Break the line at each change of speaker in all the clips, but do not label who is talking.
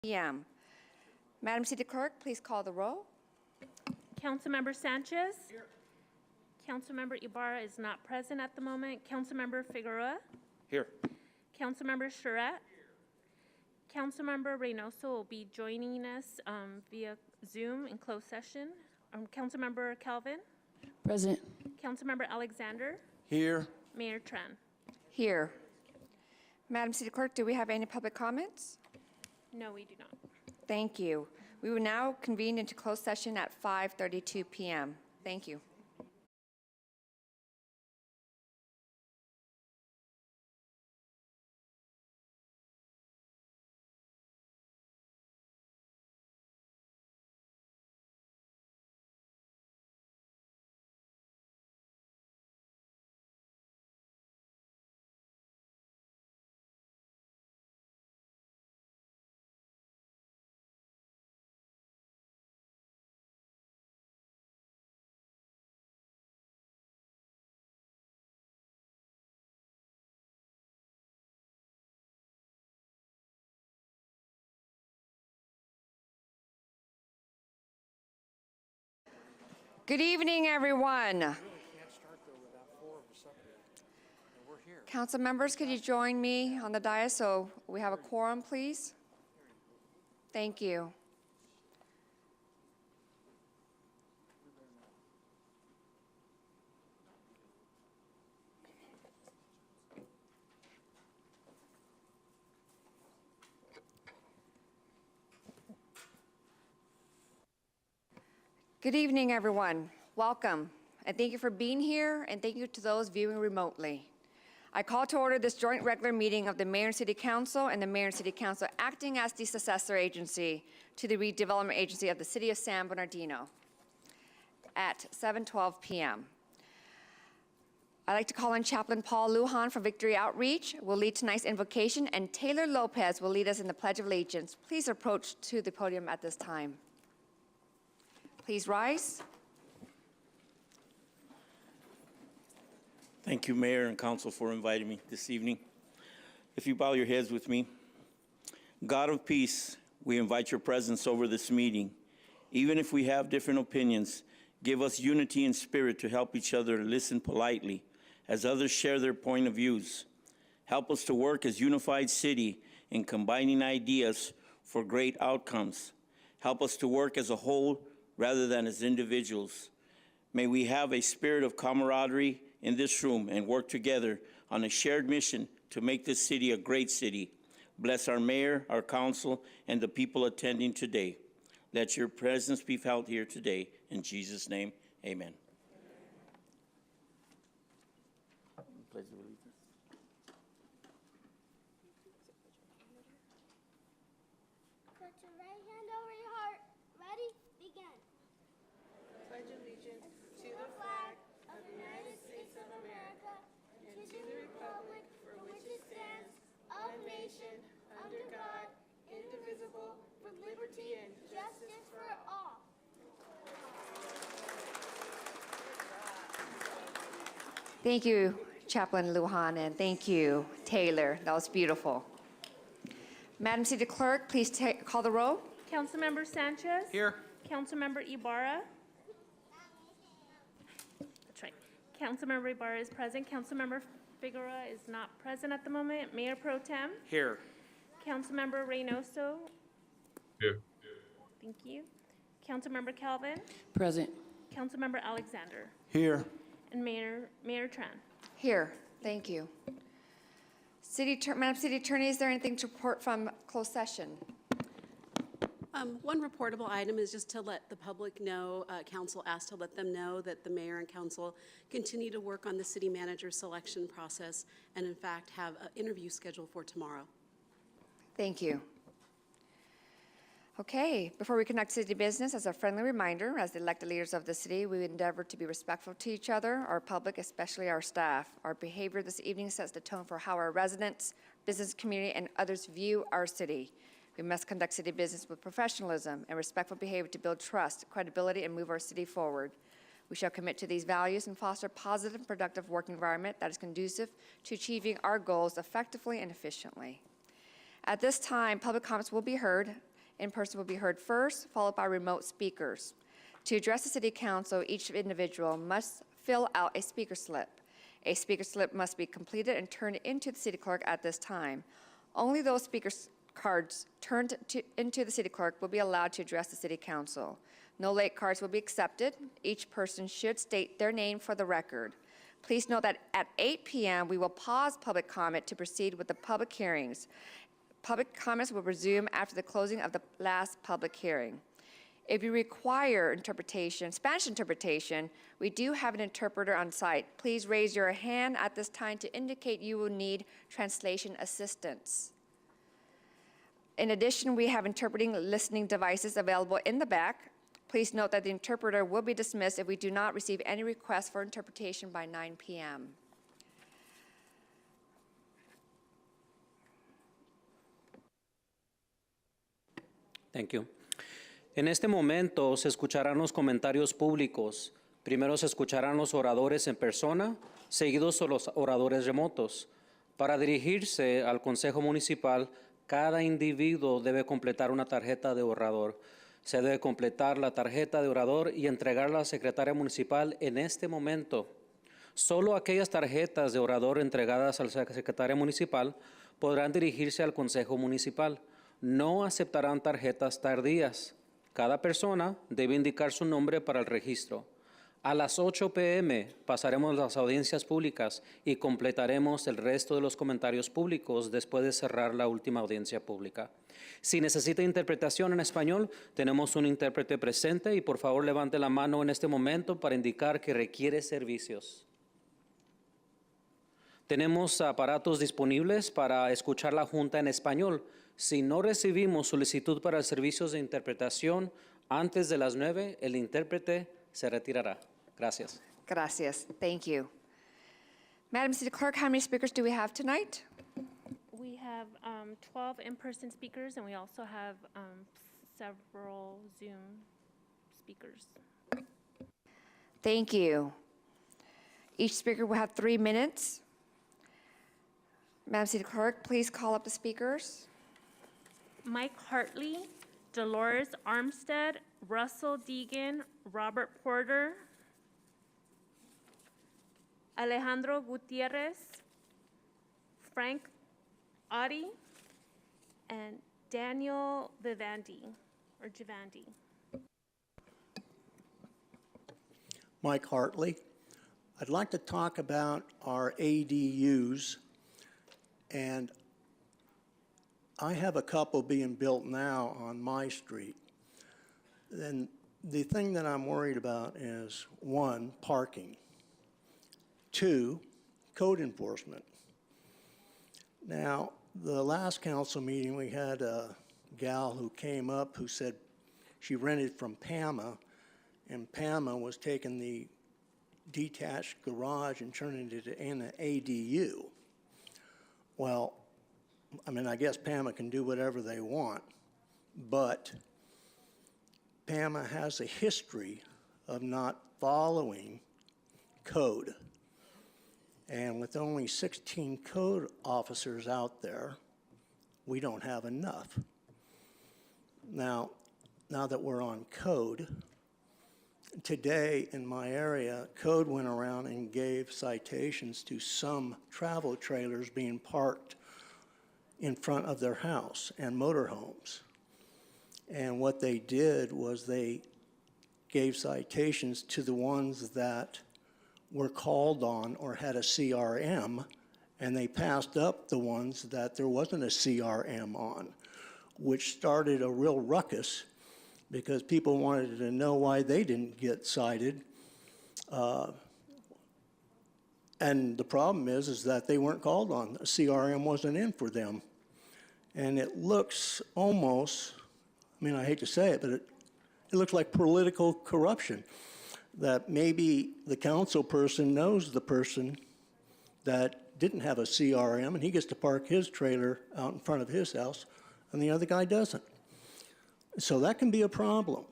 p.m. Madam City Clerk, please call the roll.
Councilmember Sanchez. Here. Councilmember Ibarra is not present at the moment. Councilmember Figueroa.
Here.
Councilmember Charette. Here. Councilmember Reynoso will be joining us via Zoom in closed session. Councilmember Calvin.
Present.
Councilmember Alexander.
Here.
Mayor Tran.
Here. Madam City Clerk, do we have any public comments?
No, we do not.
Thank you. We will now convene into closed session at 5:32 p.m. Thank you. Good evening, everyone. Council members, could you join me on the dais so we have a quorum, please? Thank you. Good evening, everyone. Welcome, and thank you for being here, and thank you to those viewing remotely. I call to order this joint regular meeting of the Mayor and City Council and the Mayor and City Council acting as the successor agency to the Redevelopment Agency of the City of San Bernardino at 7:12 p.m. I'd like to call on Chaplain Paul Lujan from Victory Outreach, will lead tonight's invocation, and Taylor Lopez will lead us in the Pledge of Allegiance. Please approach to the podium at this time. Please rise.
Thank you, Mayor and Council, for inviting me this evening. If you bow your heads with me. God of peace, we invite your presence over this meeting. Even if we have different opinions, give us unity in spirit to help each other listen politely as others share their point of views. Help us to work as unified city in combining ideas for great outcomes. Help us to work as a whole rather than as individuals. May we have a spirit of camaraderie in this room and work together on a shared mission to make this city a great city. Bless our mayor, our council, and the people attending today. Let your presence be felt here today. In Jesus' name, amen. Pledge of allegiance.
Put your right hand over your heart. Ready? Begin.
Pledge allegiance to the flag of the United States of America and to the republic for which it stands, one nation, under God, indivisible, with liberty and
Justice for all.
Thank you, Chaplain Lujan, and thank you, Taylor. That was beautiful. Madam City Clerk, please call the roll.
Councilmember Sanchez.
Here.
Councilmember Ibarra. That's right. Councilmember Ibarra is present. Councilmember Figueroa is not present at the moment. Mayor Pro Tem.
Here.
Councilmember Reynoso.
Here.
Thank you. Councilmember Calvin.
Present.
Councilmember Alexander.
Here.
And Mayor Tran.
Here. Thank you. Madam City Attorney, is there anything to report from closed session?
One reportable item is just to let the public know, council asked to let them know that the mayor and council continue to work on the city manager selection process and in fact have an interview scheduled for tomorrow.
Thank you. Okay, before we conduct city business, as a friendly reminder, as the elected leaders of the city, we endeavor to be respectful to each other, our public, especially our staff. Our behavior this evening sets the tone for how our residents, business community, and others view our city. We must conduct city business with professionalism and respectful behavior to build trust, credibility, and move our city forward. We shall commit to these values and foster a positive and productive work environment that is conducive to achieving our goals effectively and efficiently. At this time, public comments will be heard. in person will be heard first, followed by remote speakers. To address the City Council, each individual must fill out a speaker slip. A speaker slip must be completed and turned into the City Clerk at this time. Only those speaker cards turned into the City Clerk will be allowed to address the City Council. No late cards will be accepted. Each person should state their name for the record. Please note that at 8 p.m., we will pause public comment to proceed with the public hearings. Public comments will resume after the closing of the last public hearing. If you require interpretation, Spanish interpretation, we do have an interpreter on site. Please raise your hand at this time to indicate you will need translation assistance. In addition, we have interpreting listening devices available in the back. Please note that the interpreter will be dismissed if we do not receive any requests for interpretation by 9 p.m.
Thank you. En este momento se escucharán los comentarios públicos. Primero se escucharán los oradores en persona, seguidos por los oradores remotos. Para dirigirse al Consejo Municipal, cada individuo debe completar una tarjeta de orador. Se debe completar la tarjeta de orador y entregarla a la secretaria municipal en este momento. Solo aquellas tarjetas de orador entregadas a la secretaria municipal podrán dirigirse al Consejo Municipal. No aceptarán tarjetas tardías. Cada persona debe indicar su nombre para el registro. A las 8 p.m. pasaremos las audiencias públicas y completaremos el resto de los comentarios públicos después de cerrar la última audiencia pública. Si necesita interpretación en español, tenemos un intérprete presente y por favor levante la mano en este momento para indicar que requiere servicios. Tenemos aparatos disponibles para escuchar la Junta en español. Si no recibimos solicitud para servicios de interpretación antes de las 9, el intérprete se retirará. Gracias.
Gracias. Thank you. Madam City Clerk, how many speakers do we have tonight?
We have 12 in-person speakers, and we also have several Zoom speakers.
Thank you. Each speaker will have 3 minutes. Madam City Clerk, please call up the speakers.
Mike Hartley, Dolores Armstead, Russell Deegan, Robert Porter, Alejandro Gutierrez, Frank Audi, and Daniel Vivandi, or Javandi.
Mike Hartley. I'd like to talk about our ADUs, and I have a couple being built now on my street. And the thing that I'm worried about is, 1, parking. 2, code enforcement. Now, the last council meeting, we had a gal who came up who said she rented from PAMA, and PAMA was taking the detached garage and turning it into an ADU. Well, I mean, I guess PAMA can do whatever they want, but PAMA has a history of not following code. And with only 16 code officers out there, we don't have enough. Now that we're on code, today in my area, code went around and gave citations to some travel trailers being parked in front of their house and motorhomes. And what they did was they gave citations to the ones that were called on or had a CRM, and they passed up the ones that there wasn't a CRM on, which started a real ruckus because people wanted to know why they didn't get cited. And the problem is that they weren't called on. A CRM wasn't in for them. And it looks almost, I mean, I hate to say it, but it looks like political corruption, that maybe the council person knows the person that didn't have a CRM, and he gets to park his trailer out in front of his house, and the other guy doesn't. So that can be a problem.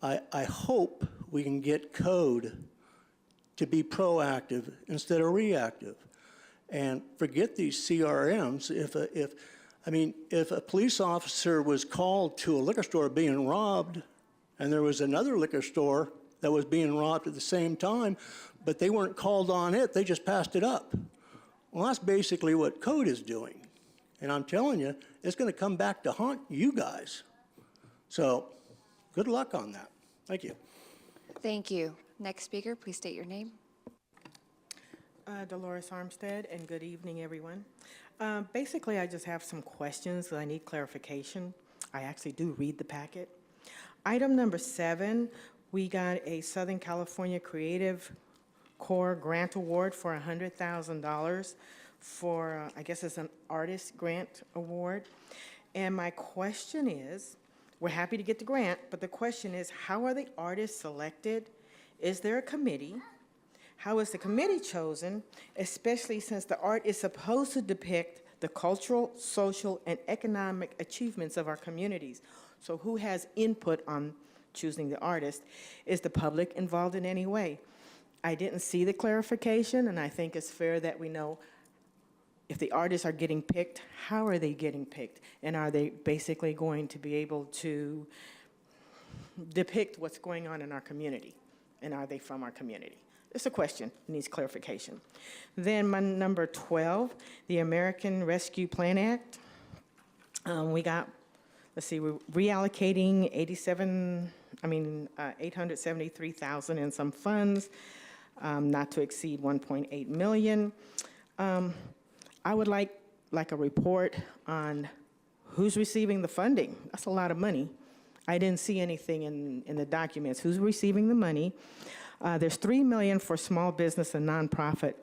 I hope we can get code to be proactive instead of reactive, and forget these CRMs. If I mean, if a police officer was called to a liquor store being robbed, and there was another liquor store that was being robbed at the same time, but they weren't called on it, they just passed it up. Well, that's basically what code is doing. And I'm telling you, it's going to come back to haunt you guys. So good luck on that. Thank you.
Thank you. Next speaker, please state your name.
Dolores Armstead, and good evening, everyone. Basically, I just have some questions that I need clarification. I actually do read the packet. Item number 7, we got a Southern California Creative Corps grant award for $100,000 for, I guess it's an artist grant award. And my question is, we're happy to get the grant, but the question is, how are the artists selected? Is there a committee? How is the committee chosen, especially since the art is supposed to depict the cultural, social, and economic achievements of our communities? So who has input on choosing the artist? Is the public involved in any way? I didn't see the clarification, and I think it's fair that we know if the artists are getting picked, how are they getting picked? And are they basically going to be able to depict what's going on in our community? And are they from our community? It's a question, needs clarification. Then my number 12, the American Rescue Plan Act. We got, let's see, we're reallocating $873,000 in some funds, not to exceed $1.8 million. I would like a report on who's receiving the funding. That's a lot of money. I didn't see anything in the documents. Who's receiving the money? There's $3 million for small business and nonprofit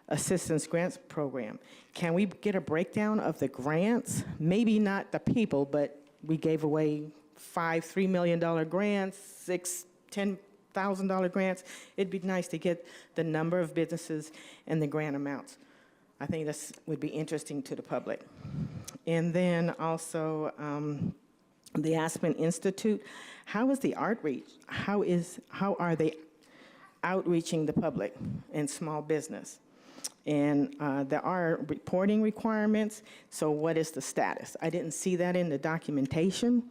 assistance grants program. Can we get a breakdown of the grants? Maybe not the people, but we gave away 5 $3 million grants, 6 $10,000 grants. It'd be nice to get the number of businesses and the grant amounts. I think this would be interesting to the public. And then also the Aspen Institute. How is the outreach? How are they outreaching the public and small business? And there are reporting requirements, so what is the status? I didn't see that in the documentation,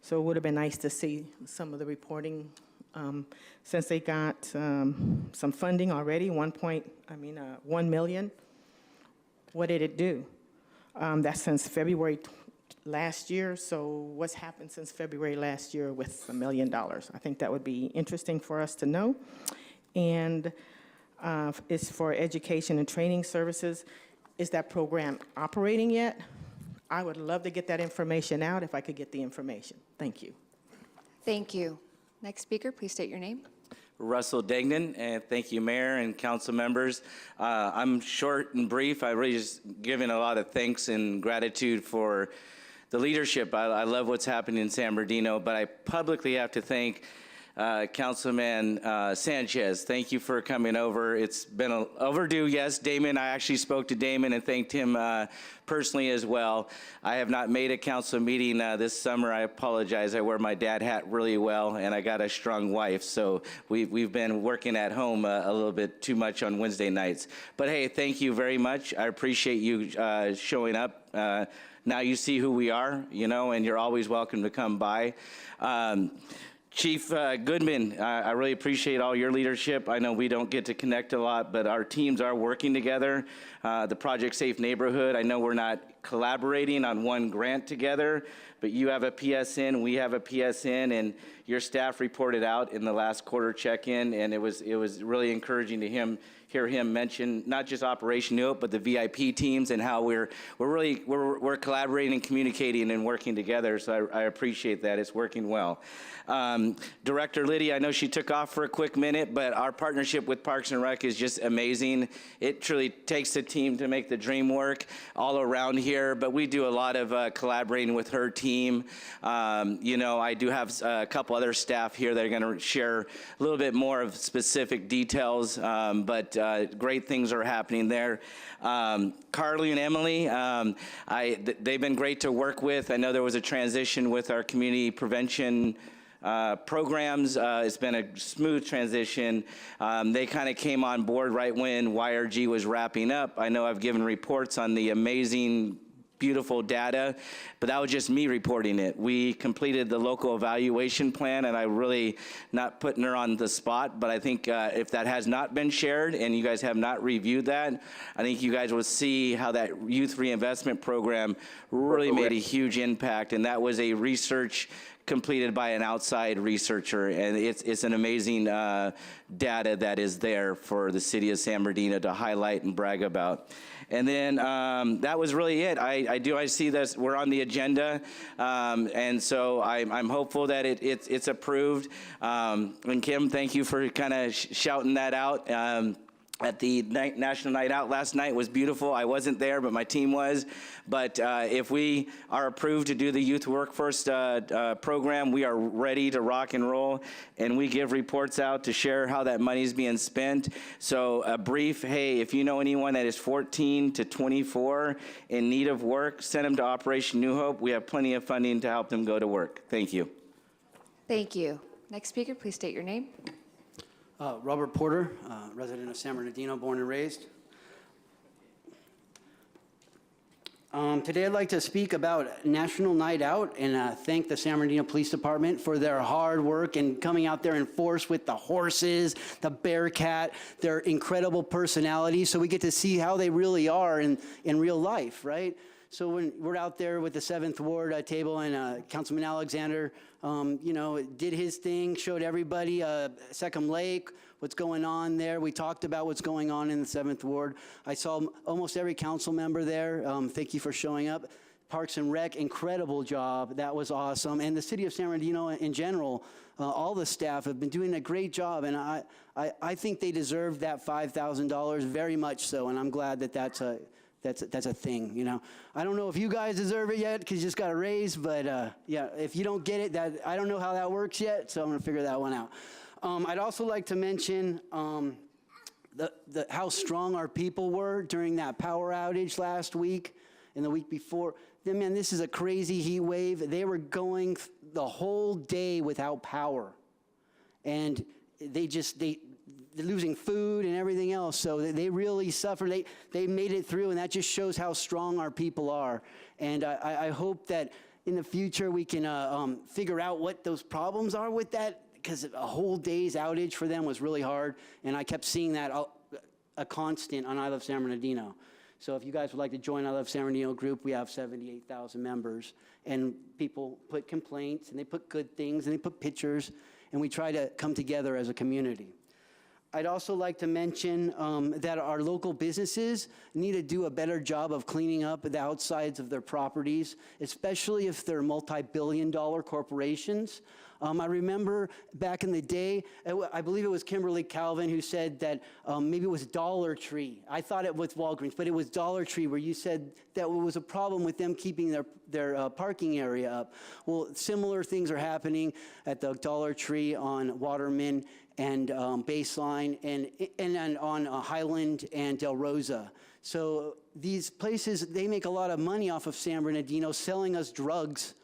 so it would have been nice to see some of the reporting since they got some funding already, $1 million. What did it do? That's since February last year, so what's happened since February last year with $1 million? I think that would be interesting for us to know. And it's for education and training services. Is that program operating yet? I would love to get that information out if I could get the information. Thank you.
Thank you. Next speaker, please state your name.
Russell Degnan, and thank you, Mayor and council members. I'm short and brief. I really just given a lot of thanks and gratitude for the leadership. I love what's happening in San Bernardino, but I publicly have to thank Councilman Sanchez. Thank you for coming over. It's been overdue, yes. Damon, I actually spoke to Damon and thanked him personally as well. I have not made a council meeting this summer. I apologize. I wear my dad hat really well, and I got a strong wife, so we've been working at home a little bit too much on Wednesday nights. But hey, thank you very much. I appreciate you showing up. Now you see who we are, and you're always welcome to come by. Chief Goodman, I really appreciate all your leadership. I know we don't get to connect a lot, but our teams are working together. The Project Safe Neighborhood, I know we're not collaborating on one grant together, but you have a PSN, we have a PSN, and your staff reported out in the last quarter check-in, and it was really encouraging to hear him mention not just Operation New Hope, but the VIP teams and how we're collaborating and communicating and working together. So I appreciate that. It's working well. Director Lydia, I know she took off for a quick minute, but our partnership with Parks and Rec is just amazing. It truly takes a team to make the dream work all around here, but we do a lot of collaborating with her team. I do have a couple other staff here that are going to share a little bit more of specific details, but great things are happening there. Carly and Emily, they've been great to work with. I know there was a transition with our community prevention programs. It's been a smooth transition. They kind of came on board right when YRG was wrapping up. I know I've given reports on the amazing beautiful data, but that was just me reporting it. We completed the local evaluation plan, and I really, not putting her on the spot, but I think if that has not been shared and you guys have not reviewed that, I think you guys will see how that youth reinvestment program really made a huge impact, and that was a research completed by an outside researcher, and it's an amazing data that is there for the city of San Bernardino to highlight and brag about. And then that was really it. I see this, we're on the agenda, and so I'm hopeful that it's approved. And Kim, thank you for kind of shouting that out. At the National Night Out last night was beautiful. I wasn't there, but my team was. But if we are approved to do the Youth Workforce program, we are ready to rock and roll, and we give reports out to share how that money is being spent. So a brief, hey, if you know anyone that is 14 to 24 in need of work, send them to Operation New Hope. We have plenty of funding to help them go to work. Thank you.
Thank you. Next speaker, please state your name.
Robert Porter, resident of San Bernardino, born and raised. Today I'd like to speak about National Night Out and thank the San Bernardino Police Department for their hard work and coming out there in force with the horses, the Bearcat, their incredible personalities, so we get to see how they really are in real life, right? So when we're out there with the 7th Ward table, and Councilman Alexander, did his thing, showed everybody Second Lake, what's going on there. We talked about what's going on in the 7th Ward. I saw almost every council member there. Thank you for showing up. Parks and Rec, incredible job. That was awesome. And the city of San Bernardino in general, all the staff have been doing a great job, and I think they deserve that $5,000 very much so, and I'm glad that that's a thing, you know. I don't know if you guys deserve it yet because you just got a raise, but yeah, if you don't get it, I don't know how that works yet, so I'm gonna figure that one out. I'd also like to mention how strong our people were during that power outage last week and the week before. Man, this is a crazy heat wave. They were going the whole day without power, and they're losing food and everything else, so they really suffered. They made it through, and that just shows how strong our people are. And I hope that in the future we can figure out what those problems are with that, because a whole day's outage for them was really hard, and I kept seeing that a constant on I Love San Bernardino. So if you guys would like to join I Love San Bernardino group, we have 78,000 members, and people put complaints, and they put good things, and they put pictures, and we try to come together as a community. I'd also like to mention that our local businesses need to do a better job of cleaning up the outsides of their properties, especially if they're multi-billion-dollar corporations. I remember back in the day, I believe it was Kimberly Calvin who said that maybe it was Dollar Tree. I thought it was Walgreens, but it was Dollar Tree, where you said that it was a problem with them keeping their parking area up. Well, similar things are happening at the Dollar Tree on Waterman and Baseline and on Highland and Del Rosa. So these places, they make a lot of money off of San Bernardino selling us drugs.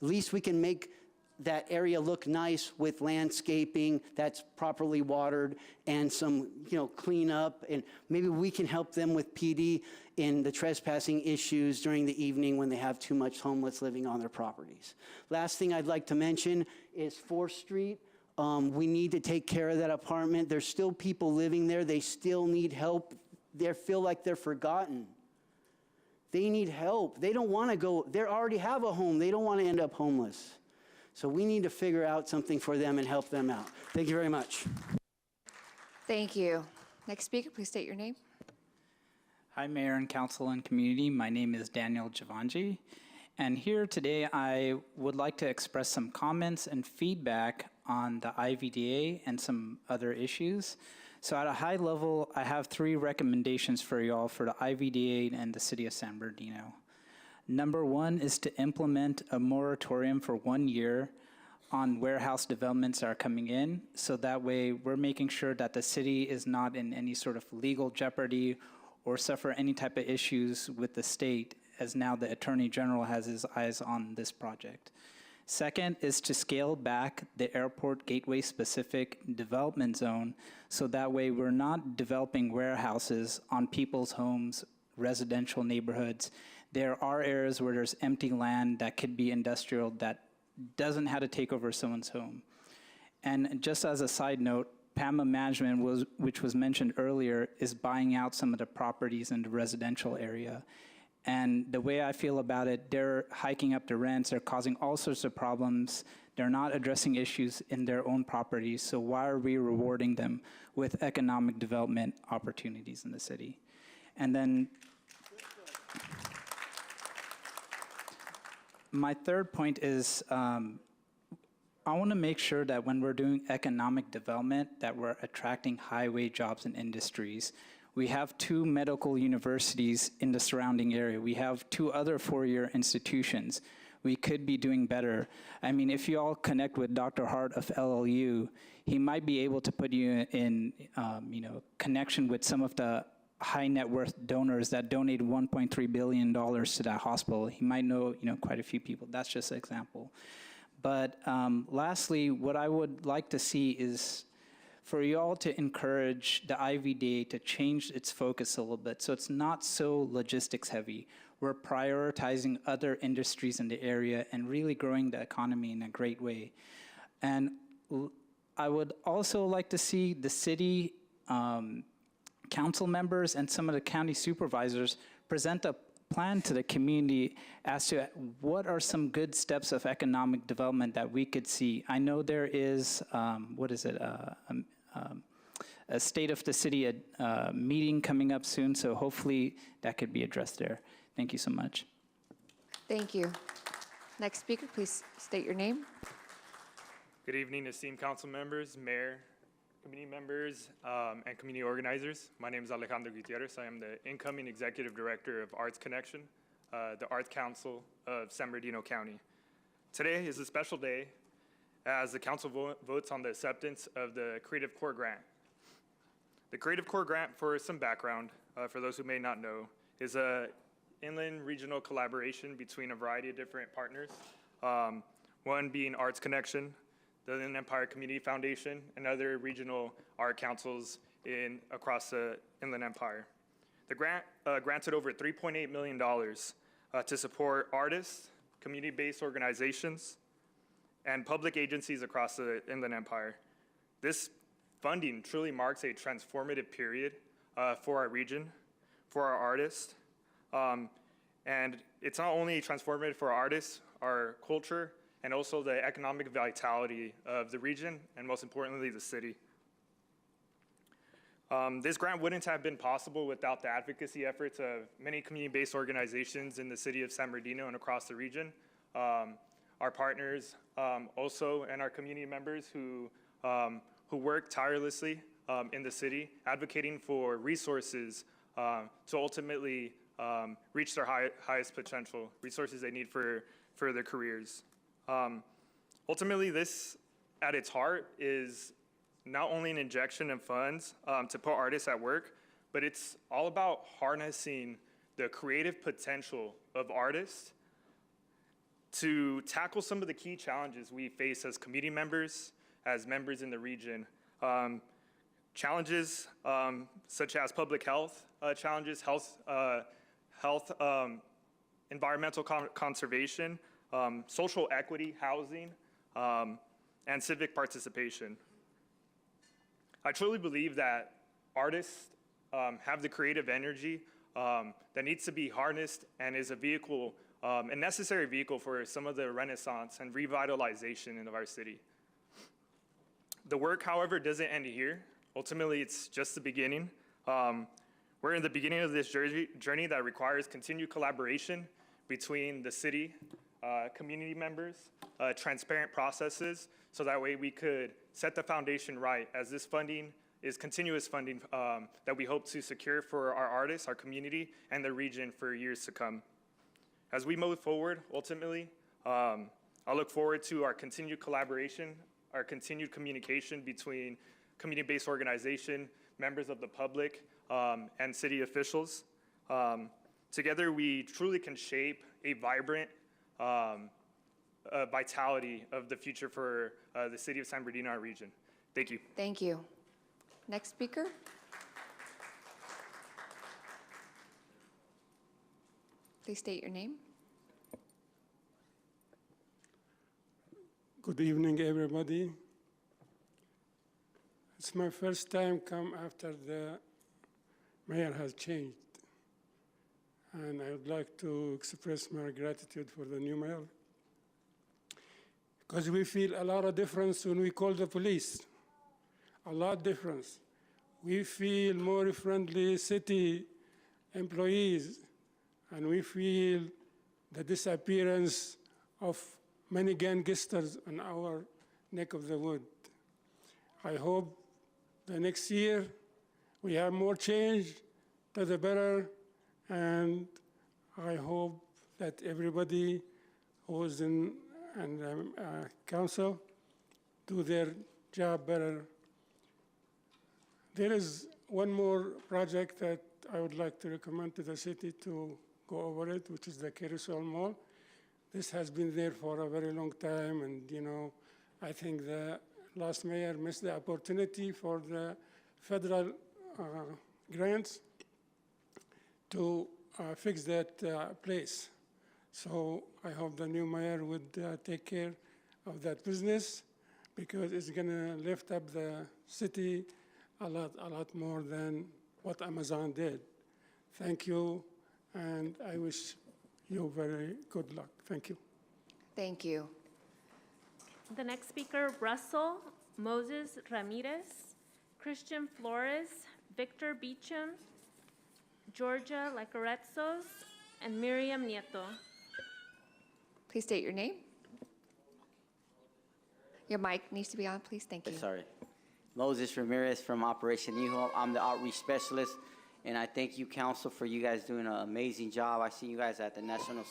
At least we can make that area look nice with landscaping that's properly watered and some, cleanup, and maybe we can help them with PD in the trespassing issues during the evening when they have too much homeless living on their properties. Last thing I'd like to mention is 4th Street. We need to take care of that apartment. There's still people living there. They still need help. They feel like they're forgotten. They need help. They don't want to go. They already have a home. They don't want to end up homeless. So we need to figure out something for them and help them out. Thank you very much.
Thank you. Next speaker, please state your name.
Hi, Mayor and Council and Community. My name is Daniel Javanji. And here today, I would like to express some comments and feedback on the IVDA and some other issues. So at a high level, I have 3 recommendations for y'all for the IVDA and the City of San Bernardino. Number 1 is to implement a moratorium for 1 year on warehouse developments that are coming in. So that way we're making sure that the city is not in any sort of legal jeopardy or suffer any type of issues with the state, as now the Attorney General has his eyes on this project. Second is to scale back the airport gateway specific development zone, so that way we're not developing warehouses on people's homes, residential neighborhoods. There are areas where there's empty land that could be industrial that doesn't have to take over someone's home. And just as a side note, PAMA Management, which was mentioned earlier, is buying out some of the properties in the residential area. And the way I feel about it, they're hiking up the rents, they're causing all sorts of problems, they're not addressing issues in their own properties, so why are we rewarding them with economic development opportunities in the city? And then my third point is I want to make sure that when we're doing economic development, that we're attracting high-wage jobs and industries. We have 2 medical universities in the surrounding area. We have 2 other 4-year institutions. We could be doing better. I mean, if you all connect with Dr. Hart of LLU, he might be able to put you in connection with some of the high net worth donors that donated $1.3 billion to that hospital. He might know, quite a few people. That's just an example. But lastly, what I would like to see is for you all to encourage the IVDA to change its focus a little bit so it's not so logistics heavy. We're prioritizing other industries in the area and really growing the economy in a great way. And I would also like to see the city council members and some of the county supervisors present a plan to the community as to what are some good steps of economic development that we could see. I know there is, a state of the city meeting coming up soon, so hopefully that could be addressed there. Thank you so much.
Thank you. Next speaker, please state your name.
Good evening, esteemed council members, mayor, committee members, and community organizers. My name is Alejandro Gutierrez. I am the incoming executive director of Arts Connection, the Arts Council of San Bernardino County. Today is a special day as the council votes on the acceptance of the Creative Core Grant. The Creative Core Grant, for some background, for those who may not know, is a inland regional collaboration between a variety of different partners, one being Arts Connection, the Inland Empire Community Foundation, and other regional art councils across the Inland Empire. The grant granted over $3.8 million to support artists, community-based organizations, and public agencies across the Inland Empire. This funding truly marks a transformative period for our region, for our artists, and it's not only transformative for our artists, our culture, and also the economic vitality of the region, and most importantly, the city. This grant wouldn't have been possible without the advocacy efforts of many community-based organizations in the city of San Bernardino and across the region. Our partners also, and our community members who work tirelessly in the city, advocating for resources to ultimately reach their highest potential, resources they need for their careers. Ultimately, this, at its heart, is not only an injection of funds to put artists at work, but it's all about harnessing the creative potential of artists to tackle some of the key challenges we face as community members, as members in the region. Challenges such as public health challenges, health, environmental conservation, social equity, housing, and civic participation. I truly believe that artists have the creative energy that needs to be harnessed and is a vehicle, a necessary vehicle for some of the renaissance and revitalization of our city. The work, however, doesn't end here. Ultimately, it's just the beginning. We're in the beginning of this journey that requires continued collaboration between the city, community members, transparent processes, so that way we could set the foundation right as this funding is continuous funding that we hope to secure for our artists, our community, and the region for years to come. As we move forward, ultimately, I look forward to our continued collaboration, our continued communication between community-based organization, members of the public, and city officials. Together, we truly can shape a vibrant vitality of the future for the city of San Bernardino, our region. Thank you.
Thank you. Next speaker. Please state your name.
Good evening, everybody. It's my first time come after the mayor has changed. And I would like to express my gratitude for the new mayor. Because we feel a lot of difference when we call the police. A lot difference. We feel more friendly city employees, and we feel the disappearance of many gangsters in our neck of the wood. I hope the next year we have more change to the better, and I hope that everybody who is in council do their job better. There is one more project that I would like to recommend to the city to go over it, which is the Carousel Mall. This has been there for a very long time, and I think the last mayor missed the opportunity for the federal grants to fix that place. So I hope the new mayor would take care of that business, because it's going to lift up the city a lot more than what Amazon did. Thank you, and I wish you very good luck. Thank you.
Thank you.
The next speaker, Russell Moses Ramirez, Christian Flores, Victor Beecham, Georgia Lacarezos, and Miriam Nieto.
Please state your name. Your mic needs to be on, please. Thank you.
Sorry. Moses Ramirez from Operation Eagle. I'm the outreach specialist, and I thank you, council, for you guys doing an amazing job. I see you guys at the National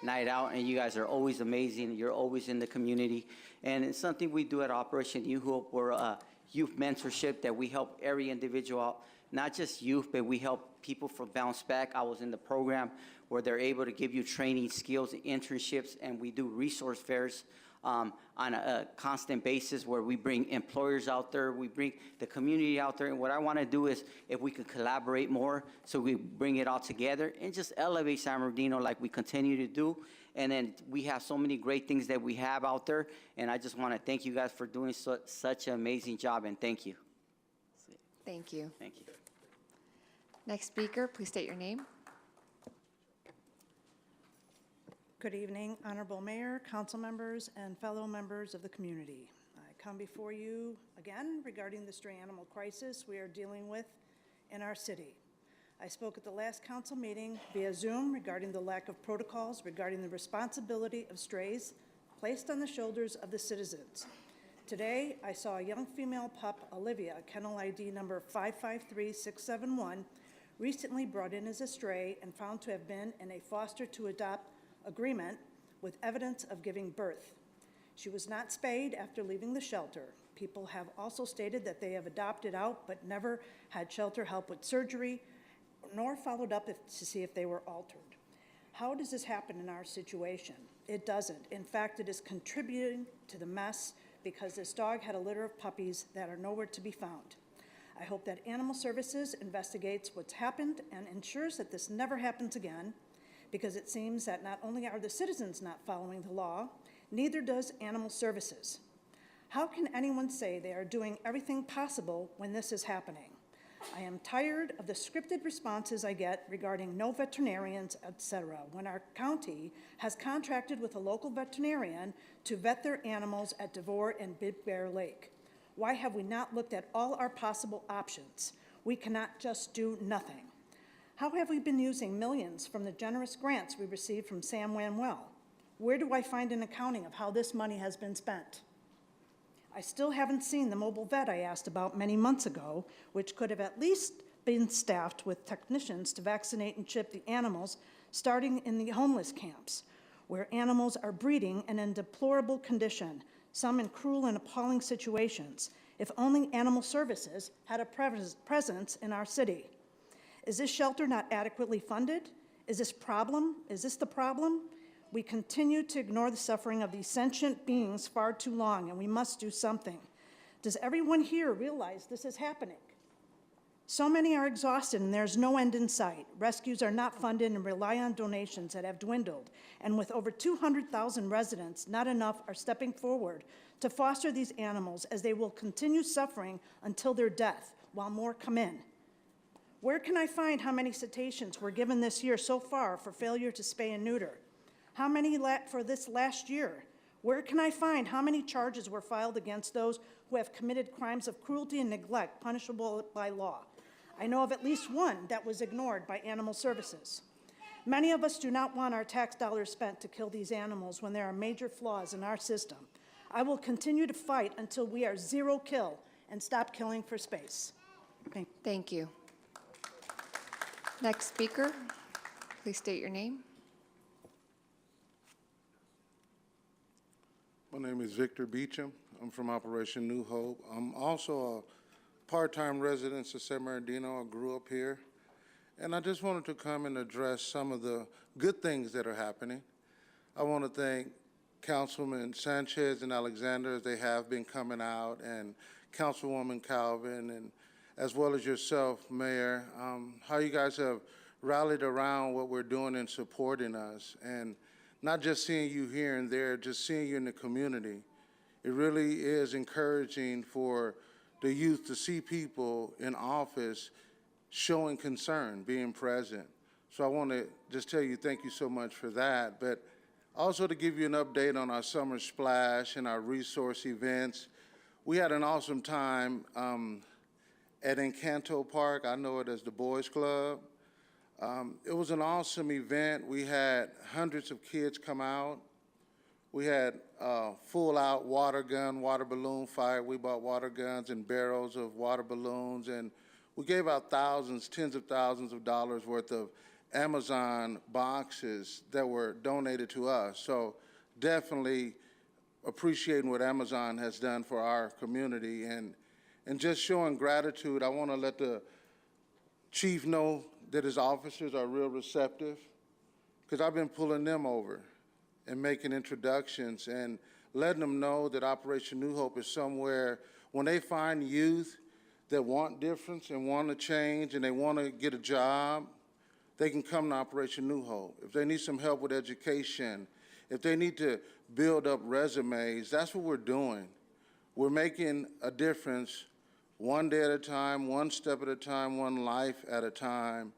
Night Out, and you guys are always amazing. You're always in the community, and it's something we do at Operation Youth. We're a youth mentorship that we help every individual out, not just youth, but we help people from bounce back. I was in the program where they're able to give you training, skills, internships, and we do resource fairs on a constant basis where we bring employers out there, we bring the community out there. And what I want to do is, if we could collaborate more, so we bring it all together and just elevate San Bernardino like we continue to do. And then we have so many great things that we have out there. And I just want to thank you guys for doing such an amazing job, and thank you.
Thank you.
Thank you.
Next speaker, please state your name.
Good evening, Honorable Mayor, council members, and fellow members of the community. I come before you again regarding the stray animal crisis we are dealing with in our city. I spoke at the last council meeting via Zoom regarding the lack of protocols regarding the responsibility of strays placed on the shoulders of the citizens. Today, I saw a young female pup, Olivia, kennel ID number 553671, recently brought in as a stray and found to have been in a foster to adopt agreement with evidence of giving birth. She was not spayed after leaving the shelter. People have also stated that they have adopted out but never had shelter help with surgery, nor followed up to see if they were altered. How does this happen in our situation? It doesn't. In fact, it is contributing to the mess because this dog had a litter of puppies that are nowhere to be found. I hope that Animal Services investigates what's happened and ensures that this never happens again, because it seems that not only are the citizens not following the law, neither does Animal Services. How can anyone say they are doing everything possible when this is happening? I am tired of the scripted responses I get regarding no veterinarians, etc., when our county has contracted with a local veterinarian to vet their animals at Devore and Big Bear Lake. Why have we not looked at all our possible options? We cannot just do nothing. How have we been using millions from the generous grants we received from Sam Wanwell? Where do I find an accounting of how this money has been spent? I still haven't seen the mobile vet I asked about many months ago, which could have at least been staffed with technicians to vaccinate and chip the animals, starting in the homeless camps, where animals are breeding and in deplorable condition, some in cruel and appalling situations. If only Animal Services had a presence in our city. Is this shelter not adequately funded? Is this the problem? We continue to ignore the suffering of these sentient beings far too long, and we must do something. Does everyone here realize this is happening? So many are exhausted and there's no end in sight. Rescues are not funded and rely on donations that have dwindled. And with over 200,000 residents, not enough are stepping forward to foster these animals as they will continue suffering until their death, while more come in. Where can I find how many citations were given this year so far for failure to spay and neuter? How many for this last year? Where can I find how many charges were filed against those who have committed crimes of cruelty and neglect punishable by law? I know of at least one that was ignored by Animal Services. Many of us do not want our tax dollars spent to kill these animals when there are major flaws in our system. I will continue to fight until we are zero kill and stop killing for space.
Thank you. Next speaker, please state your name.
My name is Victor Beecham. I'm from Operation New Hope. I'm also a part-time resident of San Bernardino. I grew up here. And I just wanted to come and address some of the good things that are happening. I want to thank Councilman Sanchez and Alexander, as they have been coming out, and Councilwoman Calvin, and as well as yourself, Mayor, how you guys have rallied around what we're doing and supporting us. And not just seeing you here and there, just seeing you in the community. It really is encouraging for the youth to see people in office showing concern, being present. So I want to just tell you thank you so much for that. But also to give you an update on our Summer Splash and our resource events. We had an awesome time at Encanto Park. I know it as the Boys Club. It was an awesome event. We had hundreds of kids come out. We had full-out water gun, water balloon fight. We bought water guns and barrels of water balloons, and we gave out thousands, tens of thousands of dollars worth of Amazon boxes that were donated to us. So definitely appreciating what Amazon has done for our community, and just showing gratitude. I want to let the chief know that his officers are real receptive, because I've been pulling them over and making introductions and letting them know that Operation New Hope is somewhere when they find youth that want difference and want to change and they want to get a job, they can come to Operation New Hope. If they need some help with education, if they need to build up resumes, that's what we're doing. We're making a difference one day at a time, one step at a time, one life at a time.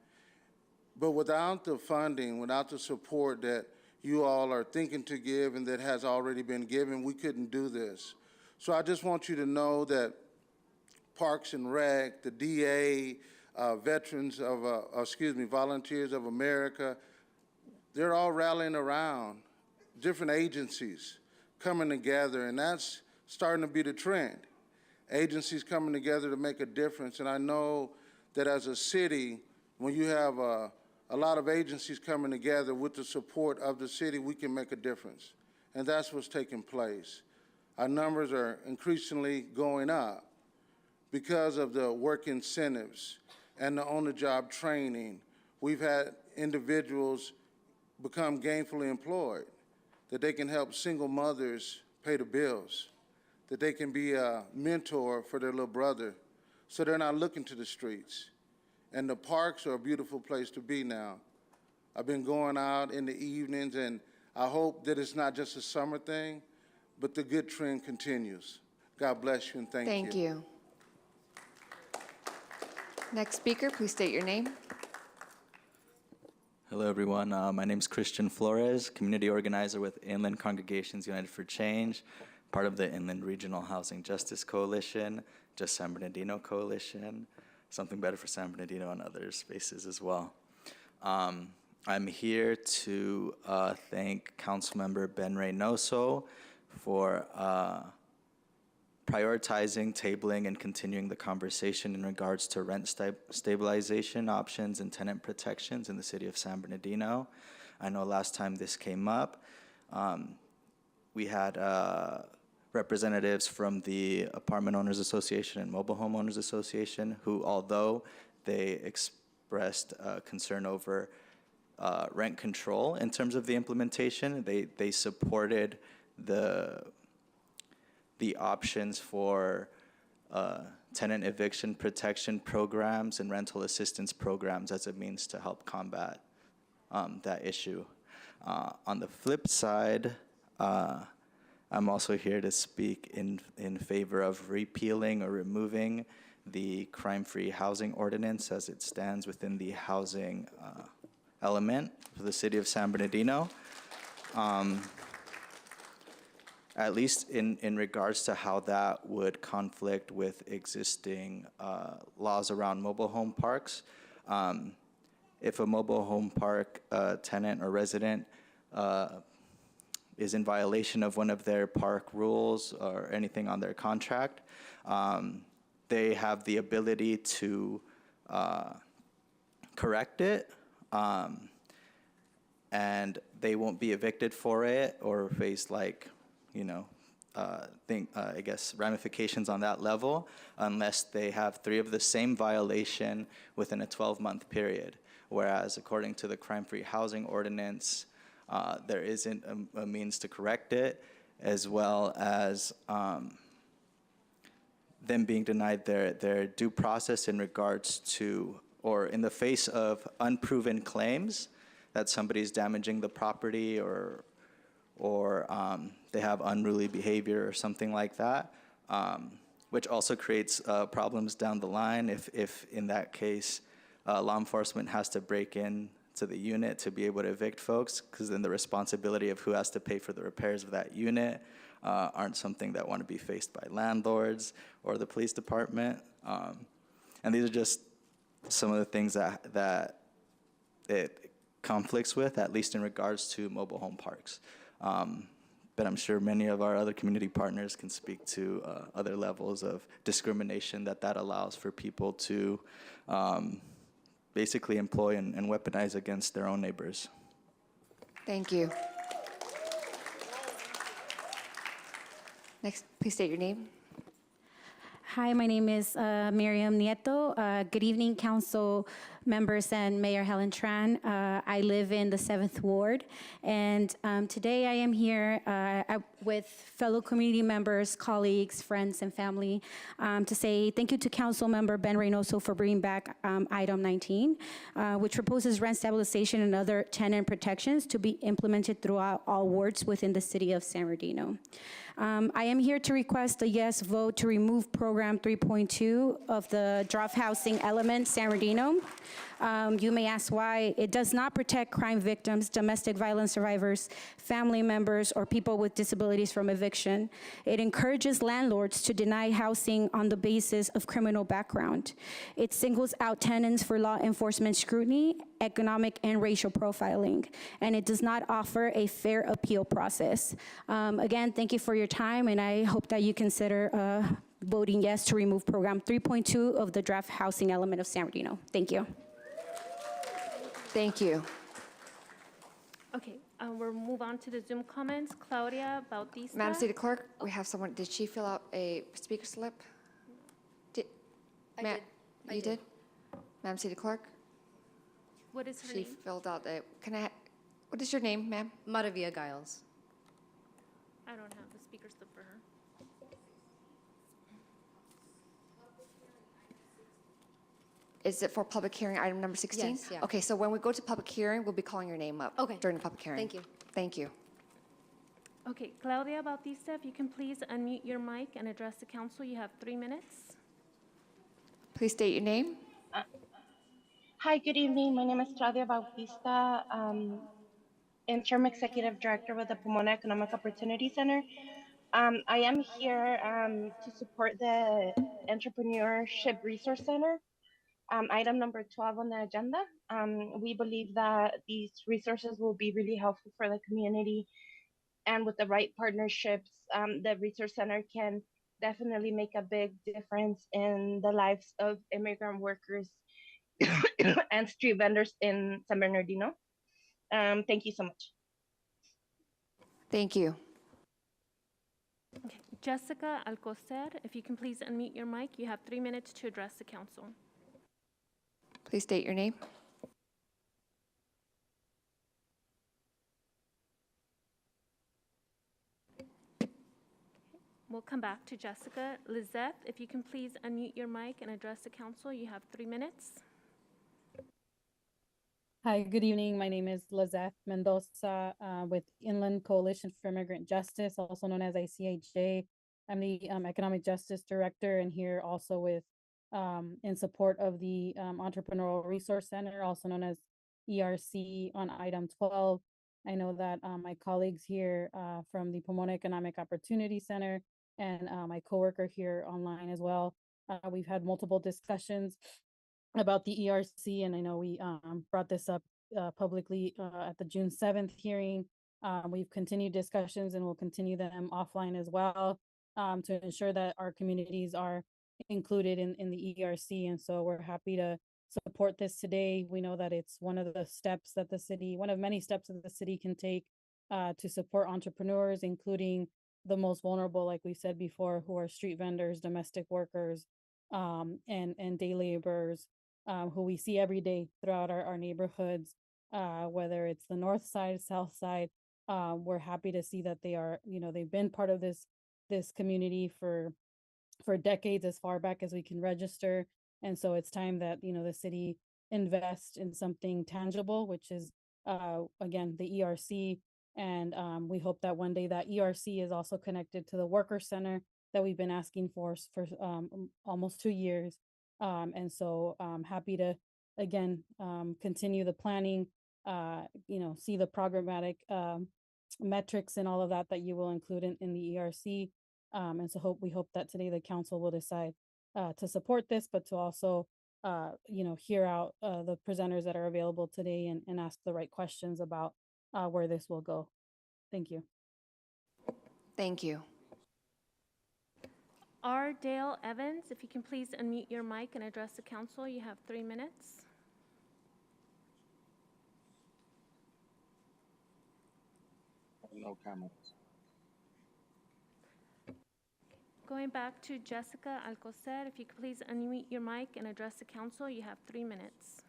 But without the funding, without the support that you all are thinking to give and that has already been given, we couldn't do this. So I just want you to know that Parks and Rec, the DA, Volunteers of America, they're all rallying around, different agencies coming together, and that's starting to be the trend. Agencies coming together to make a difference, and I know that as a city, when you have a lot of agencies coming together with the support of the city, we can make a difference, and that's what's taking place. Our numbers are increasingly going up because of the work incentives and the on-the-job training. We've had individuals become gainfully employed, that they can help single mothers pay the bills, that they can be a mentor for their little brother, so they're not looking to the streets. And the parks are a beautiful place to be now. I've been going out in the evenings, and I hope that it's not just a summer thing, but the good trend continues. God bless you, and thank you.
Thank you. Next speaker, please state your name.
Hello, everyone. My name is Christian Flores, community organizer with Inland Congregations United for Change, part of the Inland Regional Housing Justice Coalition, Just San Bernardino Coalition, Something Better for San Bernardino, and other spaces as well. I'm here to thank Councilmember Ben Reynoso for prioritizing, tabling, and continuing the conversation in regards to rent stabilization options and tenant protections in the city of San Bernardino. I know last time this came up, we had representatives from the Apartment Owners Association and Mobile Homeowners Association who, although they expressed concern over rent control in terms of the implementation, they supported the options for tenant eviction protection programs and rental assistance programs as a means to help combat that issue. On the flip side, I'm also here to speak in favor of repealing or removing the crime-free housing ordinance as it stands within the housing element for the city of San Bernardino. At least in regards to how that would conflict with existing laws around mobile home parks. If a mobile home park tenant or resident is in violation of one of their park rules or anything on their contract, they have the ability to correct it, and they won't be evicted for it or face I guess ramifications on that level unless they have 3 of the same violation within a 12-month period. Whereas according to the crime-free housing ordinance, there isn't a means to correct it, as well as them being denied their due process in regards to, or in the face of unproven claims that somebody's damaging the property or they have unruly behavior or something like that, which also creates problems down the line if in that case, law enforcement has to break in to the unit to be able to evict folks, because then the responsibility of who has to pay for the repairs of that unit aren't something that want to be faced by landlords or the police department. And these are just some of the things that it conflicts with, at least in regards to mobile home parks. But I'm sure many of our other community partners can speak to other levels of discrimination that allows for people to basically employ and weaponize against their own neighbors.
Thank you. Next, please state your name.
Hi, my name is Miriam Nieto. Good evening, council members and Mayor Helen Tran. I live in the 7th Ward, and today I am here with fellow community members, colleagues, friends, and family to say thank you to Council Member Ben Reynoso for bringing back item 19, which proposes rent stabilization and other tenant protections to be implemented throughout all wards within the city of San Bernardino. I am here to request a yes vote to remove Program 3.2 of the draft housing element, San Bernardino. You may ask why. It does not protect crime victims, domestic violence survivors, family members, or people with disabilities from eviction. It encourages landlords to deny housing on the basis of criminal background. It singles out tenants for law enforcement scrutiny, economic and racial profiling, and it does not offer a fair appeal process. Again, thank you for your time, and I hope that you consider voting yes to remove Program 3.2 of the draft housing element of San Bernardino. Thank you.
Thank you.
Okay, we'll move on to the Zoom comments. Claudia Bautista.
Madam City Clerk, we have someone, did she fill out a speaker slip? You did? Madam City Clerk?
What is her
She
name?
filled out a, what is your name, ma'am?
Maravilla Giles.
I don't have the speaker slip for her.
Is it for public hearing, item number 16?
Yes, yeah.
Okay, so when we go to public hearing, we'll be calling your name up.
Okay.
During the public hearing.
Thank you.
Thank you.
Okay, Claudia Bautista, if you can please unmute your mic and address the council. You have 3 minutes.
Please state your name.
Hi, good evening. My name is Claudia Bautista, Interim Executive Director with the Pomona Economic Opportunity Center. I am here to support the Entrepreneurship Resource Center, item number 12 on the agenda. We believe that these resources will be really helpful for the community, and with the right partnerships, the Resource Center can definitely make a big difference in the lives of immigrant workers and street vendors in San Bernardino. Thank you so much.
Thank you.
Okay. Jessica Alcocer, if you can please unmute your mic. You have 3 minutes to address the council.
Please state your name.
We'll come back to Jessica. Lizeth, if you can please unmute your mic and address the council. You have 3 minutes.
Hi, good evening. My name is Lizeth Mendoza with Inland Coalition for Immigrant Justice, also known as ICHJ. I'm the Economic Justice Director and here also with in support of the Entrepreneurial Resource Center, also known as ERC on item 12. I know that my colleagues here from the Pomona Economic Opportunity Center and my coworker here online as well, we've had multiple discussions about the ERC, and I know we brought this up publicly at the June 7th hearing. We've continued discussions and we'll continue them offline as well to ensure that our communities are included in the ERC. And so we're happy to support this today. We know that it's one of the steps that the city, one of many steps that the city can take to support entrepreneurs, including the most vulnerable, like we said before, who are street vendors, domestic workers, and day laborers, who we see every day throughout our neighborhoods, whether it's the north side, south side. We're happy to see that they are, they've been part of this community for decades, as far back as we can register. And so it's time that, the city invest in something tangible, which is, again, the ERC. And we hope that one day that ERC is also connected to the Worker Center that we've been asking for almost 2 years. And so I'm happy to, again, continue the planning, see the programmatic metrics and all of that you will include in the ERC. And so we hope that today the council will decide to support this, but to also, hear out the presenters that are available today and ask the right questions about where this will go. Thank you.
Thank you.
R. Dale Evans, if you can please unmute your mic and address the council. You have 3 minutes.
No comments.
Going back to Jessica Alcocer, if you could please unmute your mic and address the council. You have 3 minutes.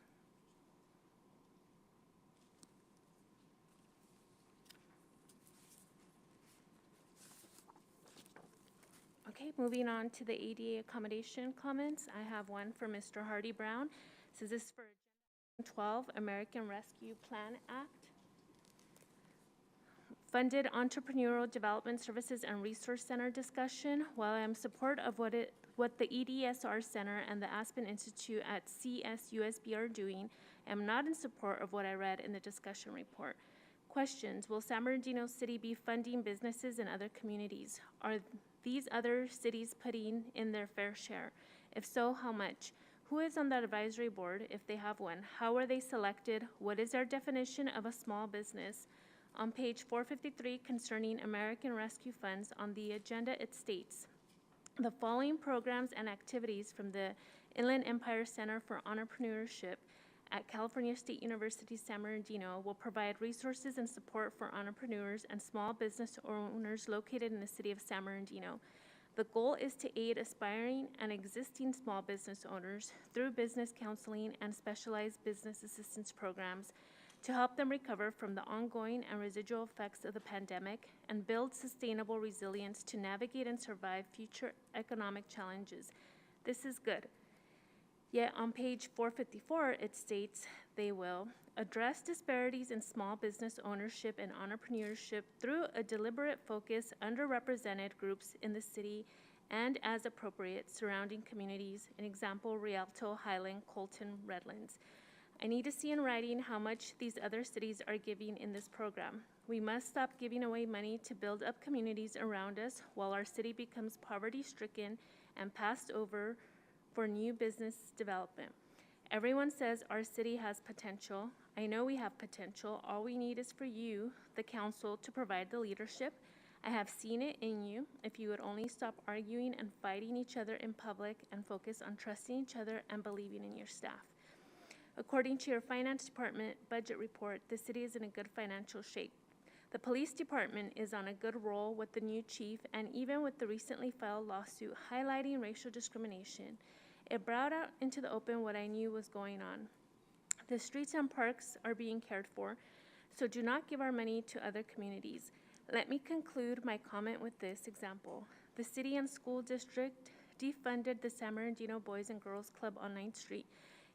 Okay, moving on to the ADA accommodation comments. I have one for Mr. Hardy Brown. This is for Agenda 12, American Rescue Plan Act. Funded Entrepreneurial Development Services and Resource Center discussion. While I am in support of what the EDSR Center and the Aspen Institute at CSUSB are doing, I am not in support of what I read in the discussion report. Questions: will San Bernardino City be funding businesses in other communities? Are these other cities putting in their fair share? If so, how much? Who is on that advisory board, if they have one? How are they selected? What is their definition of a small business? On page 453, concerning American Rescue Funds, on the agenda it states, the following programs and activities from the Inland Empire Center for Entrepreneurship at California State University, San Bernardino will provide resources and support for entrepreneurs and small business owners located in the city of San Bernardino. The goal is to aid aspiring and existing small business owners through business counseling and specialized business assistance programs to help them recover from the ongoing and residual effects of the pandemic and build sustainable resilience to navigate and survive future economic challenges. This is good. Yet on page 454, it states they will address disparities in small business ownership and entrepreneurship through a deliberate focus underrepresented groups in the city and as appropriate surrounding communities, an example, Rialto, Highland, Colton, Redlands. I need to see in writing how much these other cities are giving in this program. We must stop giving away money to build up communities around us while our city becomes poverty-stricken and passed over for new business development. Everyone says our city has potential. I know we have potential. All we need is for you, the council, to provide the leadership. I have seen it in you. If you would only stop arguing and fighting each other in public and focus on trusting each other and believing in your staff. According to your finance department budget report, the city is in a good financial shape. The police department is on a good roll with the new chief, and even with the recently filed lawsuit highlighting racial discrimination, it brought out into the open what I knew was going on. The streets and parks are being cared for, so do not give our money to other communities. Let me conclude my comment with this example. The city and school district defunded the San Bernardino Boys and Girls Club on 9th Street,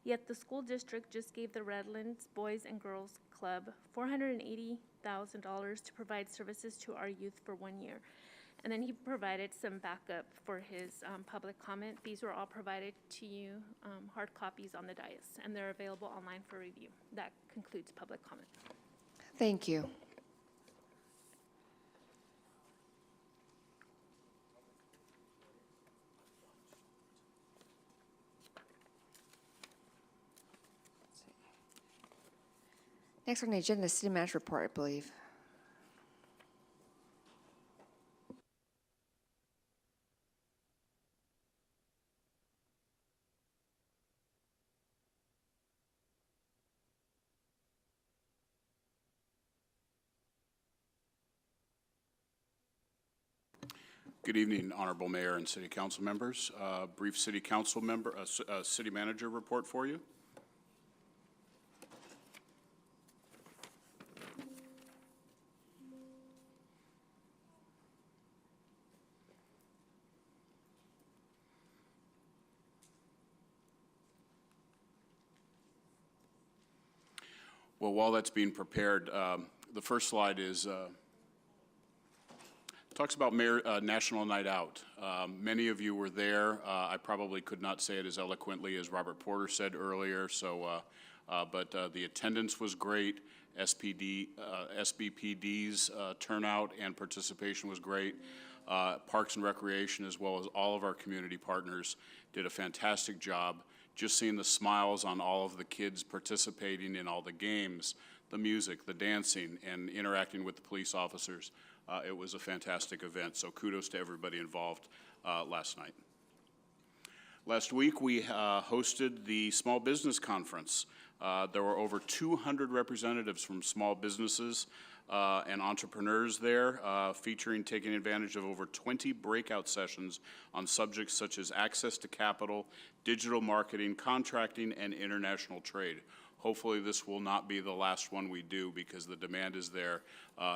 yet the school district just gave the Redlands Boys and Girls Club $480,000 to provide services to our youth for 1 year. And then he provided some backup for his public comment. These were all provided to you, hard copies on the dais, and they're available online for review. That concludes public comment.
Thank you. Next on the agenda, city manager report, I believe.
Good evening, Honorable Mayor and City Council members. Brief City Council member, City Manager report for you. Well, while that's being prepared, the first slide is talks about National Night Out. Many of you were there. I probably could not say it as eloquently as Robert Porter said earlier. So, but the attendance was great. SBPD's turnout and participation was great. Parks and Recreation, as well as all of our community partners, did a fantastic job. Just seeing the smiles on all of the kids participating in all the games, the music, the dancing, and interacting with the police officers. It was a fantastic event, so kudos to everybody involved last night. Last week, we hosted the Small Business Conference. There were over 200 representatives from small businesses and entrepreneurs there, featuring taking advantage of over 20 breakout sessions on subjects such as access to capital, digital marketing, contracting, and international trade. Hopefully this will not be the last one we do because the demand is there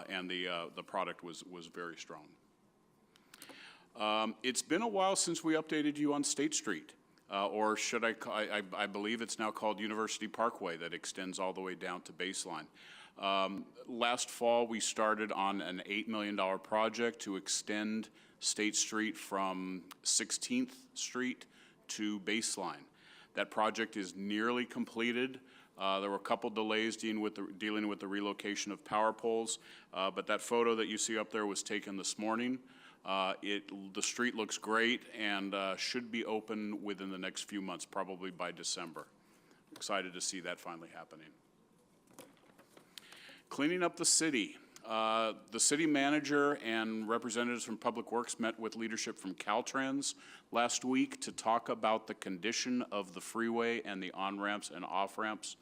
and the product was very strong. It's been a while since we updated you on State Street, or should I believe it's now called University Parkway, that extends all the way down to Baseline. Last fall, we started on an $8 million project to extend State Street from 16th Street to Baseline. That project is nearly completed. There were a couple delays dealing with the relocation of power poles, but that photo that you see up there was taken this morning. The street looks great and should be open within the next few months, probably by December. Excited to see that finally happening. Cleaning up the city. The city manager and representatives from Public Works met with leadership from Caltrans last week to talk about the condition of the freeway and the on-ramps and off-ramps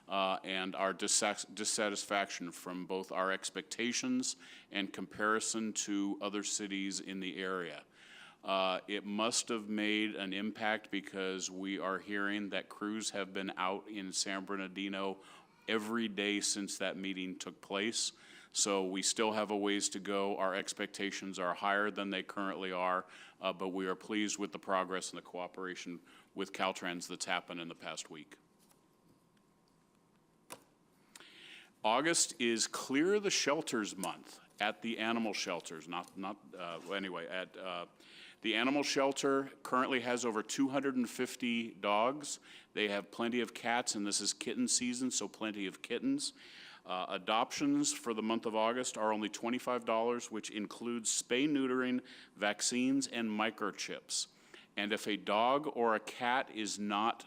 and our dissatisfaction from both our expectations and comparison to other cities in the area. It must have made an impact because we are hearing that crews have been out in San Bernardino every day since that meeting took place. So we still have a ways to go. Our expectations are higher than they currently are, but we are pleased with the progress and the cooperation with Caltrans that's happened in the past week. August is Clear the Shelters Month at the animal shelters. The animal shelter currently has over 250 dogs. They have plenty of cats, and this is kitten season, so plenty of kittens. Adoptions for the month of August are only $25, which includes spay-neutering, vaccines, and microchips. And if a dog or a cat is not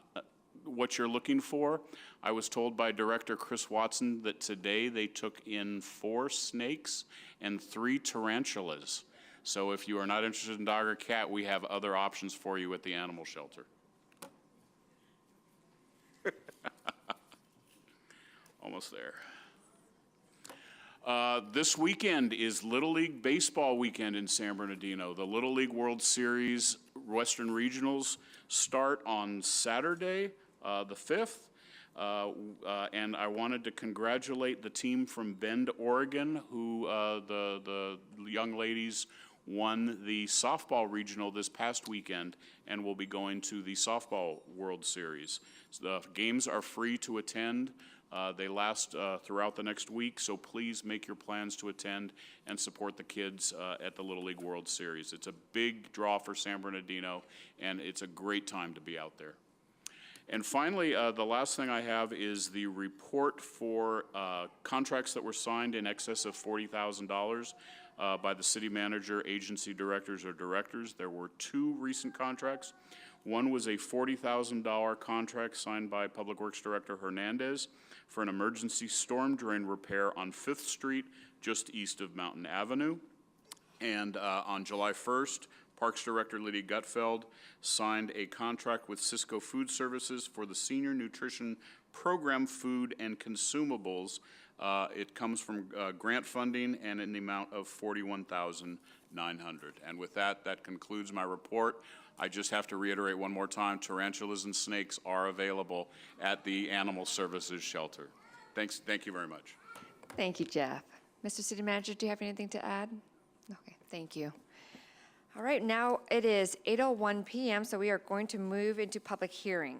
what you're looking for, I was told by Director Chris Watson that today they took in 4 snakes and 3 tarantulas. So if you are not interested in dog or cat, we have other options for you at the animal shelter. Almost there. This weekend is Little League Baseball weekend in San Bernardino. The Little League World Series Western Regionals start on Saturday, the 5th. And I wanted to congratulate the team from Bend, Oregon, who the young ladies won the softball regional this past weekend and will be going to the softball World Series. So the games are free to attend. They last throughout the next week, so please make your plans to attend and support the kids at the Little League World Series. It's a big draw for San Bernardino, and it's a great time to be out there. And finally, the last thing I have is the report for contracts that were signed in excess of $40,000 by the city manager, agency directors, or directors. There were 2 recent contracts. One was a $40,000 contract signed by Public Works Director Hernandez for an emergency storm drain repair on 5th Street, just east of Mountain Avenue. And on July 1st, Parks Director Lydia Gutfeld signed a contract with Cisco Food Services for the Senior Nutrition Program food and consumables. It comes from grant funding and in the amount of $41,900. And with that, that concludes my report. I just have to reiterate one more time, tarantulas and snakes are available at the Animal Services Shelter. Thank you very much.
Thank you, Jeff. Mr. City Manager, do you have anything to add? Okay, thank you. All right, now it is 8:01 p.m., so we are going to move into public hearing.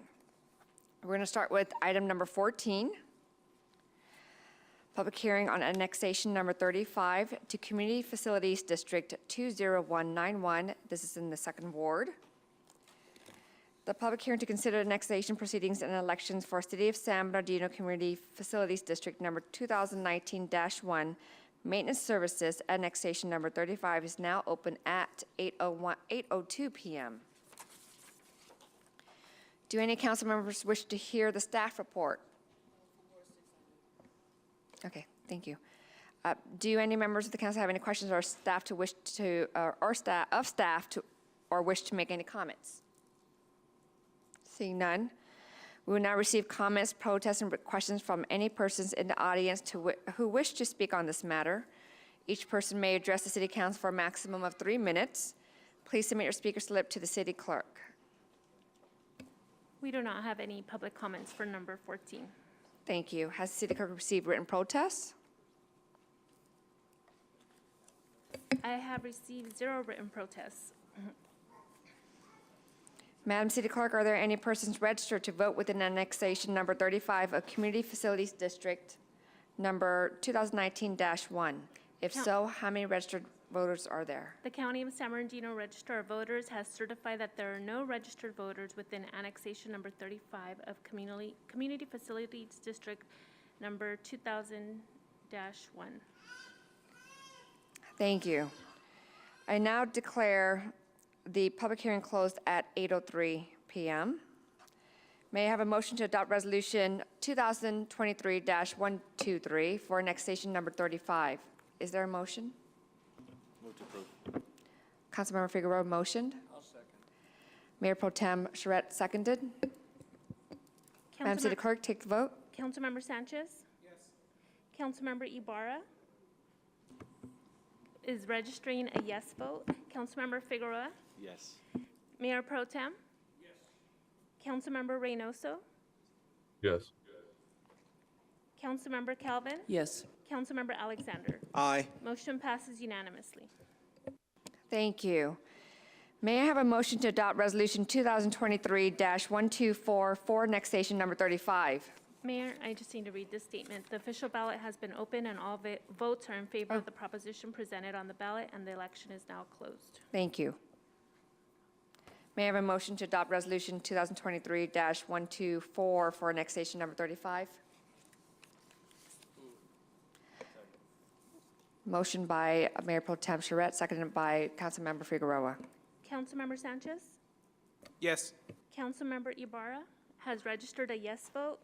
We're going to start with item number 14, public hearing on annexation number 35 to Community Facilities District 20191. This is in the 2nd Ward. The public hearing to consider annexation proceedings and elections for City of San Bernardino Community Facilities District number 2019-1 Maintenance Services annexation number 35 is now open at 8:02 p.m. Do any council members wish to hear the staff report? Okay, thank you. Do any members of the council have any questions or staff to wish to, or wish to make any comments? Seeing none, we will now receive comments, protests, and questions from any persons in the audience who wish to speak on this matter. Each person may address the City Council for a maximum of 3 minutes. Please submit your speaker slip to the City Clerk.
We do not have any public comments for number 14.
Thank you. Has the City Clerk received written protests?
I have received 0 written protests.
Madam City Clerk, are there any persons registered to vote within annexation number 35 of Community Facilities District number 2019-1? If so, how many registered voters are there?
The County of San Bernardino Register of Voters has certified that there are no registered voters within annexation number 35 of Community Facilities District number 2000-1.
Thank you. I now declare the public hearing closed at 8:03 p.m. May I have a motion to adopt resolution 2023-123 for annexation number 35? Is there a motion?
Move to approve.
Councilmember Figueroa motioned.
I'll second.
Mayor Pro Tem Charette seconded. Madam City Clerk, take the vote.
Councilmember Sanchez? Yes. Councilmember Ibarra is registering a yes vote. Councilmember Figueroa?
Yes.
Mayor Pro Tem? Yes. Councilmember Reynoso?
Yes.
Councilmember Calvin?
Yes.
Councilmember Alexander?
Aye.
Motion passes unanimously.
Thank you. May I have a motion to adopt resolution 2023-124 for annexation number 35?
Mayor, I just need to read this statement. The official ballot has been open and all votes are in favor of the proposition presented on the ballot, and the election is now closed.
Thank you. May I have a motion to adopt resolution 2023-124 for annexation number 35? Motion by Mayor Pro Tem Charette, seconded by Councilmember Figueroa.
Councilmember Sanchez?
Yes.
Councilmember Ibarra has registered a yes vote.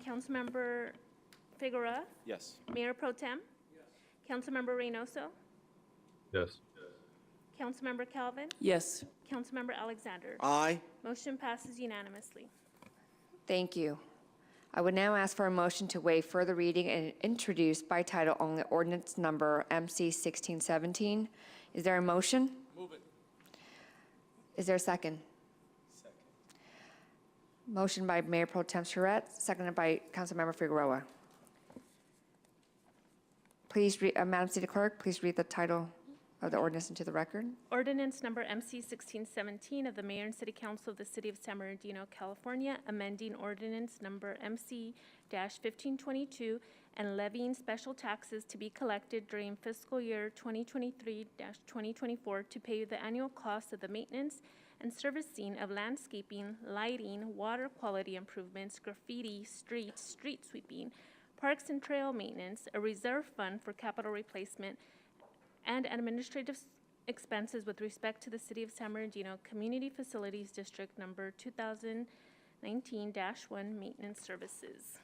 Councilmember Figueroa?
Yes.
Mayor Pro Tem? Yes. Councilmember Reynoso?
Yes.
Councilmember Calvin?
Yes.
Councilmember Alexander?
Aye.
Motion passes unanimously.
Thank you. I would now ask for a motion to waive further reading and introduce by title only ordinance number MC 1617. Is there a motion?
Move it.
Is there a second?
Second.
Motion by Mayor Pro Tem Charette, seconded by Councilmember Figueroa. Please, Madam City Clerk, please read the title of the ordinance into the record.
Ordinance number MC 1617 of the Mayor and City Council of the City of San Bernardino, California, amending ordinance number MC-1522 and levying special taxes to be collected during fiscal year 2023-2024 to pay the annual cost of the maintenance and servicing of landscaping, lighting, water quality improvements, graffiti, street sweeping, parks and trail maintenance, a reserve fund for capital replacement, and administrative expenses with respect to the City of San Bernardino Community Facilities District number 2019-1 maintenance services.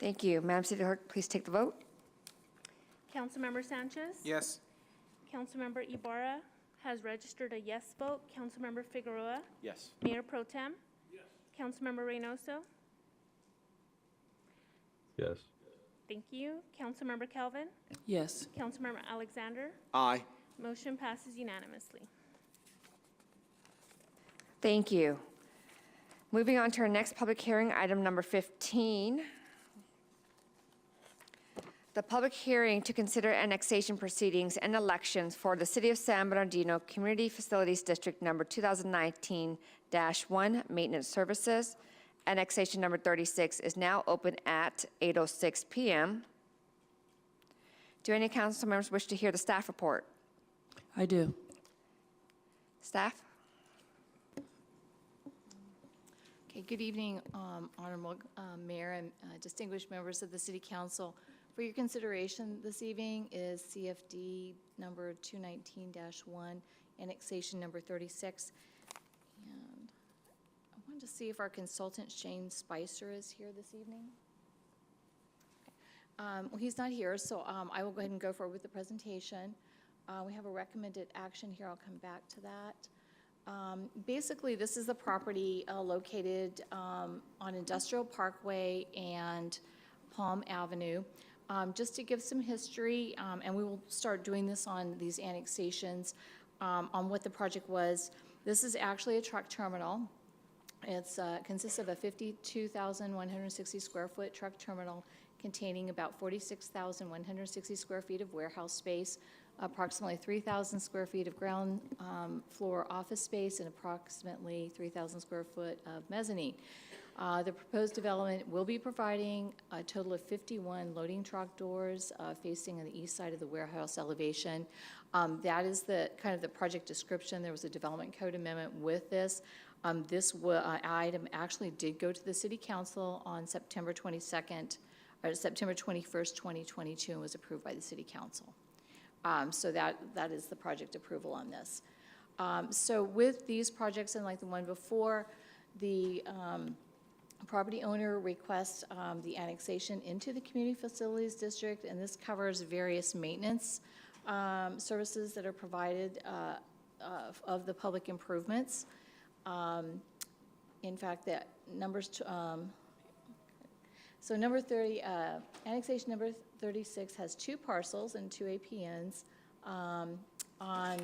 Thank you. Madam City Clerk, please take the vote.
Councilmember Sanchez?
Yes.
Councilmember Ibarra has registered a yes vote. Councilmember Figueroa?
Yes.
Mayor Pro Tem? Yes. Councilmember Reynoso?
Yes.
Thank you. Councilmember Calvin?
Yes.
Councilmember Alexander?
Aye.
Motion passes unanimously.
Thank you. Moving on to our next public hearing, item number 15. The public hearing to consider annexation proceedings and elections for the City of San Bernardino Community Facilities District number 2019-1 Maintenance Services. Annexation number 36 is now open at 8:06 p.m. Do any council members wish to hear the staff report?
I do.
Staff?
Okay, good evening, Honorable Mayor and distinguished members of the City Council. For your consideration this evening is CFD number 219-1, annexation number 36. And I wanted to see if our consultant Shane Spicer is here this evening. Okay. Well, he's not here, so I will go ahead and go forward with the presentation. We have a recommended action here. I'll come back to that. Basically, this is the property located on Industrial Parkway and Palm Avenue. Just to give some history, and we will start doing this on these annexations, on what the project was. This is actually a truck terminal. It consists of a 52,160 square foot truck terminal containing about 46,160 square feet of warehouse space, approximately 3,000 square feet of ground floor office space, and approximately 3,000 square foot of mezzanine. The proposed development will be providing a total of 51 loading truck doors facing on the east side of the warehouse elevation. That is the kind of the project description. There was a development code amendment with this. This item actually did go to the City Council on September 22nd, or September 21st, 2022, and was approved by the City Council. So that is the project approval on this. So with these projects, and like the one before, the property owner requests the annexation into the Community Facilities District, and this covers various maintenance services that are provided of the public improvements. In fact, that numbers, so number 30, annexation number 36 has 2 parcels and 2 APNs. On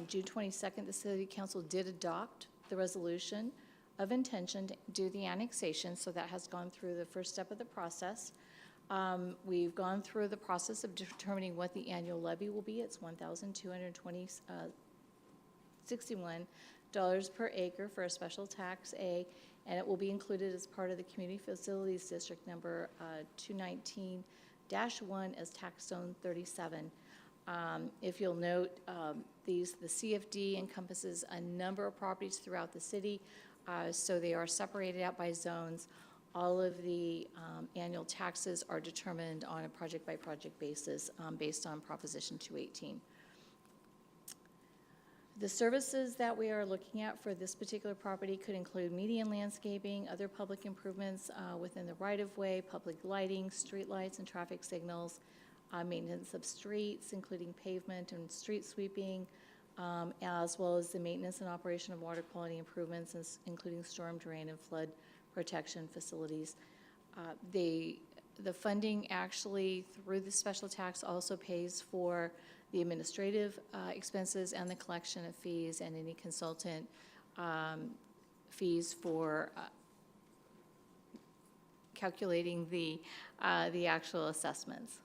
June 22nd, the City Council did adopt the resolution of intention to do the annexation, so that has gone through the first step of the process. We've gone through the process of determining what the annual levy will be. It's $1,261 per acre for a special tax A, and it will be included as part of the Community Facilities District number 219-1 as tax zone 37. If you'll note, the CFD encompasses a number of properties throughout the city, so they are separated out by zones. All of the annual taxes are determined on a project-by-project basis based on Proposition 218. The services that we are looking at for this particular property could include median landscaping, other public improvements within the right-of-way, public lighting, street lights and traffic signals, maintenance of streets, including pavement and street sweeping, as well as the maintenance and operation of water quality improvements, including storm drain and flood protection facilities. The funding actually through the special tax also pays for the administrative expenses and the collection of fees and any consultant fees for calculating the actual assessments.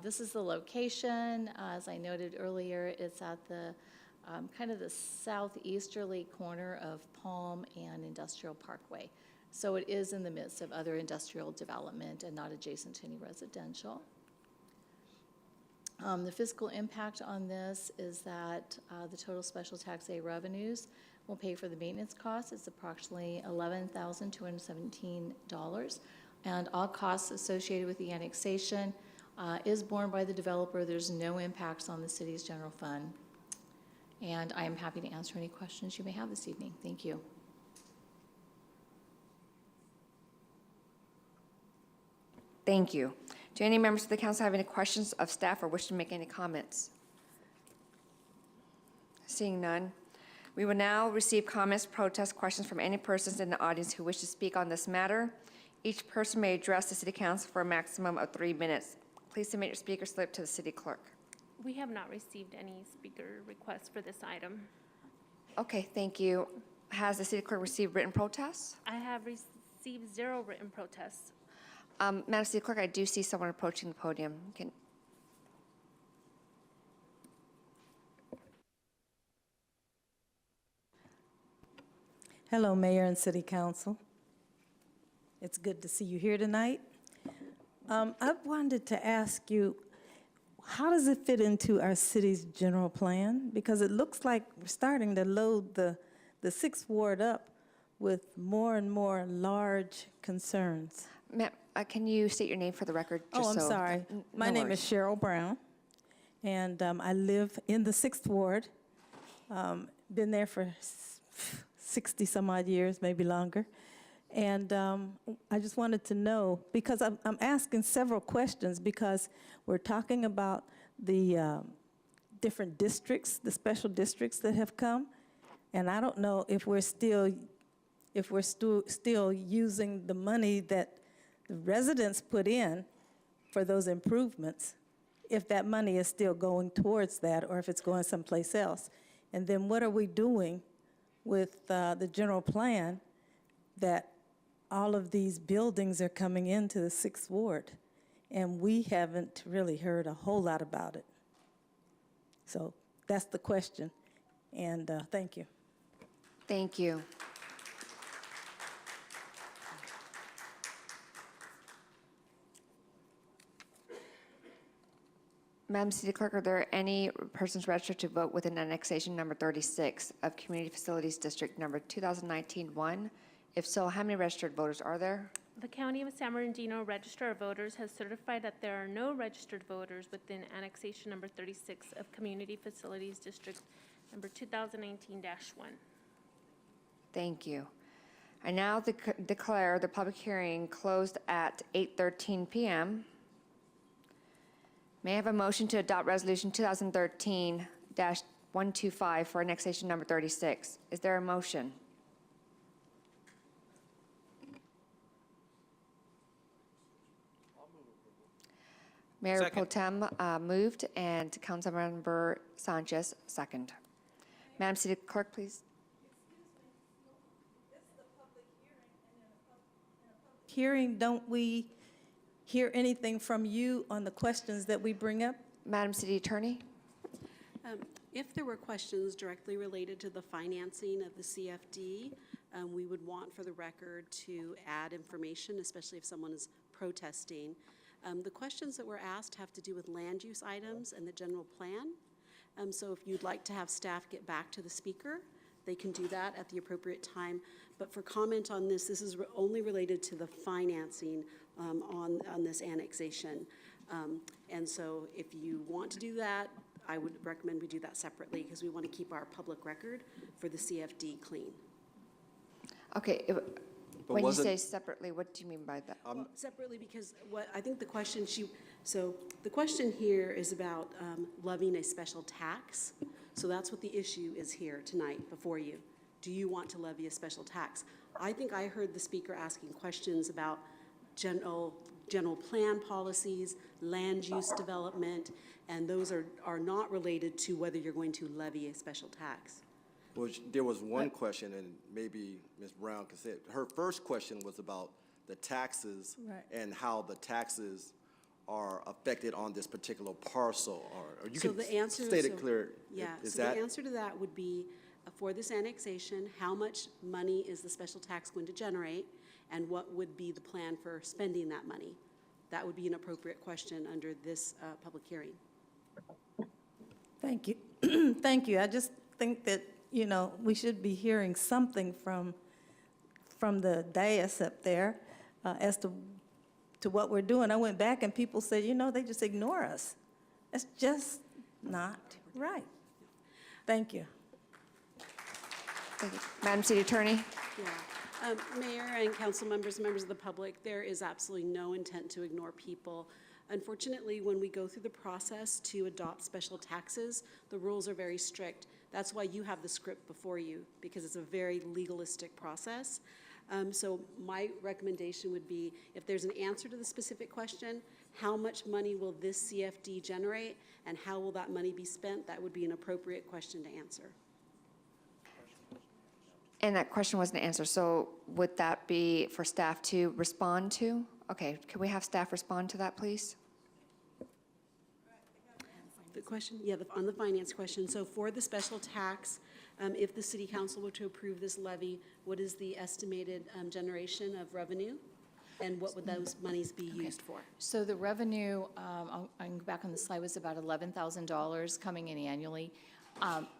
This is the location. As I noted earlier, it's at the kind of the southeasterly corner of Palm and Industrial Parkway. So it is in the midst of other industrial development and not adjacent to any residential. The fiscal impact on this is that the total special tax A revenues will pay for the maintenance costs. It's approximately $11,217. And all costs associated with the annexation is borne by the developer. There's no impacts on the city's general fund. And I am happy to answer any questions you may have this evening. Thank you.
Thank you. Do any members of the council have any questions of staff or wish to make any comments? Seeing none, we will now receive comments, protests, questions from any persons in the audience who wish to speak on this matter. Each person may address the city council for a maximum of 3 minutes. Please submit your speaker slip to the city clerk.
We have not received any speaker requests for this item.
Okay, thank you. Has the city clerk received written protests?
I have received 0 written protests.
Madam City Clerk, I do see someone approaching the podium.
Hello, Mayor and City Council. It's good to see you here tonight. I wanted to ask you, how does it fit into our city's general plan? Because it looks like we're starting to load the 6th Ward up with more and more large concerns.
Ma'am, can you state your name for the record?
Oh, I'm sorry. My name is Cheryl Brown, and I live in the 6th Ward. Been there for 60 some odd years, maybe longer. And I just wanted to know, because I'm asking several questions, because we're talking about the different districts, the special districts that have come, and I don't know if we're still using the money that the residents put in for those improvements, if that money is still going towards that or if it's going someplace else. And then what are we doing with the general plan that all of these buildings are coming into the 6th Ward, and we haven't really heard a whole lot about it. So that's the question, and thank you.
Thank you. Madam City Clerk, are there any persons registered to vote within annexation number 36 of Community Facilities District number 2019-1? If so, how many registered voters are there?
The County of San Bernardino Register of Voters has certified that there are no registered voters within annexation number 36 of Community Facilities District number 2019-1.
Thank you. I now declare the public hearing closed at 8:13 p.m. May I have a motion to adopt Resolution 2013-125 for annexation number 36? Is there a motion? Mayor Pro Tem moved and Councilmember Sanchez second. Madam City Clerk, please.
Hearing, don't we hear anything from you on the questions that we bring up?
Madam City Attorney?
If there were questions directly related to the financing of the CFD, we would want for the record to add information, especially if someone is protesting. The questions that were asked have to do with land use items and the general plan. So if you'd like to have staff get back to the speaker, they can do that at the appropriate time. But for comment on this, this is only related to the financing on this annexation. And so if you want to do that, I would recommend we do that separately because we want to keep our public record for the CFD clean.
Okay. When you say separately, what do you mean by that?
Well, separately because what I think the question so the question here is about levying a special tax. So that's what the issue is here tonight before you. Do you want to levy a special tax? I think I heard the speaker asking questions about general plan policies, land use development, and those are not related to whether you're going to levy a special tax.
Well, there was one question, and maybe Ms. Brown could say it. Her first question was about the taxes and how the taxes are affected on this particular parcel? Or you
So
can
the answer
state
so-
it clear.
Yeah,
Is
so
that?
the answer to that would be, for this annexation, how much money is the special tax going to generate, and what would be the plan for spending that money? That would be an appropriate question under this public hearing.
Thank you. Thank you. I just think that, you know, we should be hearing something from the dais up there as to what we're doing. I went back and people said, you know, they just ignore us. That's just not right. Thank you.
Thank you. Madam City Attorney?
Yeah. Mayor and council members, members of the public, there is absolutely no intent to ignore people. Unfortunately, when we go through the process to adopt special taxes, the rules are very strict. That's why you have the script before you, because it's a very legalistic process. So my recommendation would be, if there's an answer to the specific question, how much money will this CFD generate, and how will that money be spent? That would be an appropriate question to answer.
And that question wasn't answered, so would that be for staff to respond to? Okay, can we have staff respond to that, please?
The question, yeah, on the finance question. So for the special tax, if the city council were to approve this levy, what is the estimated generation of revenue? And what would those monies be used for?
So the revenue, I can go back on the slide, was about $11,000 coming in annually.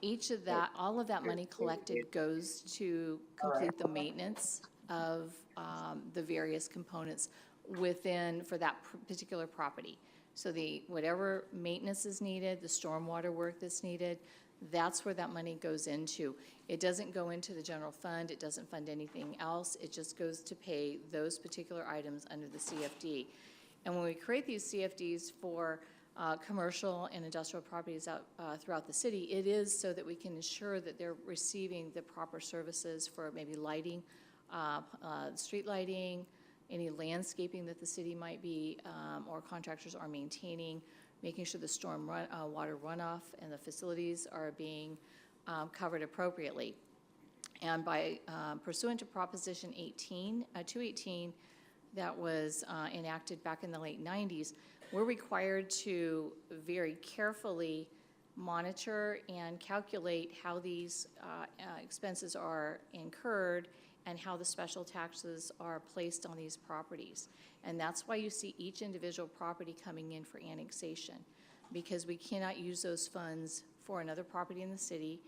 Each of that, all of that money collected goes to complete the maintenance of the various components for that particular property. So whatever maintenance is needed, the stormwater work that's needed, that's where that money goes into. It doesn't go into the general fund. It doesn't fund anything else. It just goes to pay those particular items under the CFD. And when we create these CFDs for commercial and industrial properties out throughout the city, it is so that we can ensure that they're receiving the proper services for maybe lighting, street lighting, any landscaping that the city might be or contractors are maintaining, making sure the storm water runoff and the facilities are being covered appropriately. And by pursuant to Proposition 218 that was enacted back in the late 90s, we're required to very carefully monitor and calculate how these expenses are incurred and how the special taxes are placed on these properties. And that's why you see each individual property coming in for annexation, because we cannot use those funds for another property in the city,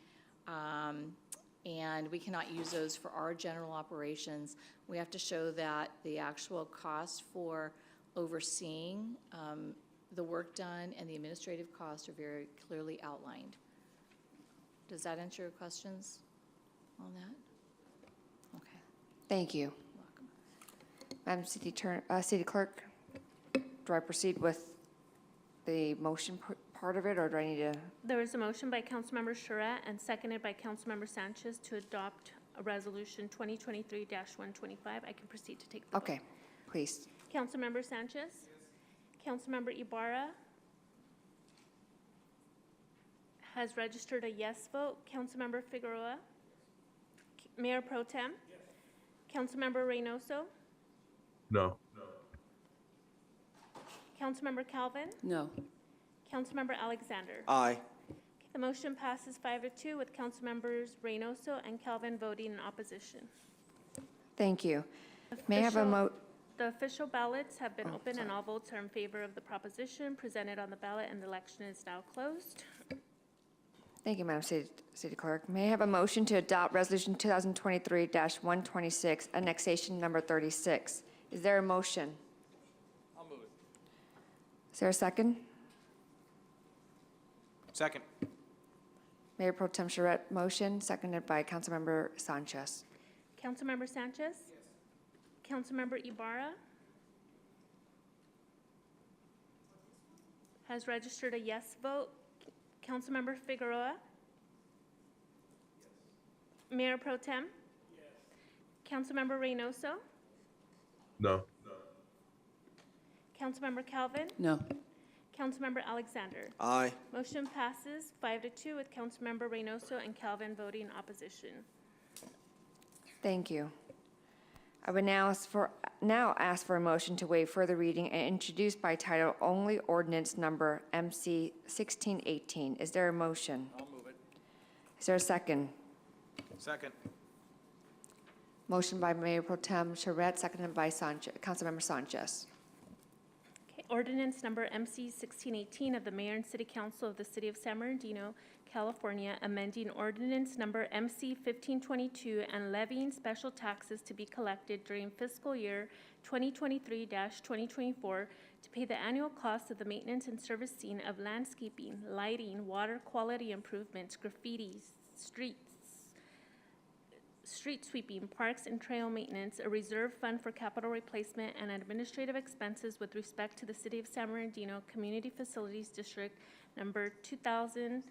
and we cannot use those for our general operations. We have to show that the actual cost for overseeing the work done and the administrative costs are very clearly outlined. Does that answer your questions on that? Okay.
Thank you.
Welcome.
Madam City Clerk, do I proceed with the motion part of it, or do I need to?
There was a motion by Councilmember Charette and seconded by Councilmember Sanchez to adopt a resolution 2023-125. I can proceed to take the vote.
Okay, please.
Councilmember Sanchez? Councilmember Ibarra has registered a yes vote. Councilmember Figueroa? Mayor Pro Tem? Councilmember Reynoso?
No.
Councilmember Calvin?
No.
Councilmember Alexander?
Aye.
The motion passes 5-2 with Councilmembers Reynoso and Calvin voting in opposition.
Thank you. May I have a
The official ballots have been opened and all votes are in favor of the proposition presented on the ballot, and the election is now closed.
Thank you, Madam City Clerk. May I have a motion to adopt Resolution 2023-126, annexation number 36? Is there a motion?
I'll move it.
Is there a second?
Second.
Mayor Pro Tem Charette, motion, seconded by Councilmember Sanchez.
Councilmember Sanchez? Councilmember Ibarra has registered a yes vote. Councilmember Figueroa? Mayor Pro Tem? Councilmember Reynoso?
No.
Councilmember Calvin?
No.
Councilmember Alexander?
Aye.
Motion passes 5-2 with Councilmember Reynoso and Calvin voting in opposition.
Thank you. I would now ask for a motion to waive further reading and introduce by title only ordinance number MC 1618. Is there a motion?
I'll move it.
Is there a second?
Second.
Motion by Mayor Pro Tem Charette, seconded by Councilmember Sanchez.
Okay, ordinance number MC 1618 of the Mayor and City Council of the City of San Bernardino, California, amending ordinance number MC 1522 and levying special taxes to be collected during fiscal year 2023-2024 to pay the annual cost of the maintenance and servicing of landscaping, lighting, water quality improvements, graffitis, street sweeping, parks and trail maintenance, a reserve fund for capital replacement and administrative expenses with respect to the City of San Bernardino Community Facilities District number 2019-1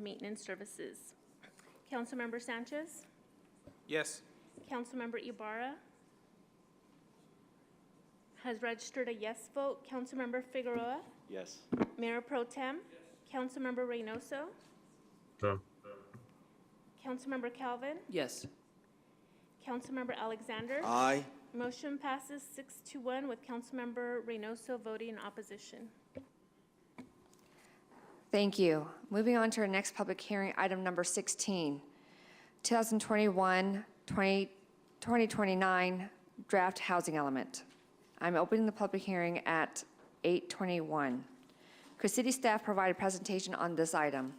maintenance services. Councilmember Sanchez?
Yes.
Councilmember Ibarra has registered a yes vote. Councilmember Figueroa?
Yes.
Mayor Pro Tem? Councilmember Reynoso?
No.
Councilmember Calvin?
Yes.
Councilmember Alexander?
Aye.
Motion passes 6-1 with Councilmember Reynoso voting in opposition.
Thank you. Moving on to our next public hearing, item number 16, 2021-2029 draft housing element. I'm opening the public hearing at 8:21. Could city staff provide a presentation on this item?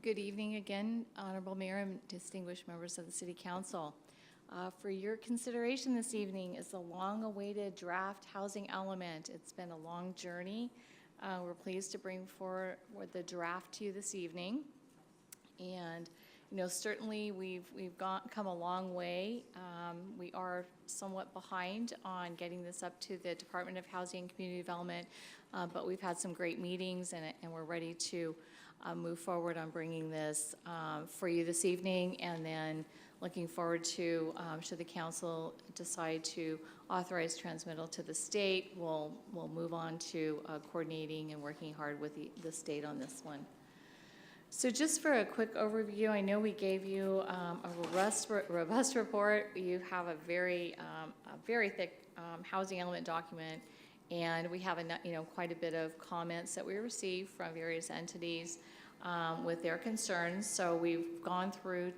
Good evening again, Honorable Mayor and distinguished members of the City Council. For your consideration this evening is the long-awaited draft housing element. It's been a long journey. We're pleased to bring forward the draft to you this evening. And, you know, certainly we've come a long way. We are somewhat behind on getting this up to the Department of Housing and Community Development, but we've had some great meetings and we're ready to move forward on bringing this for you this evening, and then looking forward to, should the council decide to authorize transmittal to the state, we'll move on to coordinating and working hard with the state on this one. So just for a quick overview, I know we gave you a robust report. You have a very thick housing element document, and we have quite a bit of comments that we received from various entities with their concerns. So we've gone through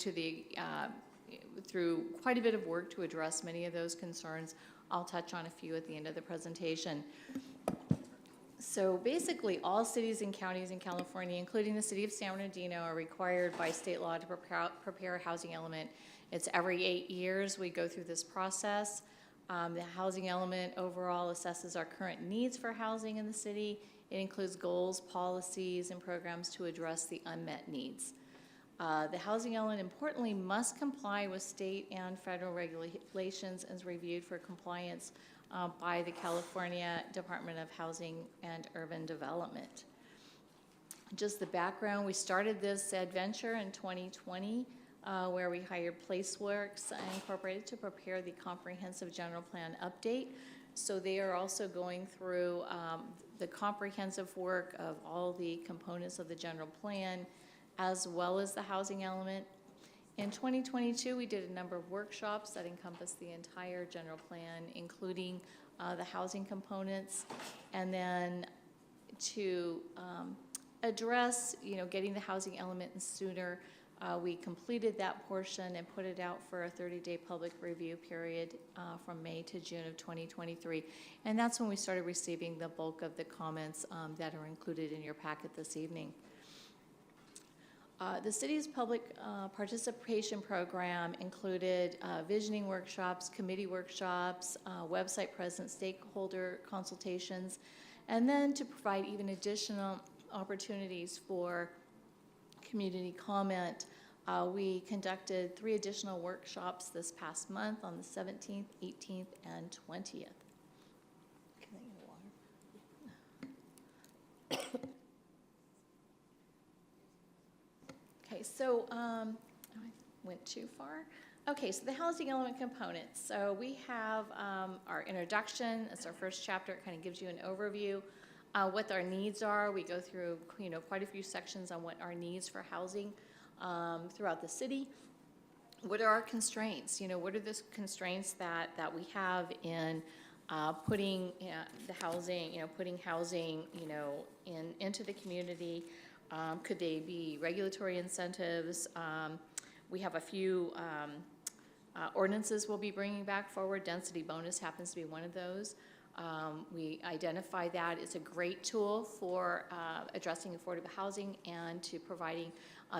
through quite a bit of work to address many of those concerns. I'll touch on a few at the end of the presentation. So basically, all cities and counties in California, including the City of San Bernardino, are required by state law to prepare a housing element. It's every 8 years we go through this process. The housing element overall assesses our current needs for housing in the city. It includes goals, policies, and programs to address the unmet needs. The housing element, importantly, must comply with state and federal regulations and is reviewed for compliance by the California Department of Housing and Urban Development. Just the background, we started this adventure in 2020 where we hired PlaceWorks Incorporated to prepare the comprehensive general plan update. So they are also going through the comprehensive work of all the components of the general plan, as well as the housing element. In 2022, we did a number of workshops that encompassed the entire general plan, including the housing components. And then to address, getting the housing element in sooner, we completed that portion and put it out for a 30-day public review period from May to June of 2023. And that's when we started receiving the bulk of the comments that are included in your packet this evening. The city's public participation program included visioning workshops, committee workshops, website presence, stakeholder consultations, and then to provide even additional opportunities for community comment. We conducted 3 additional workshops this past month on the 17th, 18th, and 20th. Can I get water? Okay, so I went too far. Okay, so the housing element components. So we have our introduction. It's our first chapter. It kind of gives you an overview what our needs are. We go through quite a few sections on what our needs for housing throughout the city. what are our constraints? What are the constraints that we have in putting the housing, putting housing, into the community? Could they be regulatory incentives? We have a few ordinances we'll be bringing back forward. Density bonus happens to be one of those. We identify that it's a great tool for addressing affordable housing and to providing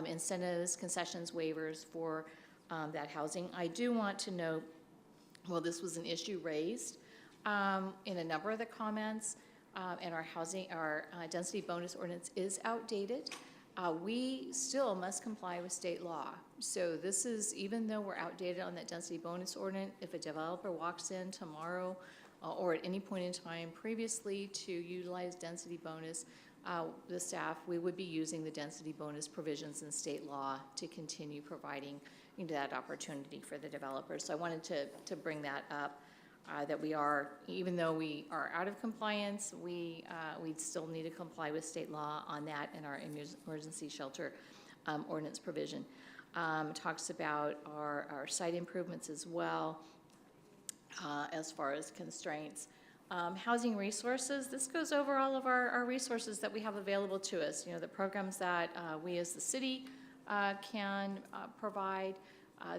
incentives, concessions, waivers for that housing. I do want to note, well, this was an issue raised in a number of the comments, and our density bonus ordinance is outdated. We still must comply with state law. So this is, even though we're outdated on that density bonus ordinance, if a developer walks in tomorrow or at any point in time previously to utilize density bonus, the staff, we would be using the density bonus provisions in state law to continue providing that opportunity for the developers. So I wanted to bring that up, that we are, even though we are out of compliance, we still need to comply with state law on that in our emergency shelter ordinance provision. Talks about our site improvements as well, as far as constraints. Housing resources, this goes over all of our resources that we have available to us, the programs that we as the city can provide.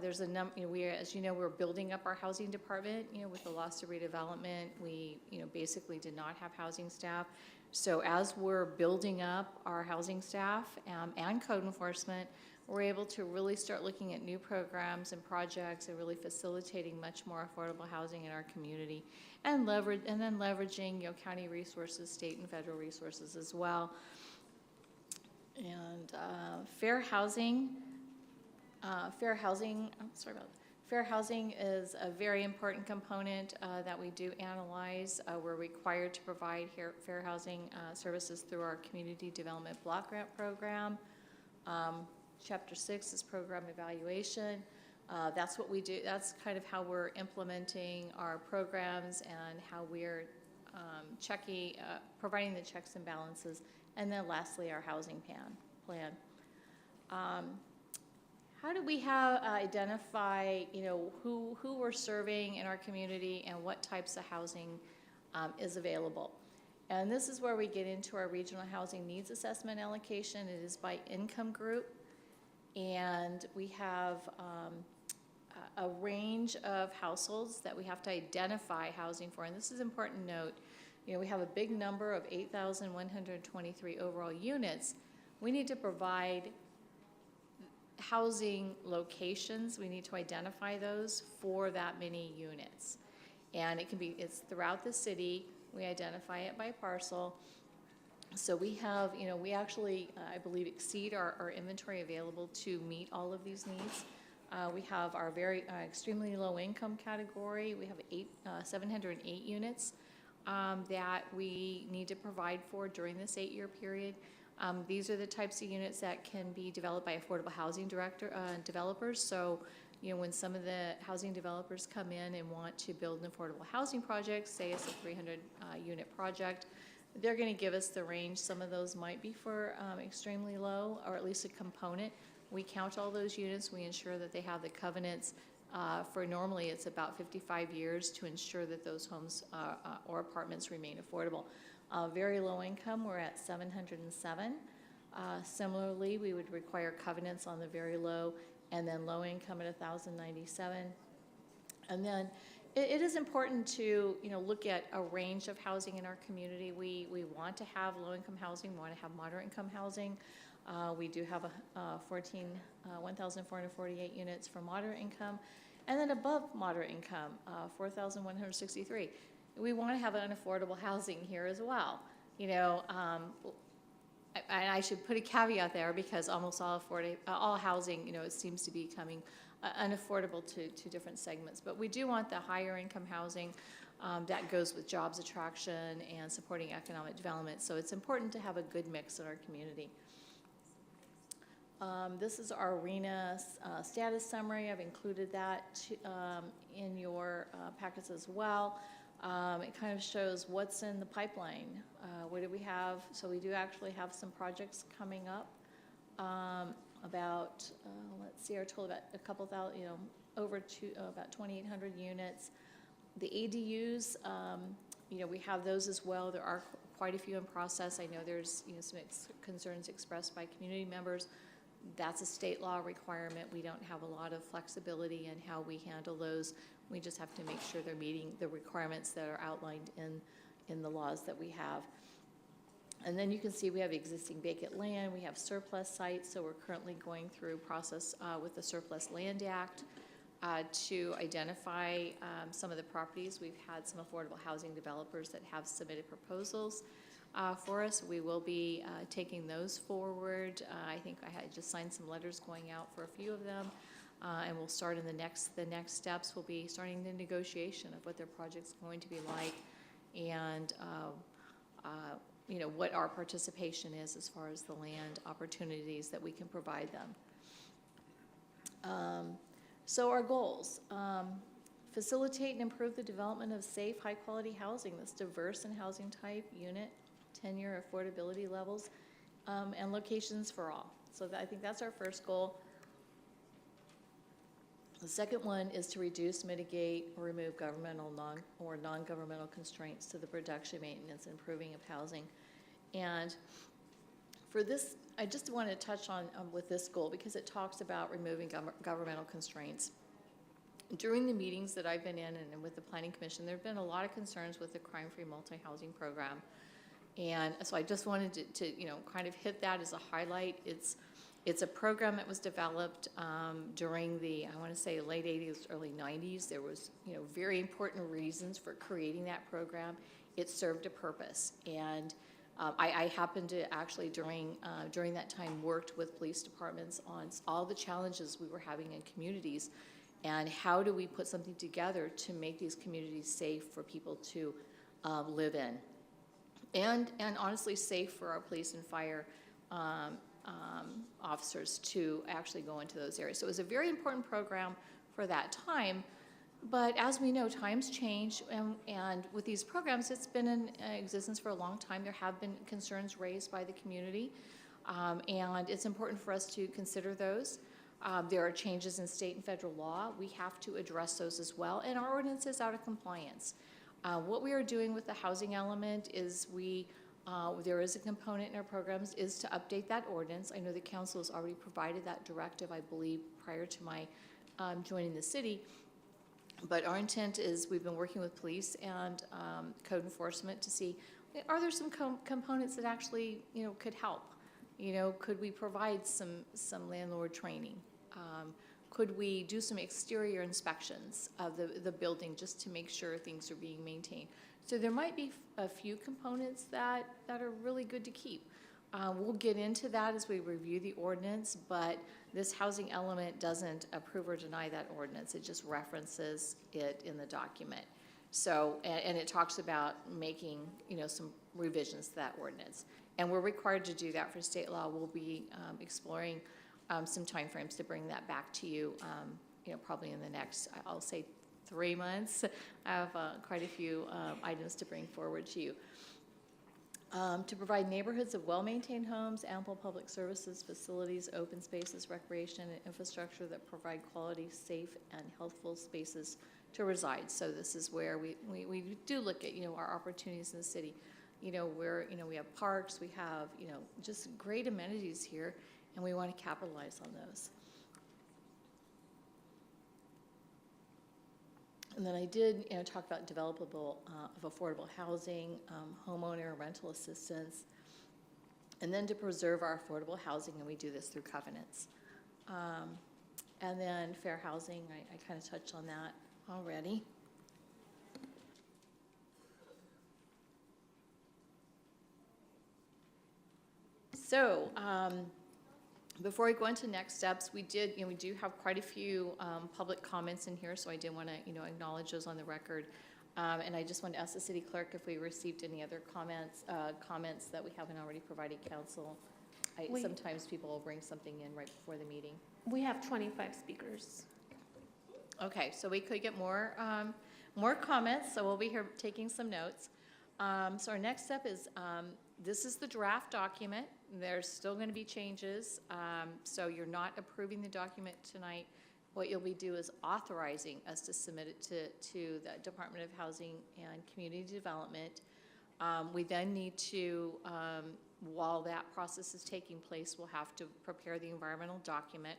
There's a number, as you know, we're building up our housing department, with the loss of redevelopment. We, basically did not have housing staff. So as we're building up our housing staff and code enforcement, we're able to really start looking at new programs and projects and really facilitating much more affordable housing in our community, and then leveraging, county resources, state and federal resources as well. And fair housing. Fair housing is a very important component that we do analyze. We're required to provide fair housing services through our Community Development Block Grant Program. Chapter 6 is program evaluation. That's what we do. That's kind of how we're implementing our programs and how we're providing the checks and balances. And then lastly, our housing plan. How do we identify, who we're serving in our community and what types of housing is available? And this is where we get into our regional housing needs assessment allocation. It is by income group, and we have a range of households that we have to identify housing for. And this is important to note. We have a big number of 8,123 overall units. We need to provide housing locations. We need to identify those for that many units. And it's throughout the city. We identify it by parcel. So we have, we actually, I believe, exceed our inventory available to meet all of these needs. We have our very extremely low income category. We have 708 units that we need to provide for during this 8-year period. These are the types of units that can be developed by affordable housing developers. So, when some of the housing developers come in and want to build an affordable housing project, say it's a 300 unit project, they're going to give us the range. Some of those might be for extremely low, or at least a component. We count all those units. We ensure that they have the covenants for normally it's about 55 years to ensure that those homes or apartments remain affordable. Very low income, we're at 707. Similarly, we would require covenants on the very low, and then low income at 1,097. And then it is important to look at a range of housing in our community. We want to have low income housing, we want to have moderate income housing. We do have 1,448 units for moderate income, and then above moderate income, 4,163. We want to have unaffordable housing here as well. I should put a caveat there, because almost all housing, it seems to be becoming unaffordable to different segments. But we do want the higher income housing that goes with jobs attraction and supporting economic development. So it's important to have a good mix in our community. This is our RENA status summary. I've included that in your packets as well. It kind of shows what's in the pipeline. What do we have? So we do actually have some projects coming up. about, let's see, our total about a couple thousand, about 2,800 units. The ADUs, we have those as well. There are quite a few in process. I know there's, some concerns expressed by community members. That's a state law requirement. We don't have a lot of flexibility in how we handle those. We just have to make sure they're meeting the requirements that are outlined in the laws that we have. And then you can see we have existing vacant land. We have surplus sites, so we're currently going through process with the Surplus Land Act to identify some of the properties. We've had some affordable housing developers that have submitted proposals for us. We will be taking those forward. I think I had just signed some letters going out for a few of them, and we'll start in the next steps. We'll be starting the negotiation of what their project's going to be like, and what our participation is as far as the land opportunities that we can provide them. So our goals, facilitate and improve the development of safe, high-quality housing that's diverse in housing type, unit, tenure, affordability levels, and locations for all. So I think that's our first goal. The second one is to reduce, mitigate, or remove governmental or non-governmental constraints to the production, maintenance, and improving of housing. And for this, I just want to touch on with this goal because it talks about removing governmental constraints. During the meetings that I've been in and with the Planning Commission, there have been a lot of concerns with the crime-free multi-housing program. And so I just wanted to kind of hit that as a highlight. It's a program that was developed during the, I want to say, late 80s, early 90s. There was, very important reasons for creating that program. It served a purpose. And I happened to actually, during that time, worked with police departments on all the challenges we were having in communities and how do we put something together to make these communities safe for people to live in. And honestly, safe for our police and fire officers to actually go into those areas. So it was a very important program for that time, but as we know, times change, and with these programs, it's been in existence for a long time. There have been concerns raised by the community, and it's important for us to consider those. There are changes in state and federal law. We have to address those as well, and our ordinance is out of compliance. What we are doing with the housing element is there is a component in our programs is to update that ordinance. I know the council has already provided that directive, I believe, prior to my joining the city. But our intent is we've been working with police and code enforcement to see, are there some components that actually, could help? Could we provide some landlord training? Could we do some exterior inspections of the building just to make sure things are being maintained? So there might be a few components that are really good to keep. We'll get into that as we review the ordinance, but this housing element doesn't approve or deny that ordinance. It just references it in the document. So, and it talks about making, some revisions to that ordinance. And we're required to do that for state law. We'll be exploring some timeframes to bring that back to you, probably in the next, I'll say 3 months. I have quite a few items to bring forward to you. To provide neighborhoods of well-maintained homes, ample public services, facilities, open spaces, recreation, and infrastructure that provide quality, safe, and healthful spaces to reside. So this is where we do look at, our opportunities in the city. Where, we have parks, we have, just great amenities here, and we want to capitalize on those. And then I did, talk about developable of affordable housing, homeowner rental assistance, and then to preserve our affordable housing, and we do this through covenants. And then fair housing, I kind of touched on that already. So, before I go into next steps, we do have quite a few public comments in here, so I did want to, acknowledge those on the record. And I just wanted to ask the city clerk if we received any other comments that we haven't already provided council. Sometimes people will bring something in right before the meeting.
We have 25 speakers.
Okay, so we could get more comments, so we'll be here taking some notes. So our next step is This is the draft document. There's still going to be changes, so you're not approving the document tonight. What you'll be doing is authorizing us to submit it to the Department of Housing and Community Development. We then need to, while that process is taking place, we'll have to prepare the environmental document.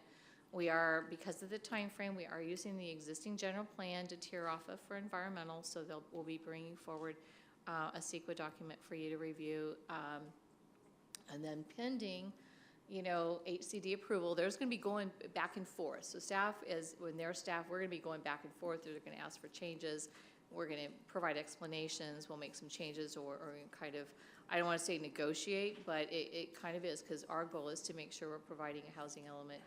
We are, because of the time frame, we are using the existing general plan to tier off of for environmental, so we'll be bringing forward a CEQA document for you to review. And then pending, HCD approval, there's going to be going back and forth. So staff when their staff, we're going to be going back and forth. They're going to ask for changes. We're going to provide explanations. We'll make some changes or kind of, I don't want to say negotiate, but it kind of is, because our goal is to make sure we're providing a housing element,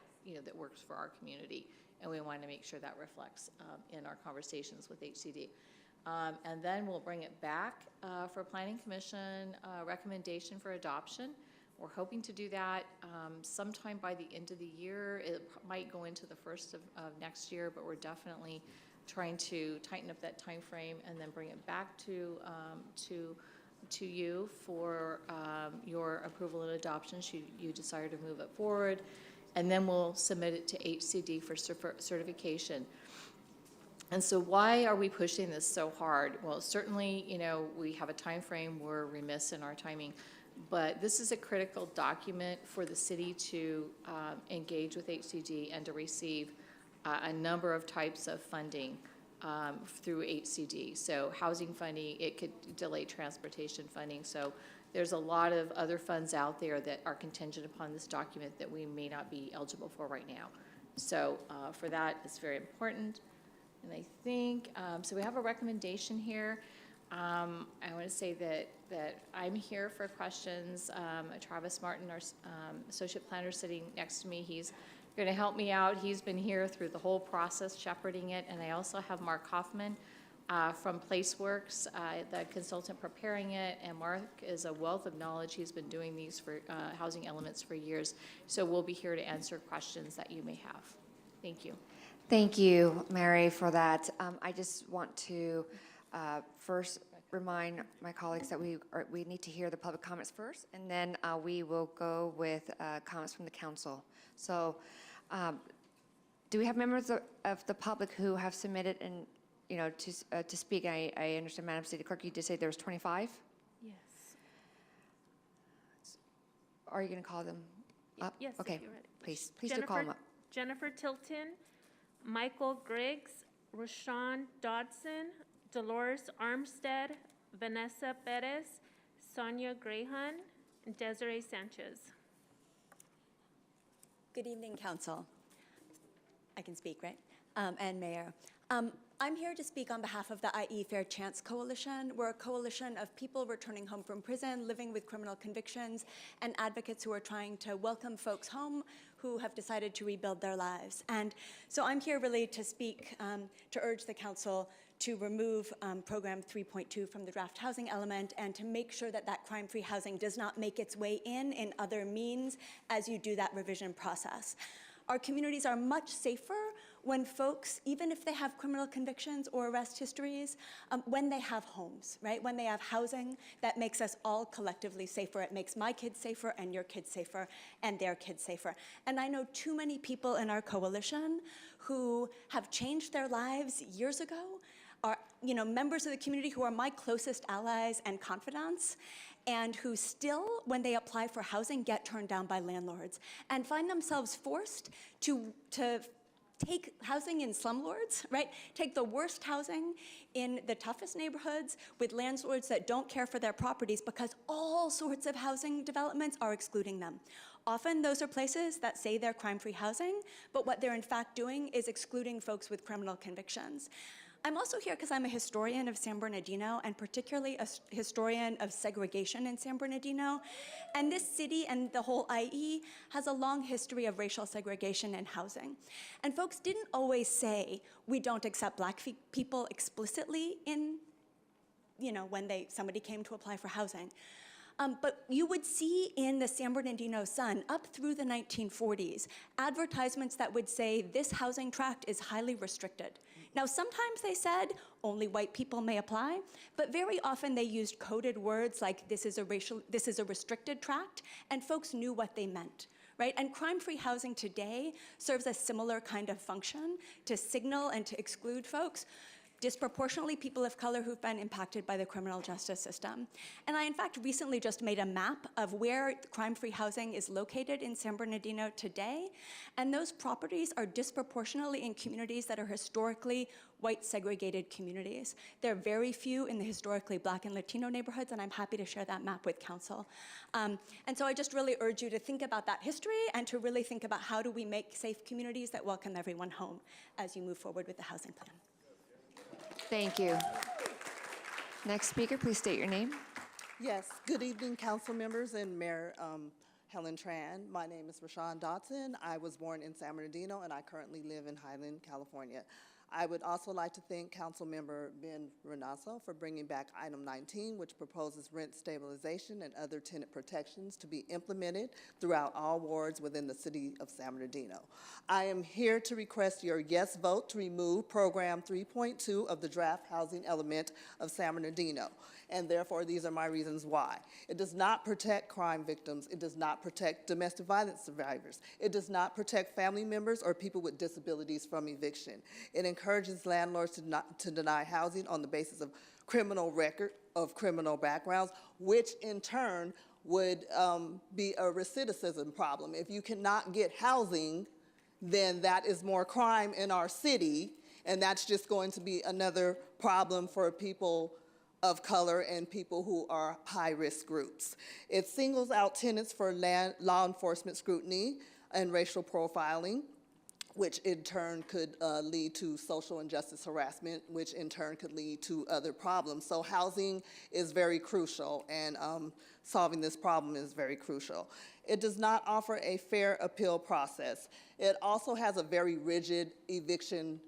that works for our community. And we want to make sure that reflects in our conversations with HCD. And then we'll bring it back for Planning Commission recommendation for adoption. We're hoping to do that sometime by the end of the year. It might go into the first of next year, but we're definitely trying to tighten up that time frame and then bring it back to you for your approval and adoption should you desire to move it forward. And then we'll submit it to HCD for certification. And so why are we pushing this so hard? Well, certainly, we have a time frame. We're remiss in our timing. But this is a critical document for the city to engage with HCD and to receive a number of types of funding through HCD. So housing funding, it could delay transportation funding. So there's a lot of other funds out there that are contingent upon this document that we may not be eligible for right now. So for that, it's very important. And I think, so we have a recommendation here. I want to say that I'm here for questions. Travis Martin, our associate planner, sitting next to me, he's going to help me out. He's been here through the whole process, shepherding it. And I also have Mark Hoffman from PlaceWorks, the consultant preparing it. And Mark is a wealth of knowledge. He's been doing these for housing elements for years. So we'll be here to answer questions that you may have. Thank you.
Thank you, Mary, for that. I just want to first remind my colleagues that we need to hear the public comments first, and then we will go with comments from the council. So do we have members of the public who have submitted and to speak? I understand, Madam City Clerk, you did say there was 25?
Yes.
Are you going to call them up?
Yes,
Okay.
if you're ready.
Please do call them up.
Jennifer Tilton, Michael Griggs, Rashawn Dodson, Dolores Armstead, Vanessa Perez, Sonia Graham, and Desiree Sanchez.
Good evening, Council. I can speak, right? And Mayor. I'm here to speak on behalf of the IE Fair Chance Coalition. We're a coalition of people returning home from prison, living with criminal convictions, and advocates who are trying to welcome folks home who have decided to rebuild their lives. And so I'm here really to speak, to urge the Council to remove Program 3.2 from the draft housing element and to make sure that that crime-free housing does not make its way in other means as you do that revision process. Our communities are much safer when folks, even if they have criminal convictions or arrest histories, when they have homes, right? When they have housing, that makes us all collectively safer. It makes my kids safer and your kids safer and their kids safer. And I know too many people in our coalition who have changed their lives years ago, are members of the community who are my closest allies and confidants, and who still, when they apply for housing, get turned down by landlords and find themselves forced to take housing in slumlords, right? Take the worst housing in the toughest neighborhoods with landlords that don't care for their properties because all sorts of housing developments are excluding them. Often those are places that say they're crime-free housing, but what they're in fact doing is excluding folks with criminal convictions. I'm also here because I'm a historian of San Bernardino, and particularly a historian of segregation in San Bernardino. And this city and the whole IE has a long history of racial segregation in housing. And folks didn't always say, we don't accept Black people explicitly in, when somebody came to apply for housing. But you would see in the San Bernardino Sun, up through the 1940s, advertisements that would say this housing tract is highly restricted. Now, sometimes they said only white people may apply, but very often they used coded words like this is a restricted tract, and folks knew what they meant. Right? And crime-free housing today serves a similar kind of function to signal and to exclude folks, disproportionately people of color who've been impacted by the criminal justice system. And I, in fact, recently just made a map of where crime-free housing is located in San Bernardino today, and those properties are disproportionately in communities that are historically white segregated communities. There are very few in the historically Black and Latino neighborhoods, and I'm happy to share that map with council. And so I just really urge you to think about that history and to really think about how do we make safe communities that welcome everyone home as you move forward with the housing plan.
Thank you. Next speaker, please state your name.
Yes, good evening, council members and Mayor Helen Tran. My name is Rashawn Dotson. I was born in San Bernardino, and I currently live in Highland, California. I would also like to thank Council Member Ben Renasso for bringing back item 19, which proposes rent stabilization and other tenant protections to be implemented throughout all wards within the city of San Bernardino. I am here to request your yes vote to remove Program 3.2 of the draft housing element of San Bernardino. And therefore, these are my reasons why. It does not protect crime victims. It does not protect domestic violence survivors. It does not protect family members or people with disabilities from eviction. It encourages landlords to deny housing on the basis of criminal record, of criminal backgrounds, which in turn would be a recidivism problem. If you cannot get housing, then that is more crime in our city, and that's just going to be another problem for people of color and people who are high-risk groups. It singles out tenants for law enforcement scrutiny and racial profiling, which in turn could lead to social injustice harassment, which in turn could lead to other problems. So housing is very crucial, and solving this problem is very crucial. It does not offer a fair appeal process. It also has a very rigid eviction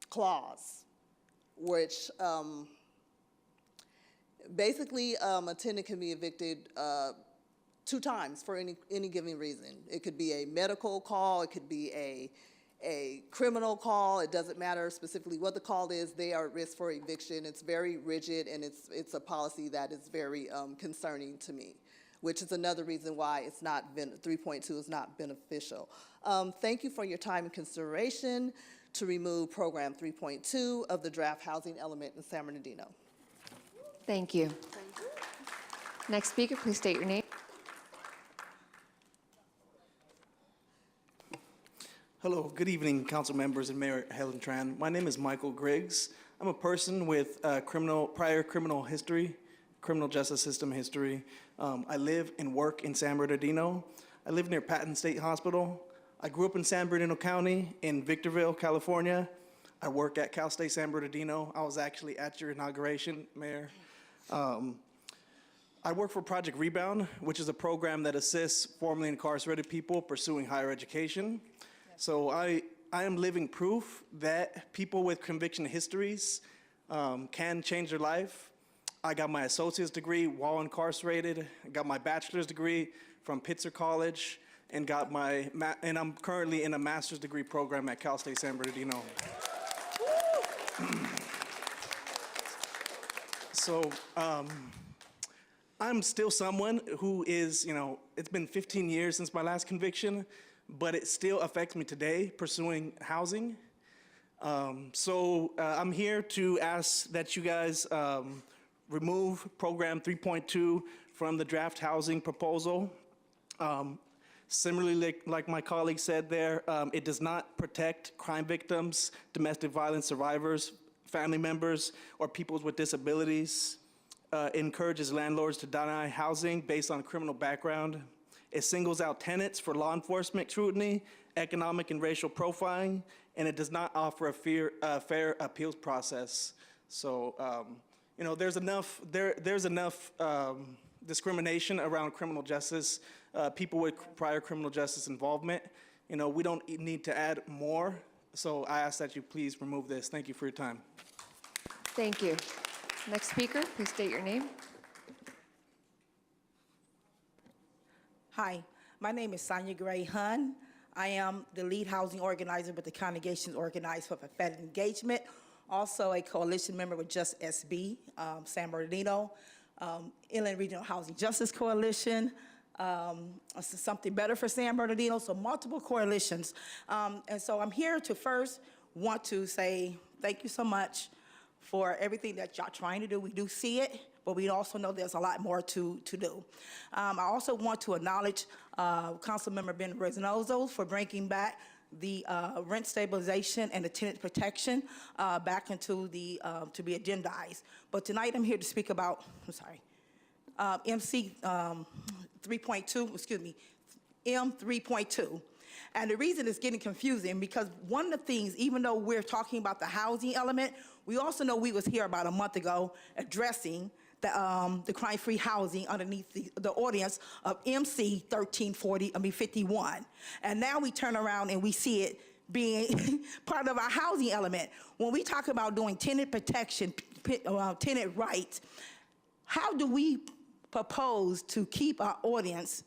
clause, which basically a tenant can be evicted 2 times for any given reason. It could be a medical call, it could be a criminal call, it doesn't matter specifically what the call is, they are at risk for eviction. It's very rigid, and it's a policy that is very concerning to me, which is another reason why it's not 3.2 is not beneficial. Thank you for your time and consideration to remove Program 3.2 of the draft housing element in San Bernardino.
Thank you. Next speaker, please state your name.
Hello, good evening, council members and Mayor Helen Tran. My name is Michael Griggs. I'm a person with prior criminal history, criminal justice system history. I live and work in San Bernardino. I live near Patton State Hospital. I grew up in San Bernardino County in Victorville, California. I work at Cal State San Bernardino. I was actually at your inauguration, Mayor. I work for Project Rebound, which is a program that assists formerly incarcerated people pursuing higher education. So I am living proof that people with conviction histories can change their life. I got my associate's degree while incarcerated. I got my bachelor's degree from Pitzer College, and I'm currently in a master's degree program at Cal State San Bernardino. So I'm still someone who is, it's been 15 years since my last conviction, but it still affects me today pursuing housing. So I'm here to ask that you guys remove Program 3.2 from the draft housing proposal. Similarly, like my colleague said there, it does not protect crime victims, domestic violence survivors, family members, or people with disabilities. It encourages landlords to deny housing based on criminal background. It singles out tenants for law enforcement scrutiny, economic and racial profiling, and it does not offer a fair appeals process. So, there's enough discrimination around criminal justice, people with prior criminal justice involvement. We don't need to add more. So I ask that you please remove this. Thank you for your time.
Thank you. Next speaker, please state your name.
Hi, my name is Sonia Gray Hunn. I am the lead housing organizer with the Congregations Organized for Prophetic Engagement, also a coalition member with Just SB, San Bernardino, Inland Regional Housing Justice Coalition, Something Better for San Bernardino, so multiple coalitions. And so I'm here to first want to say thank you so much for everything that y'all trying to do. We do see it, but we also know there's a lot more to do. I also want to acknowledge Councilmember Ben Reynoso for bringing back the rent stabilization and the tenant protection back into the, to be agendized. But tonight I'm here to speak about, MC 3.2, excuse me, M 3.2. And the reason it's getting confusing because one of the things, even though we're talking about the housing element, we also know we was here about a month ago addressing the crime-free housing underneath the audience of MC 51. And now we turn around and we see it being part of our housing element. When we talk about doing tenant protection, tenant rights, how do we propose to keep our audience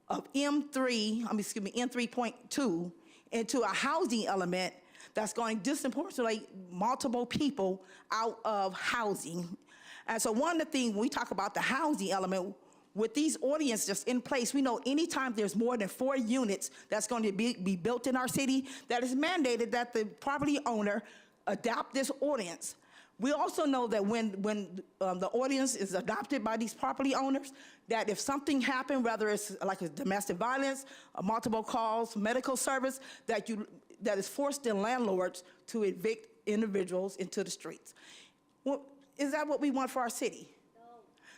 of M3.2 into a housing element that's going to disproportionate multiple people out of housing? And so one of the things when we talk about the housing element, with these audiences just in place, we know anytime there's more than 4 units that's going to be built in our city, that is mandated that the property owner adopt this audience. We also know that when the audience is adopted by these property owners, that if something happened, whether it's like a domestic violence, multiple calls, medical service, that is forced the landlords to evict individuals into the streets. Well, is that what we want for our city? No.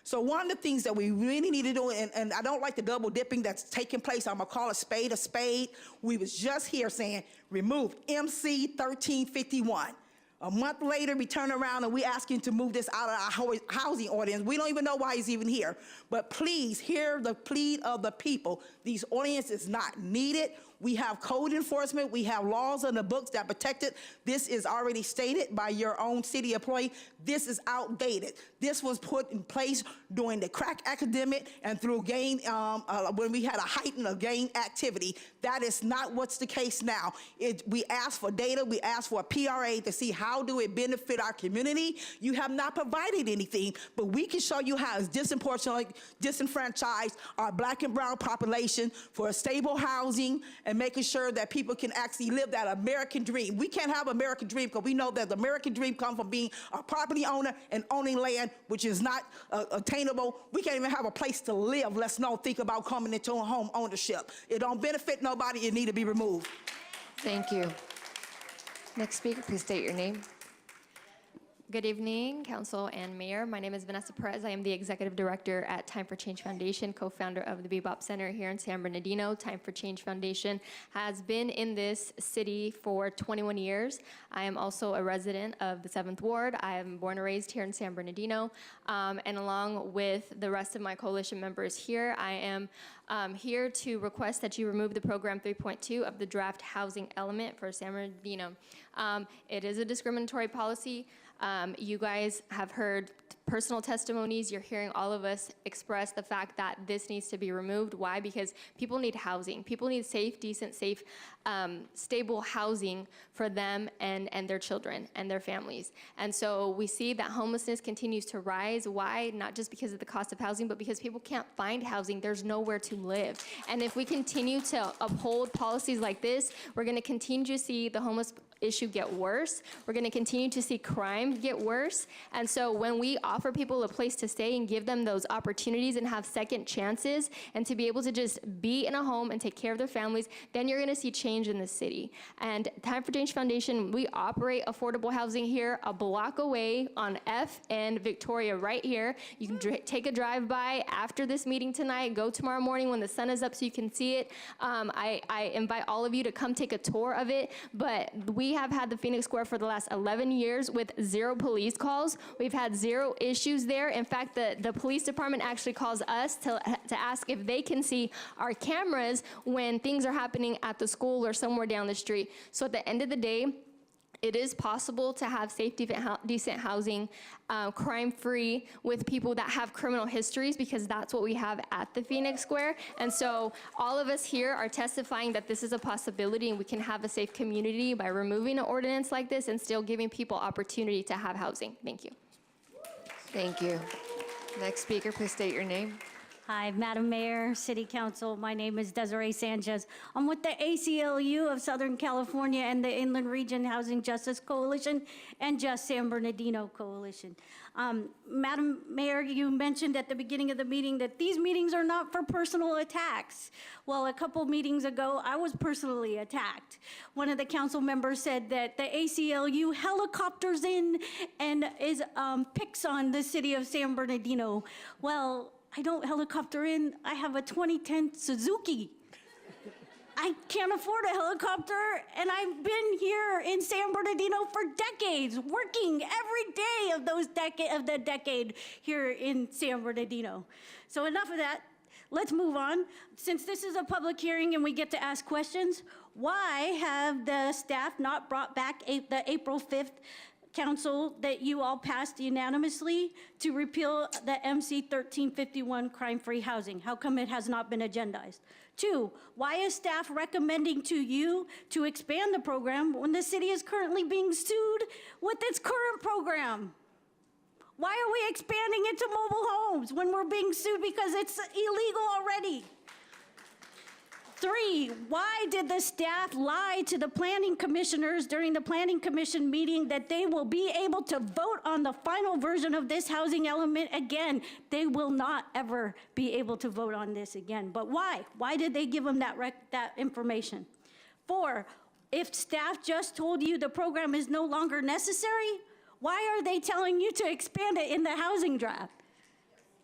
So one of the things that we really need to do, and I don't like the double dipping that's taking place, I'm gonna call a spade a spade. We was just here saying, remove MC 1351. A month later, we turn around and we ask him to move this out of our housing audience. We don't even know why he's even here. But please hear the plea of the people. These audiences is not needed. We have code enforcement. We have laws on the books that protect it. This is already stated by your own city employee. This is outdated. This was put in place during the crack epidemic and through gang, when we had a heightened of gang activity. That is not what's the case now. We asked for data. We asked for a PRA to see how do it benefit our community. You have not provided anything, but we can show you how it's disenfranchised our black and brown population for a stable housing and making sure that people can actually live that American dream. We can't have American dream because we know that the American dream comes from being a property owner and owning land, which is not attainable. We can't even have a place to live, let's not think about coming into a home ownership. It don't benefit nobody, it need to be removed.
Thank you. Next speaker, please state your name.
Good evening, Council and Mayor. My name is Vanessa Perez. I am the Executive Director at Time for Change Foundation, co-founder of the Bebop Center here in San Bernardino. Time for Change Foundation has been in this city for 21 years. I am also a resident of the 7th Ward. I am born and raised here in San Bernardino. And along with the rest of my coalition members here, I am here to request that you remove the Program 3.2 of the draft housing element for San Bernardino. It is a discriminatory policy. You guys have heard personal testimonies. You're hearing all of us express the fact that this needs to be removed. Why? Because people need housing. People need safe, decent, safe, stable housing for them and their children and their families. And so we see that homelessness continues to rise. Why? Not just because of the cost of housing, but because people can't find housing. There's nowhere to live. And if we continue to uphold policies like this, we're going to continue to see the homeless issue get worse. We're going to continue to see crime get worse. And so when we offer people a place to stay and give them those opportunities and have second chances and to be able to just be in a home and take care of their families, then you're going to see change in the city. And Time for Change Foundation, we operate affordable housing here a block away on F and Victoria right here. You can take a drive-by after this meeting tonight. Go tomorrow morning when the sun is up so you can see it. I invite all of you to come take a tour of it. But we have had the Phoenix Square for the last 11 years with 0 police calls. We've had 0 issues there. In fact, the police department actually calls us to ask if they can see our cameras when things are happening at the school or somewhere down the street. So at the end of the day, It is possible to have safe, decent housing, crime-free, with people that have criminal histories, because that's what we have at the Phoenix Square. And so all of us here are testifying that this is a possibility, and we can have a safe community by removing an ordinance like this and still giving people opportunity to have housing. Thank you.
Thank you. Next speaker, please state your name.
Hi, Madam Mayor, City Council. My name is Desiree Sanchez. I'm with the ACLU of Southern California and the Inland Region Housing Justice Coalition and Just San Bernardino Coalition. Madam Mayor, you mentioned at the beginning of the meeting that these meetings are not for personal attacks. Well, a couple meetings ago, I was personally attacked. One of the council members said that the ACLU helicopters in and picks on the city of San Bernardino. Well, I don't helicopter in. I have a 2010 Suzuki. I can't afford a helicopter, and I've been here in San Bernardino for decades, working every day of the decade here in San Bernardino. So enough of that. Let's move on. Since this is a public hearing and we get to ask questions, why have the staff not brought back the April 5th council that you all passed unanimously to repeal the MC 1351 crime-free housing? How come it has not been agendized? 2, why is staff recommending to you to expand the program when the city is currently being sued with its current program? Why are we expanding it to mobile homes when we're being sued because it's illegal already? 3, why did the staff lie to the planning commissioners during the planning commission meeting that they will be able to vote on the final version of this housing element again? They will not ever be able to vote on this again. But why? Why did they give them that information? 4, if staff just told you the program is no longer necessary, why are they telling you to expand it in the housing draft?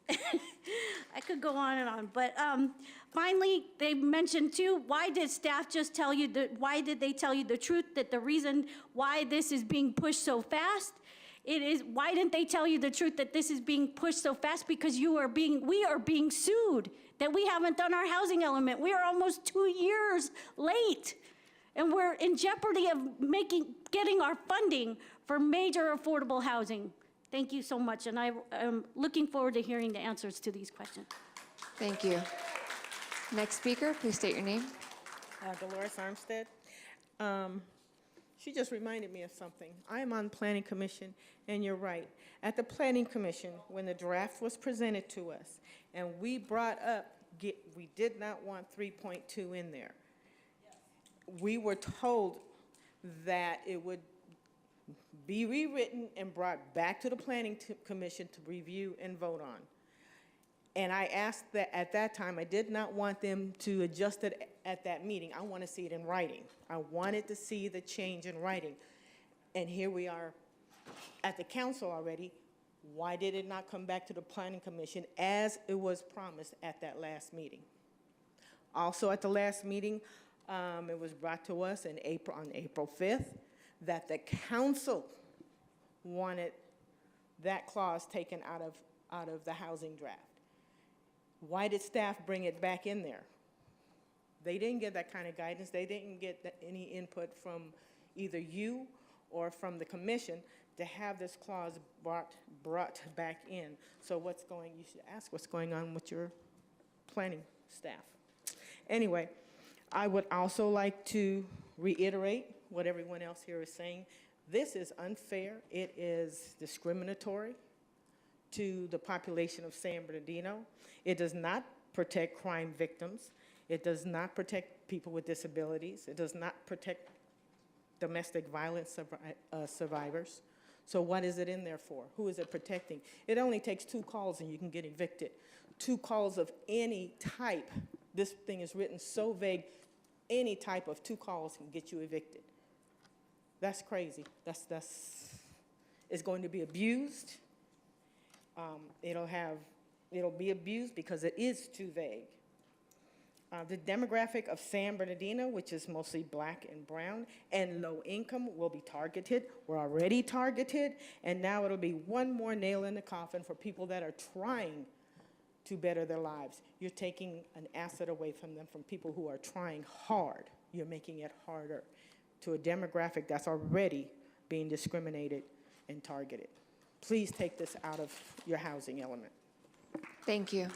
I could go on and on, but finally, they mentioned too, why did staff just tell you why did they tell you the truth that the reason why this is being pushed so fast? Why didn't they tell you the truth that this is being pushed so fast? Because we are being sued, that we haven't done our housing element. We are almost 2 years late, and we're in jeopardy of getting our funding for major affordable housing. Thank you so much, and I am looking forward to hearing the answers to these questions.
Thank you. Next speaker, please state your name.
Dolores Armstead. She just reminded me of something. I am on Planning Commission, and you're right. At the Planning Commission, when the draft was presented to us, and we brought up, we did not want 3.2 in there. We were told that it would be rewritten and brought back to the Planning Commission to review and vote on. And I asked that at that time, I did not want them to adjust it at that meeting. I want to see it in writing. I wanted to see the change in writing. And here we are at the council already. Why did it not come back to the Planning Commission as it was promised at that last meeting? Also at the last meeting, it was brought to us on April 5th that the council wanted that clause taken out of the housing draft. Why did staff bring it back in there? They didn't get that kind of guidance. They didn't get any input from either you or from the commission to have this clause brought back in. So you should ask what's going on with your planning staff. Anyway, I would also like to reiterate what everyone else here is saying. This is unfair. It is discriminatory to the population of San Bernardino. It does not protect crime victims. It does not protect people with disabilities. It does not protect domestic violence survivors. So what is it in there for? Who is it protecting? It only takes 2 calls and you can get evicted. 2 calls of any type. This thing is written so vague, any type of 2 calls can get you evicted. That's crazy. It's going to be abused. It'll be abused because it is too vague. The demographic of San Bernardino, which is mostly black and brown and low income, will be targeted. We're already targeted, and now it'll be one more nail in the coffin for people that are trying to better their lives. You're taking an asset away from them, from people who are trying hard. You're making it harder to a demographic that's already being discriminated and targeted. Please take this out of your housing element.
Thank you.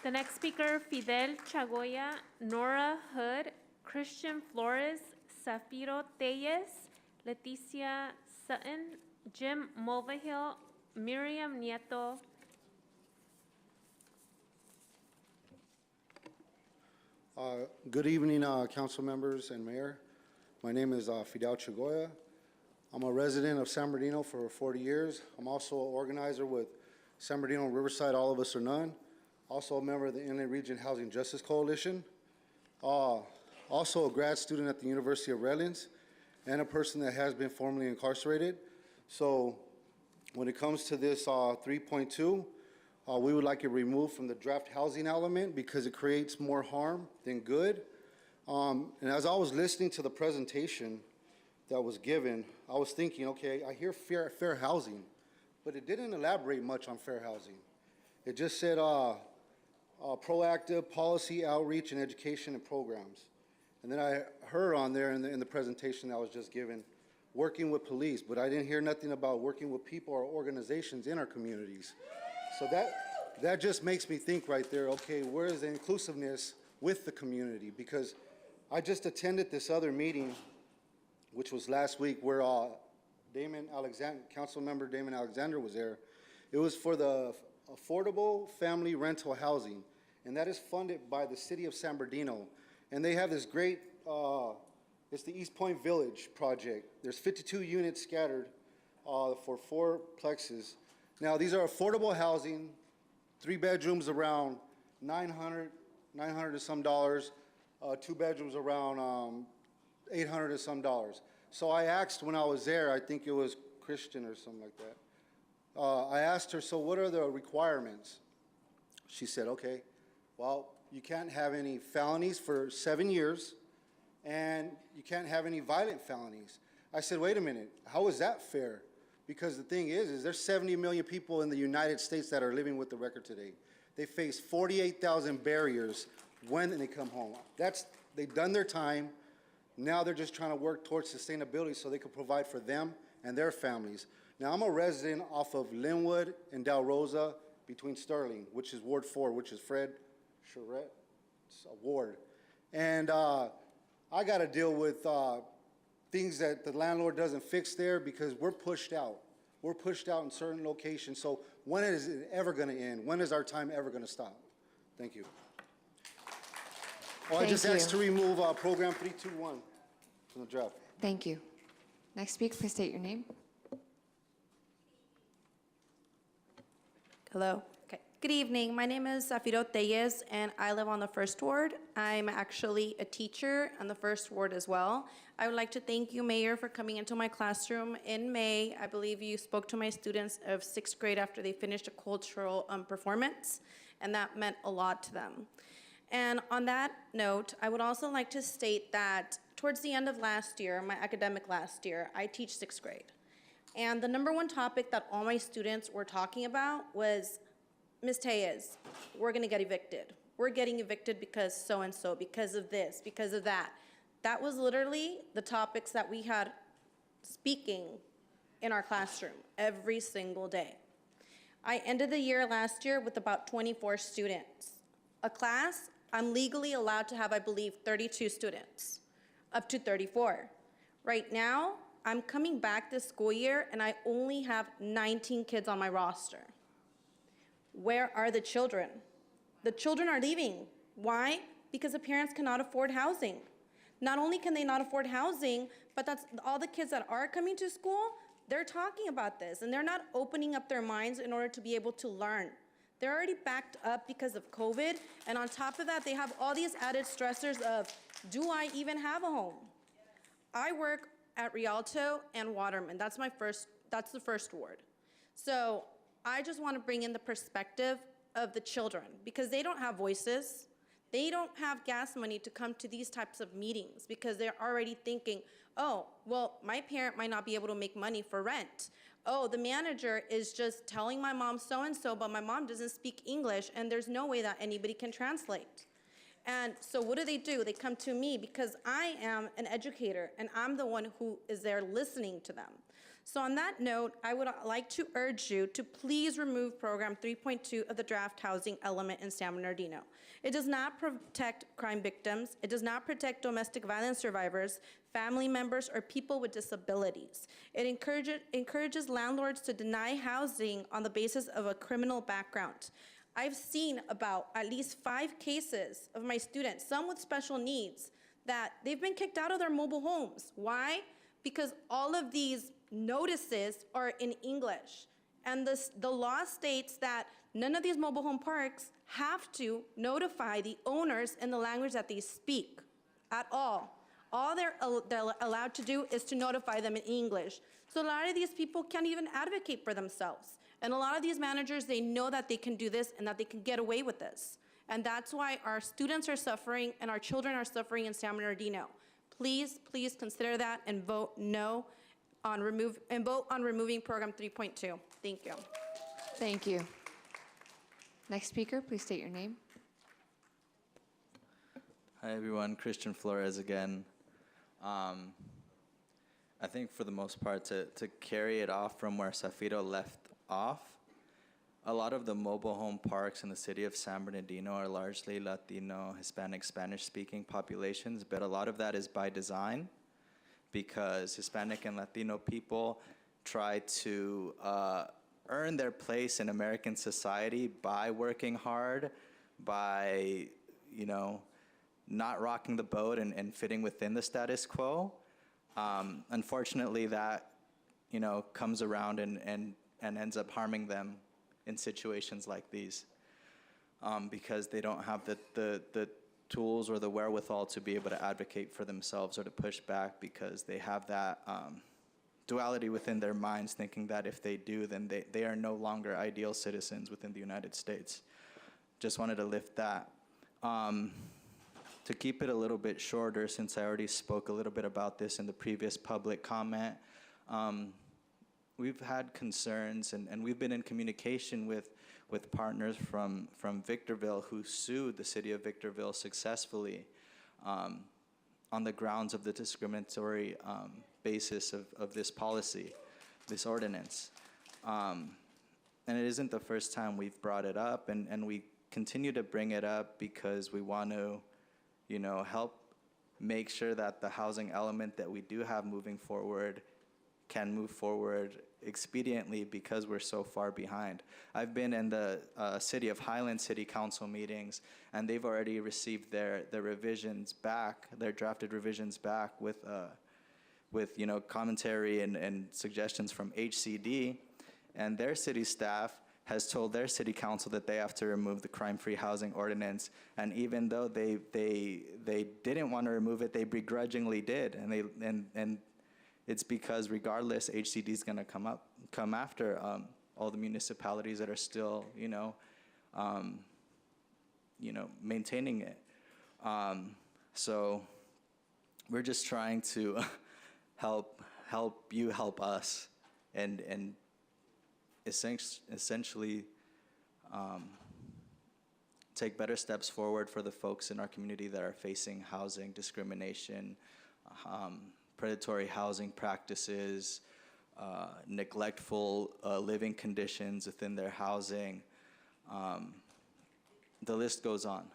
The next speaker, Fidel Chagoya, Nora Hood, Christian Flores, Zafiro Tellez, Leticia Sutton, Jim Mulvihill, Miriam Nieto.
Good evening, council members and mayor. My name is Fidel Chagoya. I'm a resident of San Bernardino for 40 years. I'm also an organizer with San Bernardino Riverside All of Us or None. Also a member of the Inland Region Housing Justice Coalition. Also a grad student at the University of Redlands and a person that has been formerly incarcerated. So when it comes to this 3.2, we would like it removed from the draft housing element because it creates more harm than good. And as I was listening to the presentation that was given, I was thinking, okay, I hear fair housing, but it didn't elaborate much on fair housing. It just said proactive policy, outreach, and education and programs. And then I heard on there in the presentation that was just given, working with police, but I didn't hear nothing about working with people or organizations in our communities. So that just makes me think right there, okay, where is the inclusiveness with the community? Because I just attended this other meeting, which was last week, where Council Member Damon Alexander was there. It was for the affordable family rental housing, and that is funded by the city of San Bernardino. And they have this great, it's the East Point Village project. There's 52 units scattered for 4 plexes. Now, these are affordable housing, 3 bedrooms around $900 to some dollars, 2 bedrooms around $800 to some dollars. So I asked when I was there, I think it was Christian or something like that. I asked her, so what are the requirements? She said, okay, well, you can't have any felonies for 7 years, and you can't have any violent felonies. I said, wait a minute, how is that fair? Because the thing is there's 70 million people in the United States that are living with the record today. They face 48,000 barriers when they come home. They've done their time. Now they're just trying to work towards sustainability so they can provide for them and their families. Now, I'm a resident off of Linwood and Del Rosa between Sterling, which is Ward 4, which is Fred Charrette's ward. And I got to deal with things that the landlord doesn't fix there because we're pushed out. We're pushed out in certain locations. So when is it ever going to end? When is our time ever going to stop? Thank you. I just asked to remove program 321 from the draft.
Thank you. Next speaker, please state your name.
Hello. Okay. Good evening. My name is Zafiro Tellez, and I live on the first ward. I'm actually a teacher on the first ward as well. I would like to thank you, Mayor, for coming into my classroom in May. I believe you spoke to my students of 6th grade after they finished a cultural performance, and that meant a lot to them. And on that note, I would also like to state that towards the end of last year, my academic last year, I teach 6th grade. And the #1 topic that all my students were talking about was, Ms. Tellez, we're gonna get evicted. We're getting evicted because so-and-so, because of this, because of that. That was literally the topics that we had speaking in our classroom every single day. I ended the year last year with about 24 students. A class, I'm legally allowed to have, I believe, 32 students, up to 34. Right now, I'm coming back this school year and I only have 19 kids on my roster. Where are the children? The children are leaving. Why? Because the parents cannot afford housing. Not only can they not afford housing, but that's all the kids that are coming to school, they're talking about this and they're not opening up their minds in order to be able to learn. They're already backed up because of COVID, and on top of that, they have all these added stressors of, do I even have a home? I work at Rialto and Waterman. That's the first ward. So I just want to bring in the perspective of the children because they don't have voices. They don't have gas money to come to these types of meetings because they're already thinking, oh, well, my parent might not be able to make money for rent. Oh, the manager is just telling my mom so-and-so, but my mom doesn't speak English and there's no way that anybody can translate. And so what do? They come to me because I am an educator and I'm the one who is there listening to them. So on that note, I would like to urge you to please remove program 3.2 of the draft housing element in San Bernardino. It does not protect crime victims. It does not protect domestic violence survivors, family members, or people with disabilities. It encourages landlords to deny housing on the basis of a criminal background. I've seen about at least 5 cases of my students, some with special needs, that they've been kicked out of their mobile homes. Why? Because all of these notices are in English. And the law states that none of these mobile home parks have to notify the owners in the language that they speak at all. All they're allowed to do is to notify them in English. So a lot of these people can't even advocate for themselves. And a lot of these managers, they know that they can do this and that they can get away with this. And that's why our students are suffering and our children are suffering in San Bernardino. Please, please consider that and vote no on removing program 3.2. Thank you.
Thank you. Next speaker, please state your name.
Hi everyone, Christian Flores again. I think for the most part to carry it off from where Zafiro left off, a lot of the mobile home parks in the city of San Bernardino are largely Latino, Hispanic, Spanish-speaking populations, but a lot of that is by design because Hispanic and Latino people try to earn their place in American society by working hard, by, not rocking the boat and fitting within the status quo. Unfortunately, that, comes around and ends up harming them in situations like these because they don't have the tools or the wherewithal to be able to advocate for themselves or to push back because they have that duality within their minds, thinking that if they do, then they are no longer ideal citizens within the United States. Just wanted to lift that. To keep it a little bit shorter, since I already spoke a little bit about this in the previous public comment, we've had concerns and we've been in communication with partners from Victorville who sued the city of Victorville successfully on the grounds of the discriminatory basis of this policy, this ordinance. And it isn't the first time we've brought it up, and we continue to bring it up because we want to help make sure that the housing element that we do have moving forward can move forward expediently because we're so far behind. I've been in the City of Highland City Council meetings, and they've already received their revisions back, their drafted revisions back with commentary and suggestions from HCD, and their city staff has told their city council that they have to remove the crime-free housing ordinance, and even though they didn't want to remove it, they begrudgingly did, and it's because regardless, HCD is going to come after all the municipalities that are still maintaining it. So we're just trying to help you help us, and essentially take better steps forward for the folks in our community that are facing housing discrimination, predatory housing practices, neglectful living conditions within their housing. The list goes on.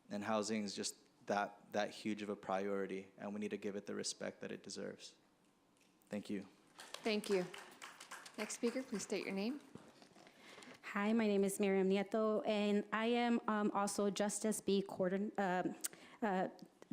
And housing is just that huge of a priority, and we need to give it the respect that it deserves. Thank you.
Thank you. Next speaker, please state your name.
Hi, my name is Miriam Nieto, and I am also Justice B part of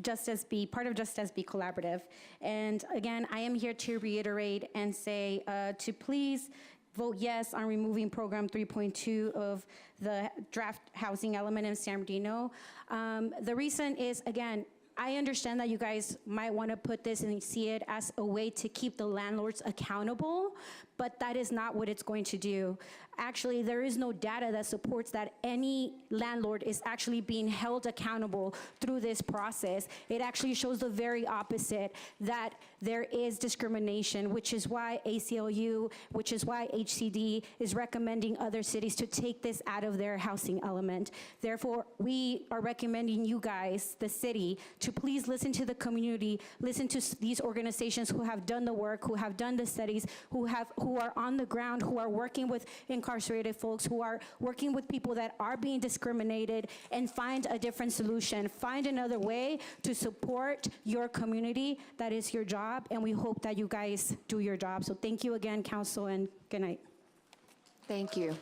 Justice B Collaborative. And again, I am here to reiterate and say to please vote yes on removing program 3.2 of the draft housing element in San Bernardino. The reason is, again, I understand that you guys might want to put this and see it as a way to keep the landlords accountable, but that is not what it's going to do. Actually, there is no data that supports that any landlord is actually being held accountable through this process. It actually shows the very opposite, that there is discrimination, which is why ACLU, which is why HCD is recommending other cities to take this out of their housing element. Therefore, we are recommending you guys, the city, to please listen to the community, listen to these organizations who have done the work, who have done the studies, who are on the ground, who are working with incarcerated folks, who are working with people that are being discriminated, and find a different solution. Find another way to support your community. That is your job, and we hope that you guys do your job. So thank you again, council, and good night.
Thank you.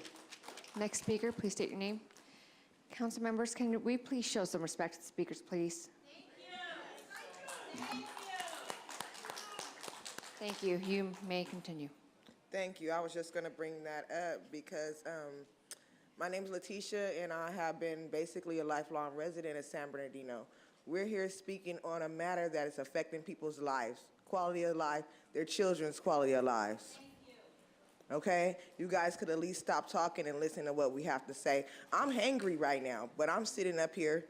Next speaker, please state your name. Council members, can we please show some respect to the speakers, please? Thank you. You may continue.
Thank you. I was just going to bring that up because my name is Letitia, and I have been basically a lifelong resident of San Bernardino. We're here speaking on a matter that is affecting people's lives, quality of life, their children's quality of lives. Okay? You guys could at least stop talking and listen to what we have to say. I'm hangry right now, but I'm sitting up here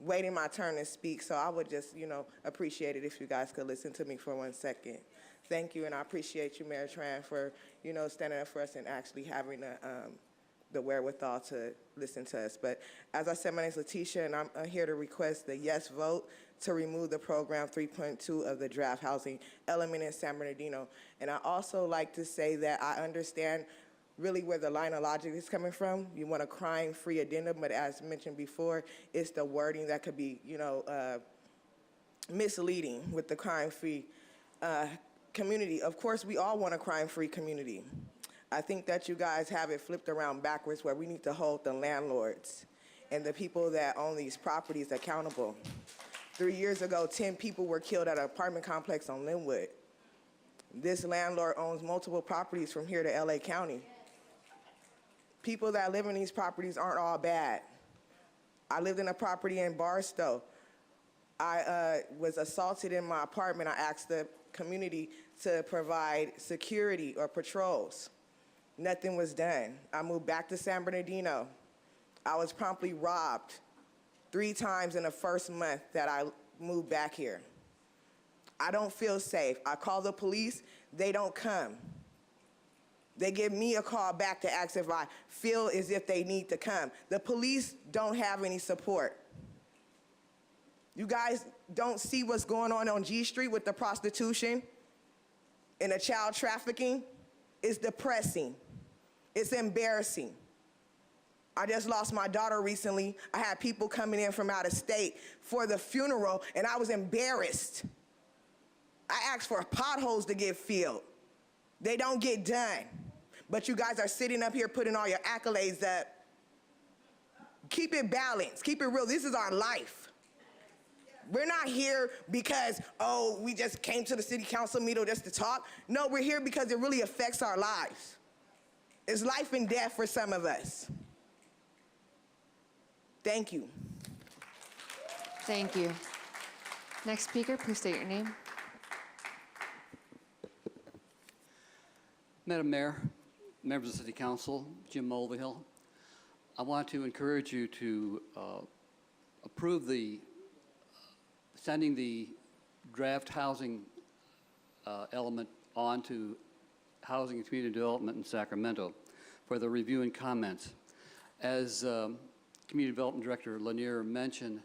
waiting my turn to speak, so I would just, appreciate it if you guys could listen to me for 1 second. Thank you, and I appreciate you, Mayor Tran, for, standing up for us and actually having the wherewithal to listen to us. But as I said, my name is Letitia, and I'm here to request the yes vote to remove the program 3.2 of the draft housing element in San Bernardino. And I also like to say that I understand really where the line of logic is coming from. You want a crime-free addendum, but as mentioned before, it's the wording that could be, misleading with the crime-free community. Of course, we all want a crime-free community. I think that you guys have it flipped around backwards, where we need to hold the landlords and the people that own these properties accountable. 3 years ago, 10 people were killed at an apartment complex on Linwood. This landlord owns multiple properties from here to LA County. People that live in these properties aren't all bad. I lived in a property in Barstow. I was assaulted in my apartment. I asked the community to provide security or patrols. Nothing was done. I moved back to San Bernardino. I was promptly robbed 3 times in the first month that I moved back here. I don't feel safe. I call the police, they don't come. They give me a call back to ask if I feel as if they need to come. The police don't have any support. You guys don't see what's going on G Street with the prostitution and the child trafficking? It's depressing. It's embarrassing. I just lost my daughter recently. I had people coming in from out of state for the funeral, and I was embarrassed. I asked for potholes to get filled. They don't get done. But you guys are sitting up here putting all your accolades up. Keep it balanced. Keep it real. This is our life. We're not here because, we just came to the city council meeting just to talk. No, we're here because it really affects our lives. It's life and death for some of us. Thank you.
Thank you. Next speaker, please state your name.
Madam Mayor, members of the City Council, Jim Mulvihill, I want to encourage you to approve sending the draft housing element on to Housing and Community Development in Sacramento for the review and comments. As Community Development Director Lanier mentioned,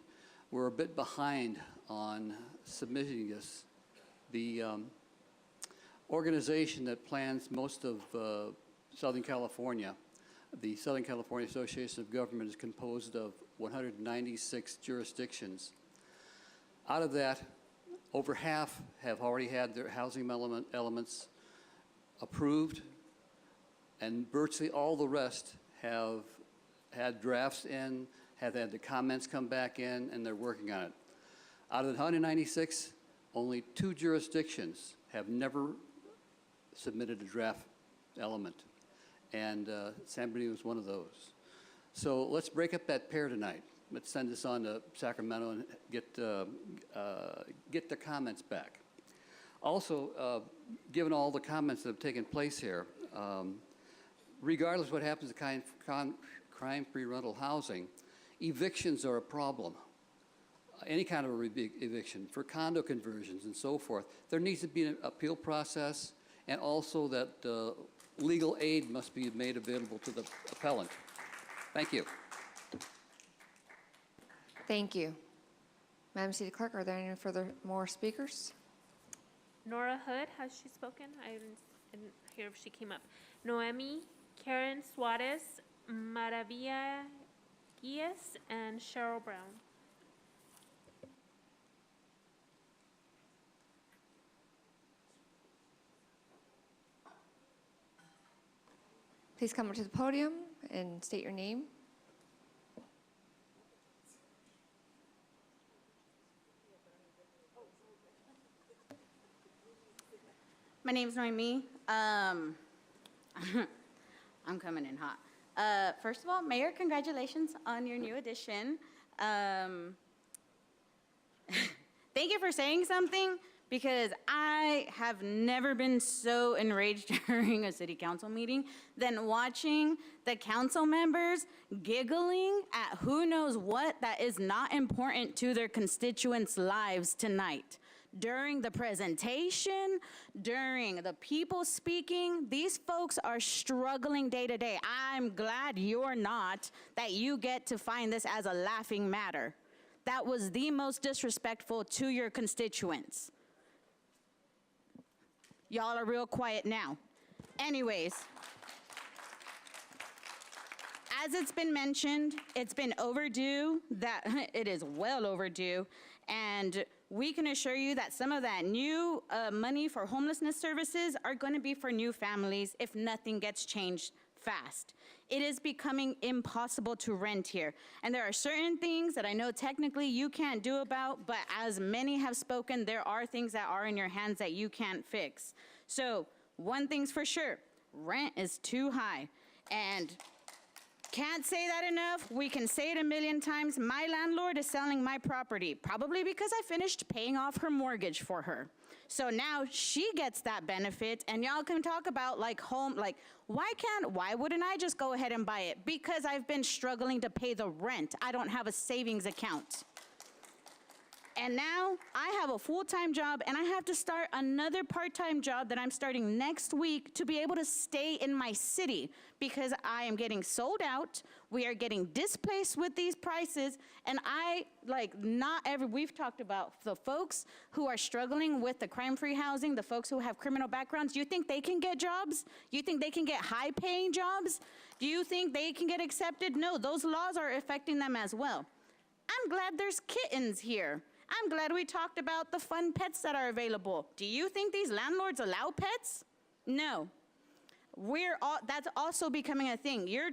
we're a bit behind on submitting this. The organization that plans most of Southern California, the Southern California Association of Government, is composed of 196 jurisdictions. Out of that, over half have already had their housing elements approved, and virtually all the rest have had drafts in, have had the comments come back in, and they're working on it. Out of the 196, only 2 jurisdictions have never submitted a draft element, and San Bernardino is one of those. So let's break up that pair tonight. send this on to Sacramento and get the comments back. Also, given all the comments that have taken place here, regardless of what happens to crime-free rental housing, evictions are a problem. Any kind of eviction, for condo conversions and so forth. There needs to be an appeal process, and also that legal aid must be made available to the appellant. Thank you.
Thank you. Madam City Clerk, are there any more speakers?
Nora Hood, has she spoken? I didn't hear if she came up. Noemi, Karen Suarez, Maravilla Guilles, and Cheryl Brown.
Please come up to the podium and state your name.
My name's Noemi. I'm coming in hot. First of all, Mayor, congratulations on your new addition. Thank you for saying something, because I have never been so enraged during a city council meeting than watching the council members giggling at who knows what that is not important to their constituents' lives tonight. During the presentation, during the people speaking, these folks are struggling day to day. I'm glad you're not, that you get to find this as a laughing matter. That was the most disrespectful to your constituents. Y'all are real quiet now. Anyways, as it's been mentioned, it's been overdue, that it is well overdue, and we can assure you that some of that new money for homelessness services are going to be for new families if nothing gets changed fast. It is becoming impossible to rent here. And there are certain things that I know technically you can't do about, but as many have spoken, there are things that are in your hands that you can't fix. So one thing's for sure, rent is too high. And can't say that enough. We can say it a million times. My landlord is selling my property, probably because I finished paying off her mortgage for her. So now she gets that benefit, and y'all can talk about like home, like why wouldn't I just go ahead and buy it? Because I've been struggling to pay the rent. I don't have a savings account. And now I have a full-time job, and I have to start another part-time job that I'm starting next week to be able to stay in my city, because I am getting sold out. We are getting displaced with these prices, and we've talked about the folks who are struggling with the crime-free housing, the folks who have criminal backgrounds. Do you think they can get jobs? You think they can get high-paying jobs? Do you think they can get accepted? No, those laws are affecting them as well. I'm glad there's kittens here. I'm glad we talked about the fun pets that are available. Do you think these landlords allow pets? No. That's also becoming a thing. Your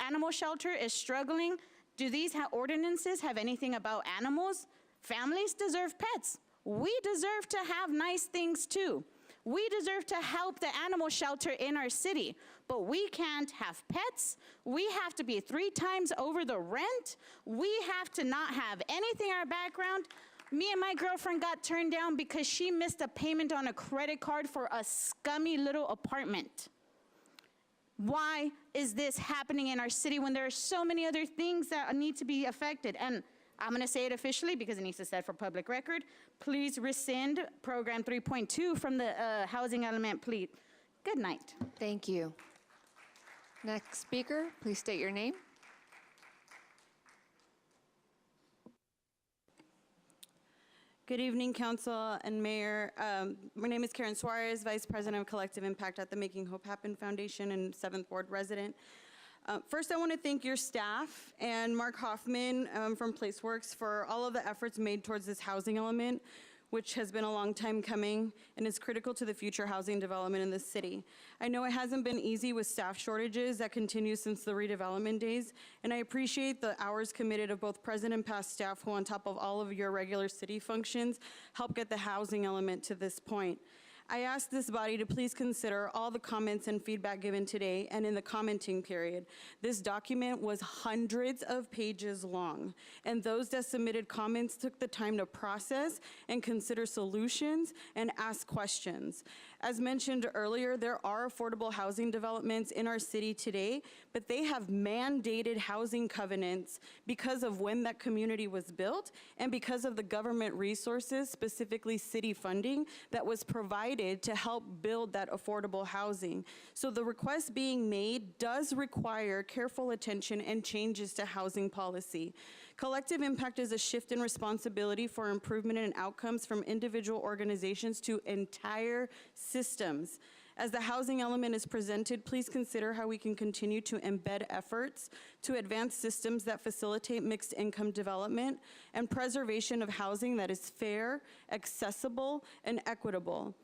animal shelter is struggling. Do these ordinances have anything about animals? Families deserve pets. We deserve to have nice things too. We deserve to help the animal shelter in our city, but we can't have pets. We have to be 3 times over the rent. We have to not have anything in our background. Me and my girlfriend got turned down because she missed a payment on a credit card for a scummy little apartment. Why is this happening in our city when there are so many other things that need to be affected? And I'm going to say it officially because it needs to be said for public record. Please rescind Program 3.2 from the housing element, please. Good night.
Thank you. Next speaker, please state your name.
Good evening, Council and Mayor. My name is Karen Suarez, Vice President of Collective Impact at the Making Hope Happen Foundation and 7th Ward resident. First, I want to thank your staff and Mark Hoffman from PlaceWorks for all of the efforts made towards this housing element, which has been a long time coming and is critical to the future housing development in this city. I know it hasn't been easy with staff shortages that continue since the redevelopment days, and I appreciate the hours committed of both present and past staff who, on top of all of your regular city functions, help get the housing element to this point.
I ask this body to please consider all the comments and feedback given today and in the commenting period. This document was hundreds of pages long, and those that submitted comments took the time to process and consider solutions and ask questions. As mentioned earlier, there are affordable housing developments in our city today, but they have mandated housing covenants because of when that community was built and because of the government resources, specifically city funding, that was provided to help build that affordable housing. So the request being made does require careful attention and changes to housing policy. Collective impact is a shift in responsibility for improvement in outcomes from individual organizations to entire systems. As the housing element is presented, please consider how we can continue to embed efforts to advance systems that facilitate mixed income development and preservation of housing that is fair, accessible, and equitable.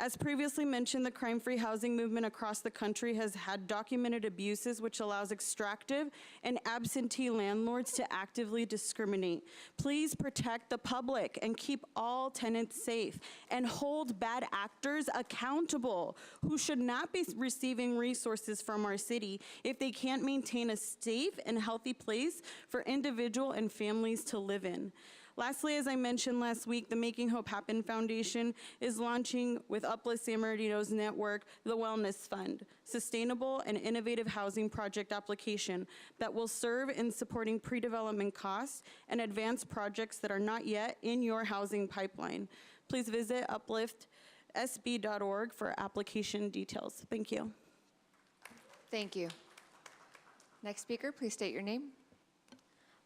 As previously mentioned, the crime-free housing movement across the country has had documented abuses, which allows extractive and absentee landlords to actively discriminate. Please protect the public and keep all tenants safe, and hold bad actors accountable who should not be receiving resources from our city if they can't maintain a safe and healthy place for individuals and families to live in. Lastly, as I mentioned last week, the Making Hope Happen Foundation is launching with Uplift San Bernardino's network, the Wellness Fund, sustainable and innovative housing project application that will serve in supporting pre-development costs and advance projects that are not yet in your housing pipeline. Please visit upliftsb.org for application details. Thank you.
Thank you. Next speaker, please state your name.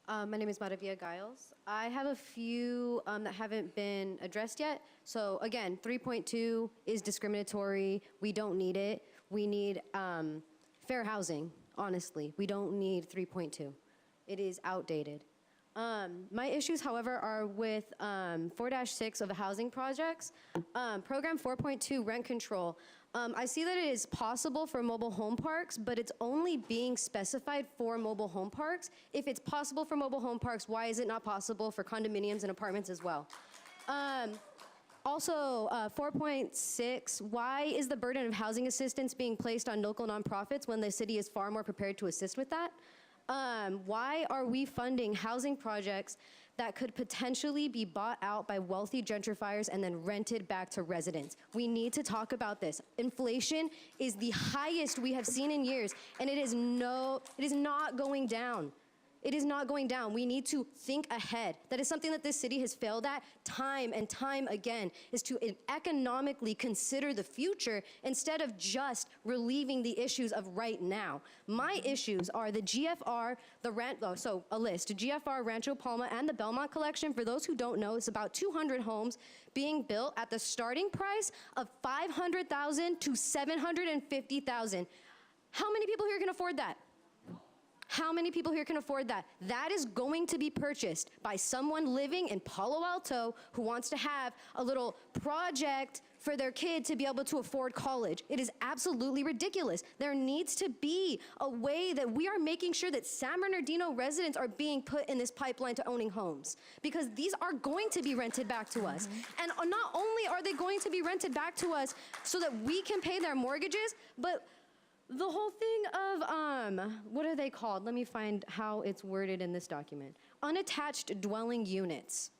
My name is Maravilla Giles. I have a few that haven't been addressed yet. So again, 3.2 is discriminatory. We don't need it. We need fair housing, honestly. We don't need 3.2. It is outdated. My issues, however, are with 4-6 of the housing projects. Program 4.2, rent control. I see that it is possible for mobile home parks, but it's only being specified for mobile home parks. If it's possible for mobile home parks, why is it not possible for condominiums and apartments as well? Also, 4.6, why is the burden of housing assistance being placed on local nonprofits when the city is far more prepared to assist with that? Why are we funding housing projects that could potentially be bought out by wealthy gentrifiers and then rented back to residents? We need to talk about this. Inflation is the highest we have seen in years, and it is not going down. It is not going down. We need to think ahead. That is something that this city has failed at time and time again, is to economically consider the future instead of just relieving the issues of right now. My issues are the GFR, so a list, GFR, Rancho Palma, and the Belmont Collection. For those who don't know, it's about 200 homes being built at the starting price of $500,000 to $750,000. How many people here can afford that? How many people here can afford that? That is going to be purchased by someone living in Palo Alto who wants to have a little project for their kid to be able to afford college. It is absolutely ridiculous. There needs to be a way that we are making sure that San Bernardino residents are being put in this pipeline to owning homes, because these are going to be rented back to us. And not only are they going to be rented back to us so that we can pay their mortgages, but the whole thing of, what are they called? Let me find how it's worded in this document. Unattached dwelling units,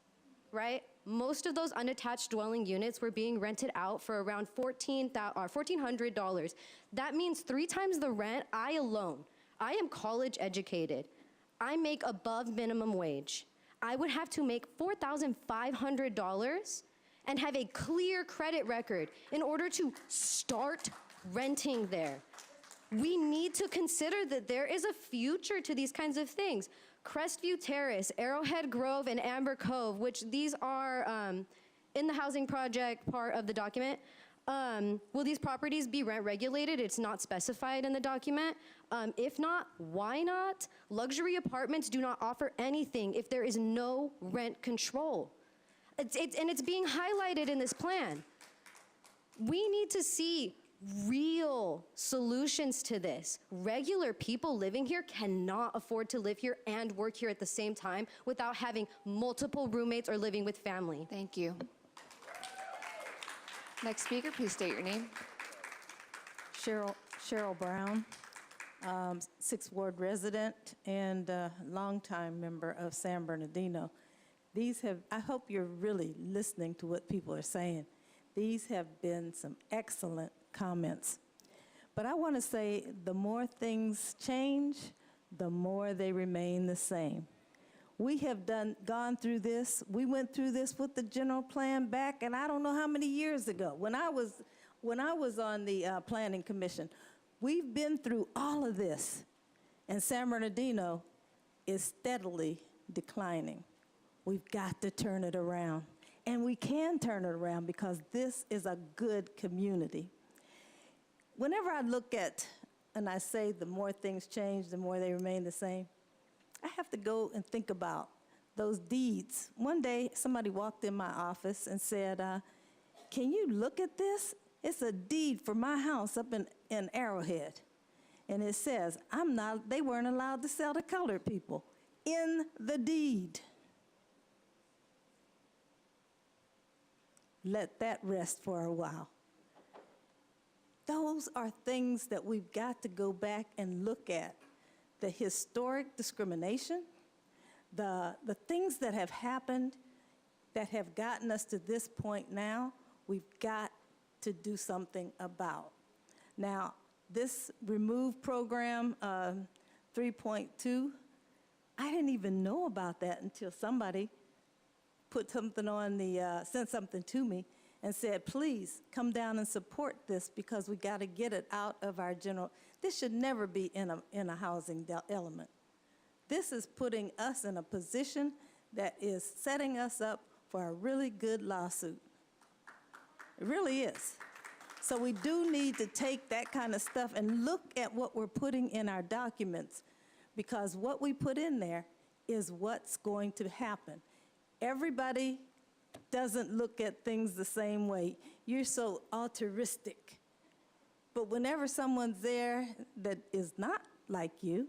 right? Most of those unattached dwelling units were being rented out for around $1,400. That means 3 times the rent. I am college educated. I make above minimum wage. I would have to make $4,500 and have a clear credit record in order to start renting there. We need to consider that there is a future to these kinds of things. Crestview Terrace, Arrowhead Grove, and Amber Cove, which these are in the housing project part of the document. Will these properties be rent regulated? It's not specified in the document. If not, why not? Luxury apartments do not offer anything if there is no rent control. And it's being highlighted in this plan. We need to see real solutions to this. Regular people living here cannot afford to live here and work here at the same time without having multiple roommates or living with family.
Thank you. Next speaker, please state your name.
Cheryl Brown, Sixth Ward resident and longtime member of San Bernardino. I hope you're really listening to what people are saying. These have been some excellent comments. But I want to say the more things change, the more they remain the same. We have gone through this. We went through this with the general plan back, and I don't know how many years ago, when I was on the Planning Commission. We've been through all of this, and San Bernardino is steadily declining. We've got to turn it around, and we can turn it around because this is a good community. Whenever I look at, and I say the more things change, the more they remain the same, I have to go and think about those deeds. One day, somebody walked in my office and said, can you look at this? It's a deed for my house up in Arrowhead. And it says, they weren't allowed to sell to colored people in the deed. Let that rest for a while. Those are things that we've got to go back and look at. The historic discrimination, the things that have happened that have gotten us to this point now, we've got to do something about. Now, this remove program 3.2, I didn't even know about that until somebody put something on sent something to me and said, please come down and support this because we got to get it out of our general. This should never be in a housing element. This is putting us in a position that is setting us up for a really good lawsuit. It really is. So we do need to take that kind of stuff and look at what we're putting in our documents, because what we put in there is what's going to happen. Everybody doesn't look at things the same way. You're so altruistic. But whenever someone's there that is not like you,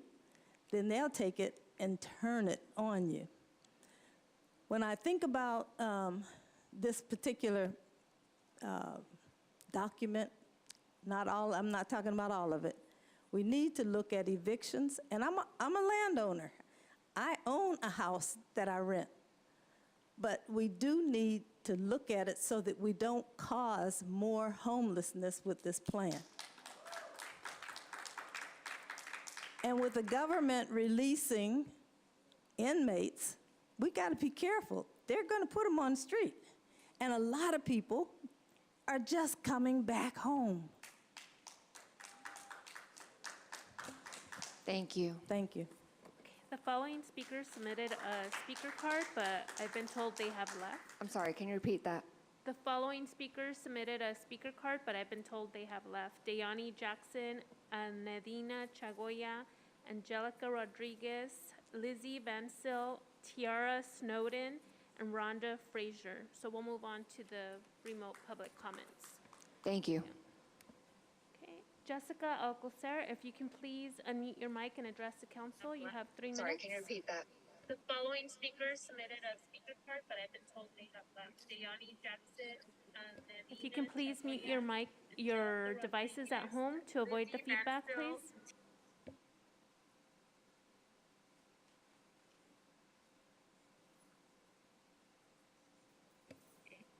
then they'll take it and turn it on you. When I think about this particular document, I'm not talking about all of it. We need to look at evictions, and I'm a landowner. I own a house that I rent. But we do need to look at it so that we don't cause more homelessness with this plan. And with the government releasing inmates, we got to be careful. They're going to put them on the street. And a lot of people are just coming back home.
Thank you.
Thank you.
The following speakers submitted a speaker card, but I've been told they have left.
I'm sorry, can you repeat that?
The following speakers submitted a speaker card, but I've been told they have left. Dayani Jackson, Nadina Chagoya, Angelica Rodriguez, Lizzie Vancil, Tiara Snowden, and Rhonda Frazier. So we'll move on to the remote public comments.
Thank you.
Okay, Jessica Alcocer, if you can please unmute your mic and address the council. You have 3 minutes.
Sorry, can you repeat that?
The following speakers submitted a speaker card, but I've been told they have left. Dayani Jackson. If you can please mute your mic, your devices at home to avoid the feedback, please.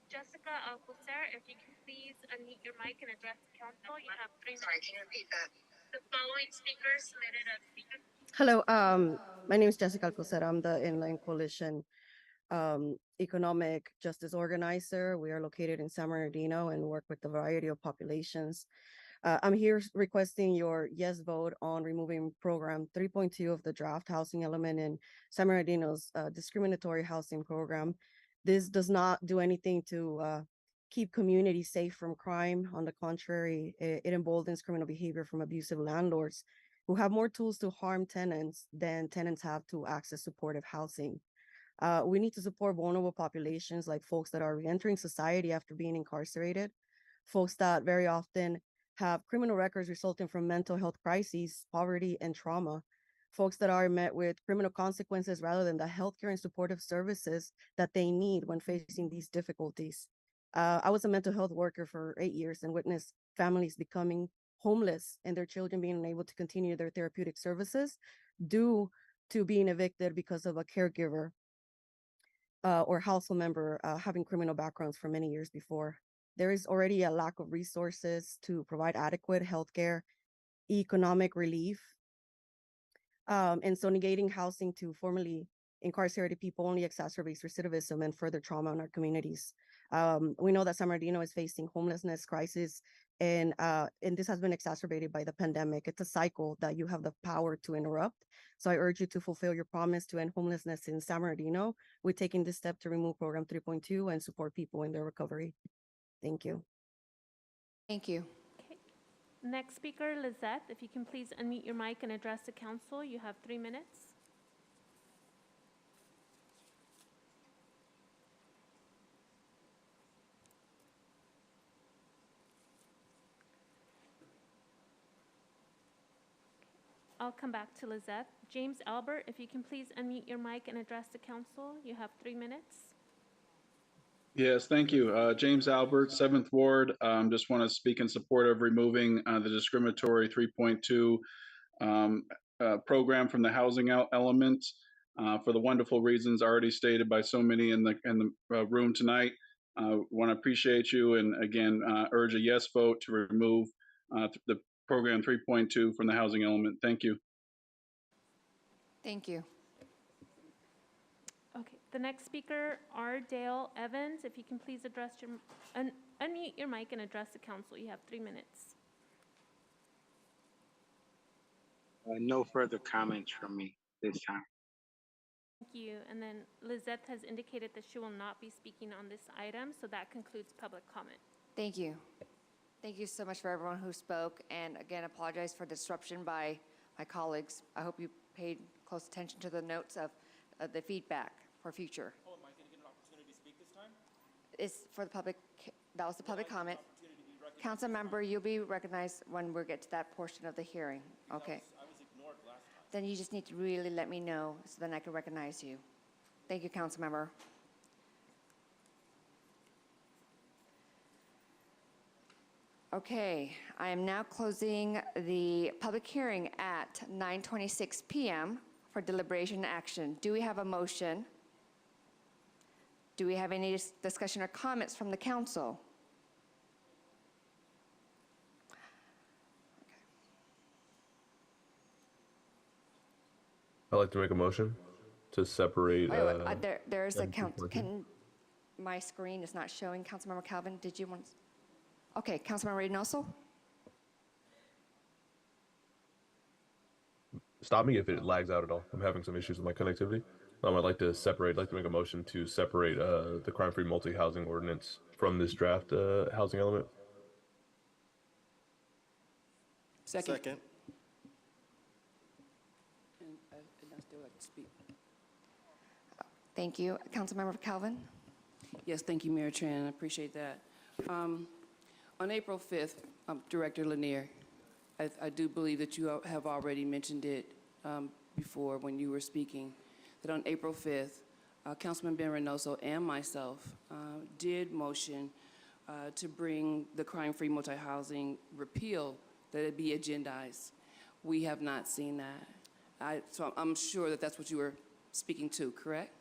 Jessica Alcocer, if you can please unmute your mic and address the council. You have 3 minutes.
Sorry, can you repeat that?
The following speakers submitted a speaker.
Hello, my name is Jessica Alcocer. I'm the Inland Coalition Economic Justice Organizer. We are located in San Bernardino and work with a variety of populations. I'm here requesting your yes vote on removing program 3.2 of the draft housing element in San Bernardino's discriminatory housing program. This does not do anything to keep communities safe from crime. On the contrary, it emboldens criminal behavior from abusive landlords who have more tools to harm tenants than tenants have to access supportive housing. We need to support vulnerable populations like folks that are reentering society after being incarcerated, folks that very often have criminal records resulting from mental health crises, poverty, and trauma, folks that are met with criminal consequences rather than the healthcare and supportive services that they need when facing these difficulties. I was a mental health worker for 8 years and witnessed families becoming homeless and their children being unable to continue their therapeutic services due to being evicted because of a caregiver or household member having criminal backgrounds for many years before. There is already a lack of resources to provide adequate healthcare, economic relief, and so negating housing to formerly incarcerated people only exacerbates recidivism and further trauma in our communities. We know that San Bernardino is facing homelessness crisis, and this has been exacerbated by the pandemic. It's a cycle that you have the power to interrupt. So I urge you to fulfill your promise to end homelessness in San Bernardino. We're taking this step to remove Program 3.2 and support people in their recovery. Thank you.
Thank you.
Okay. Next speaker, Lizette, if you can please unmute your mic and address the council. You have 3 minutes. I'll come back to Lizette. James Albert, if you can please unmute your mic and address the council. You have 3 minutes.
Yes, thank you. James Albert, 7th Ward. Just want to speak in support of removing the discriminatory 3.2 program from the housing element for the wonderful reasons already stated by so many in the room tonight. Want to appreciate you and again urge a yes vote to remove the program 3.2 from the housing element. Thank you.
Thank you.
Okay, the next speaker, R. Dale Evans, if you can please address your, unmute your mic and address the council. You have 3 minutes.
No further comments from me this time.
Thank you. And then Lizette has indicated that she will not be speaking on this item, so that concludes public comment.
Thank you. Thank you so much for everyone who spoke, and again, apologize for disruption by my colleagues. I hope you paid close attention to the notes of the feedback for future.
Oh, am I going to get an opportunity to speak this time?
It's for the public, that was the public comment. Council member, you'll be recognized when we get to that portion of the hearing. Okay.
I was ignored last time.
Then you just need to really let me know so then I can recognize you. Thank you, council member. Okay, I am now closing the public hearing at 9:26 p.m. for deliberation and action. Do we have a motion? Do we have any discussion or comments from the council?
I'd like to make a motion to separate.
There is a count. Can my screen is not showing. Councilmember Calvin, did you want? Okay, Councilmember Reynoso.
Stop me if it lags out at all. I'm having some issues with my connectivity. I'd like to make a motion to separate the crime-free multi-housing ordinance from this draft housing element.
Second.
And I still like to speak.
Thank you. Councilmember Calvin.
Yes, thank you, Mayor Tran. I appreciate that. On April 5th, Director Lanier, I do believe that you have already mentioned it before when you were speaking, that on April 5th, Councilman Ben Reynoso and myself did motion to bring the crime-free multi-housing repeal, that it be agendized. We have not seen that. So I'm sure that that's what you were speaking to, correct?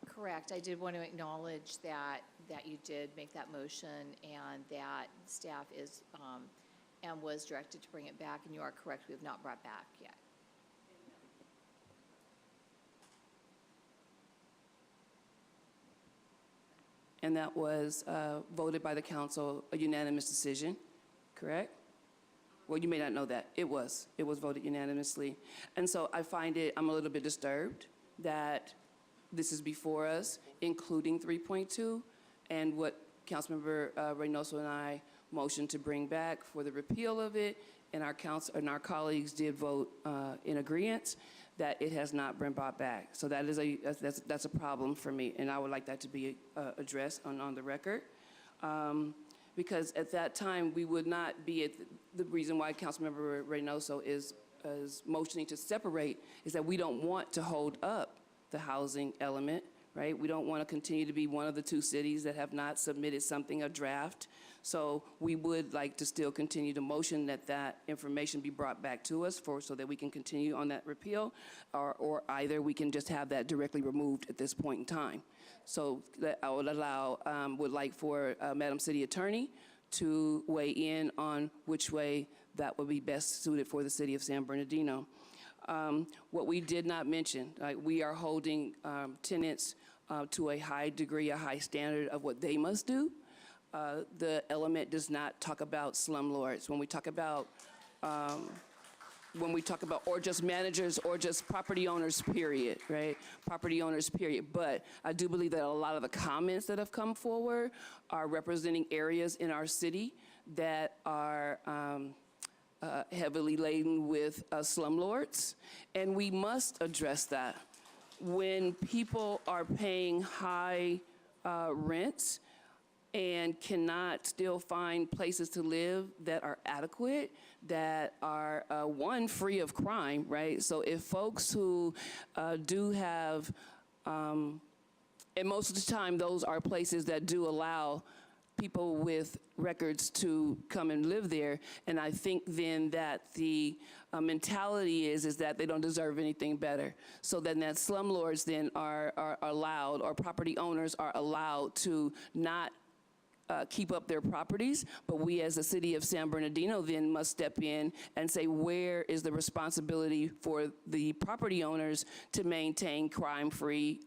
Correct. I did want to acknowledge that you did make that motion and that staff is and was directed to bring it back, and you are correct, we have not brought back yet.
And that was voted by the council, a unanimous decision, correct? Well, you may not know that. It was voted unanimously. And so I find I'm a little bit disturbed that this is before us, including 3.2, and what Councilmember Reynoso and I motioned to bring back for the repeal of it, and our colleagues did vote in agreement that it has not been brought back. So that is that's a problem for me, and I would like that to be addressed on the record. Because at that time, we would not be at the reason why Councilmember Reynoso is motioning to separate is that we don't want to hold up the housing element, right? We don't want to continue to be one of the two cities that have not submitted something, a draft. So we would like to still continue to motion that that information be brought back to us so that we can continue on that repeal, or either we can just have that directly removed at this point in time. So that I would like for Madam City Attorney to weigh in on which way that would be best suited for the city of San Bernardino. What we did not mention, we are holding tenants to a high degree, a high standard of what they must do. The element does not talk about slumlords. When we talk about or just managers or just property owners, period, right? Property owners, period. But I do believe that a lot of the comments that have come forward are representing areas in our city that are heavily laden with slumlords, and we must address that. When people are paying high rents and cannot still find places to live that are adequate, that are, one, free of crime, right? So if folks who do have, and most of the time those are places that do allow people with records to come and live there, and I think then that the mentality is that they don't deserve anything better. So then that slumlords then are allowed, or property owners are allowed to not keep up their properties, but we as the city of San Bernardino then must step in and say, where is the responsibility for the property owners to maintain crime-free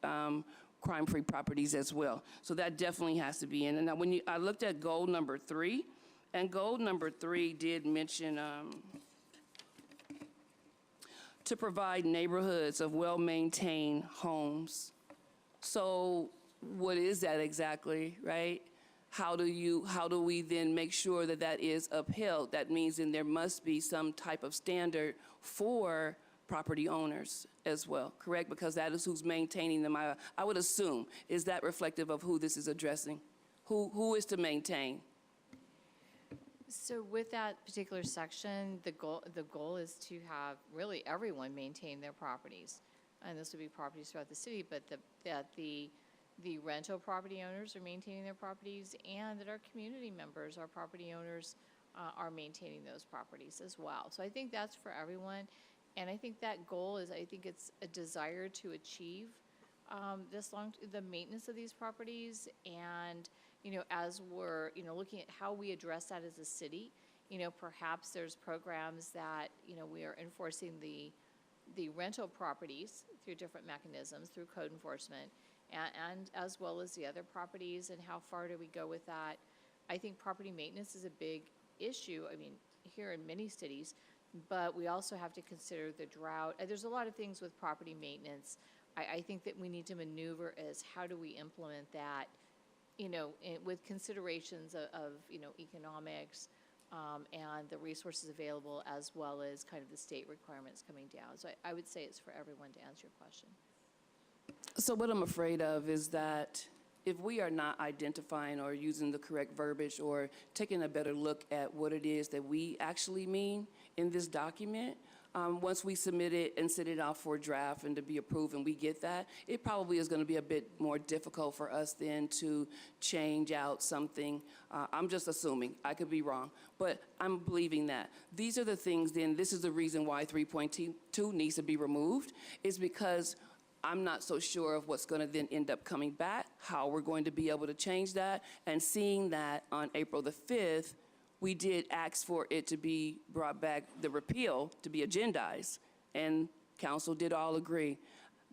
properties as well. So that definitely has to be in. And now when I looked at goal number 3, and goal number 3 did mention to provide neighborhoods of well-maintained homes. So what is that exactly, right? How do we then make sure that that is upheld? That means then there must be some type of standard for property owners as well, correct? Because that is who's maintaining them. I would assume, is that reflective of who this is addressing? Who is to maintain?
So with that particular section, the goal is to have really everyone maintain their properties. And this would be properties throughout the city, but that the rental property owners are maintaining their properties, and that our community members, our property owners, are maintaining those properties as well. So I think that's for everyone. And I think that goal is, I think it's a desire to achieve the maintenance of these properties. And, as we're, looking at how we address that as a city, perhaps there's programs that, we are enforcing the rental properties through different mechanisms, through code enforcement, and as well as the other properties, and how far do we go with that. I think property maintenance is a big issue, here in many cities, but we also have to consider the drought. There's a lot of things with property maintenance. I think that we need to maneuver as how do we implement that, with considerations of economics and the resources available, as well as kind of the state requirements coming down. So I would say it's for everyone, to answer your question.
So what I'm afraid of is that if we are not identifying or using the correct verbiage or taking a better look at what it is that we actually mean in this document, once we submit it and send it out for a draft and to be approved and we get that, it probably is going to be a bit more difficult for us then to change out something. I'm just assuming. I could be wrong. But I'm believing that. These are the things then, this is the reason why 3.2 needs to be removed, is because I'm not so sure of what's going to then end up coming back, how we're going to be able to change that. And seeing that on April the 5th, we did ask for it to be brought back, the repeal to be agendized. And council did all agree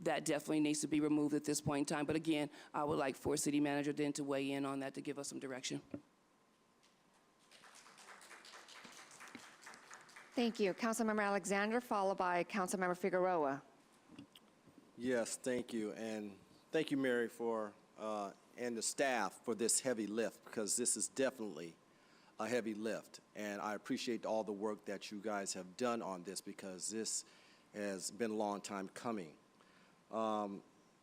that definitely needs to be removed at this point in time. But again, I would like for city manager then to weigh in on that to give us some direction.
Thank you. Councilmember Alexander, followed by Councilmember Figueroa.
Yes, thank you. And thank you, Mary, and the staff for this heavy lift, because this is definitely a heavy lift. And I appreciate all the work that you guys have done on this, because this has been a long time coming.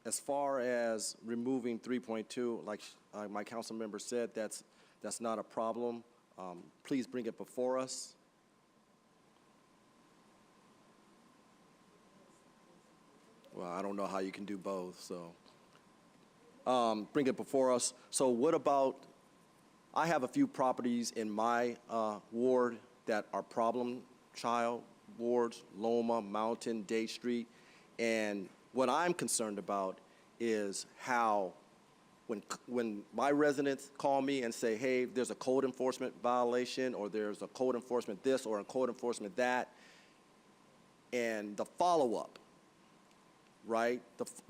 As far as removing 3.2, like my council member said, that's not a problem. Please bring it before us. Well, I don't know how you can do both, so. bring it before us. So what about, I have a few properties in my ward that are problem child wards, Loma, Mountain, Day Street, and what I'm concerned about is how when my residents call me and say, hey, there's a code enforcement violation, or there's a code enforcement this or a code enforcement that, and the follow-up, right?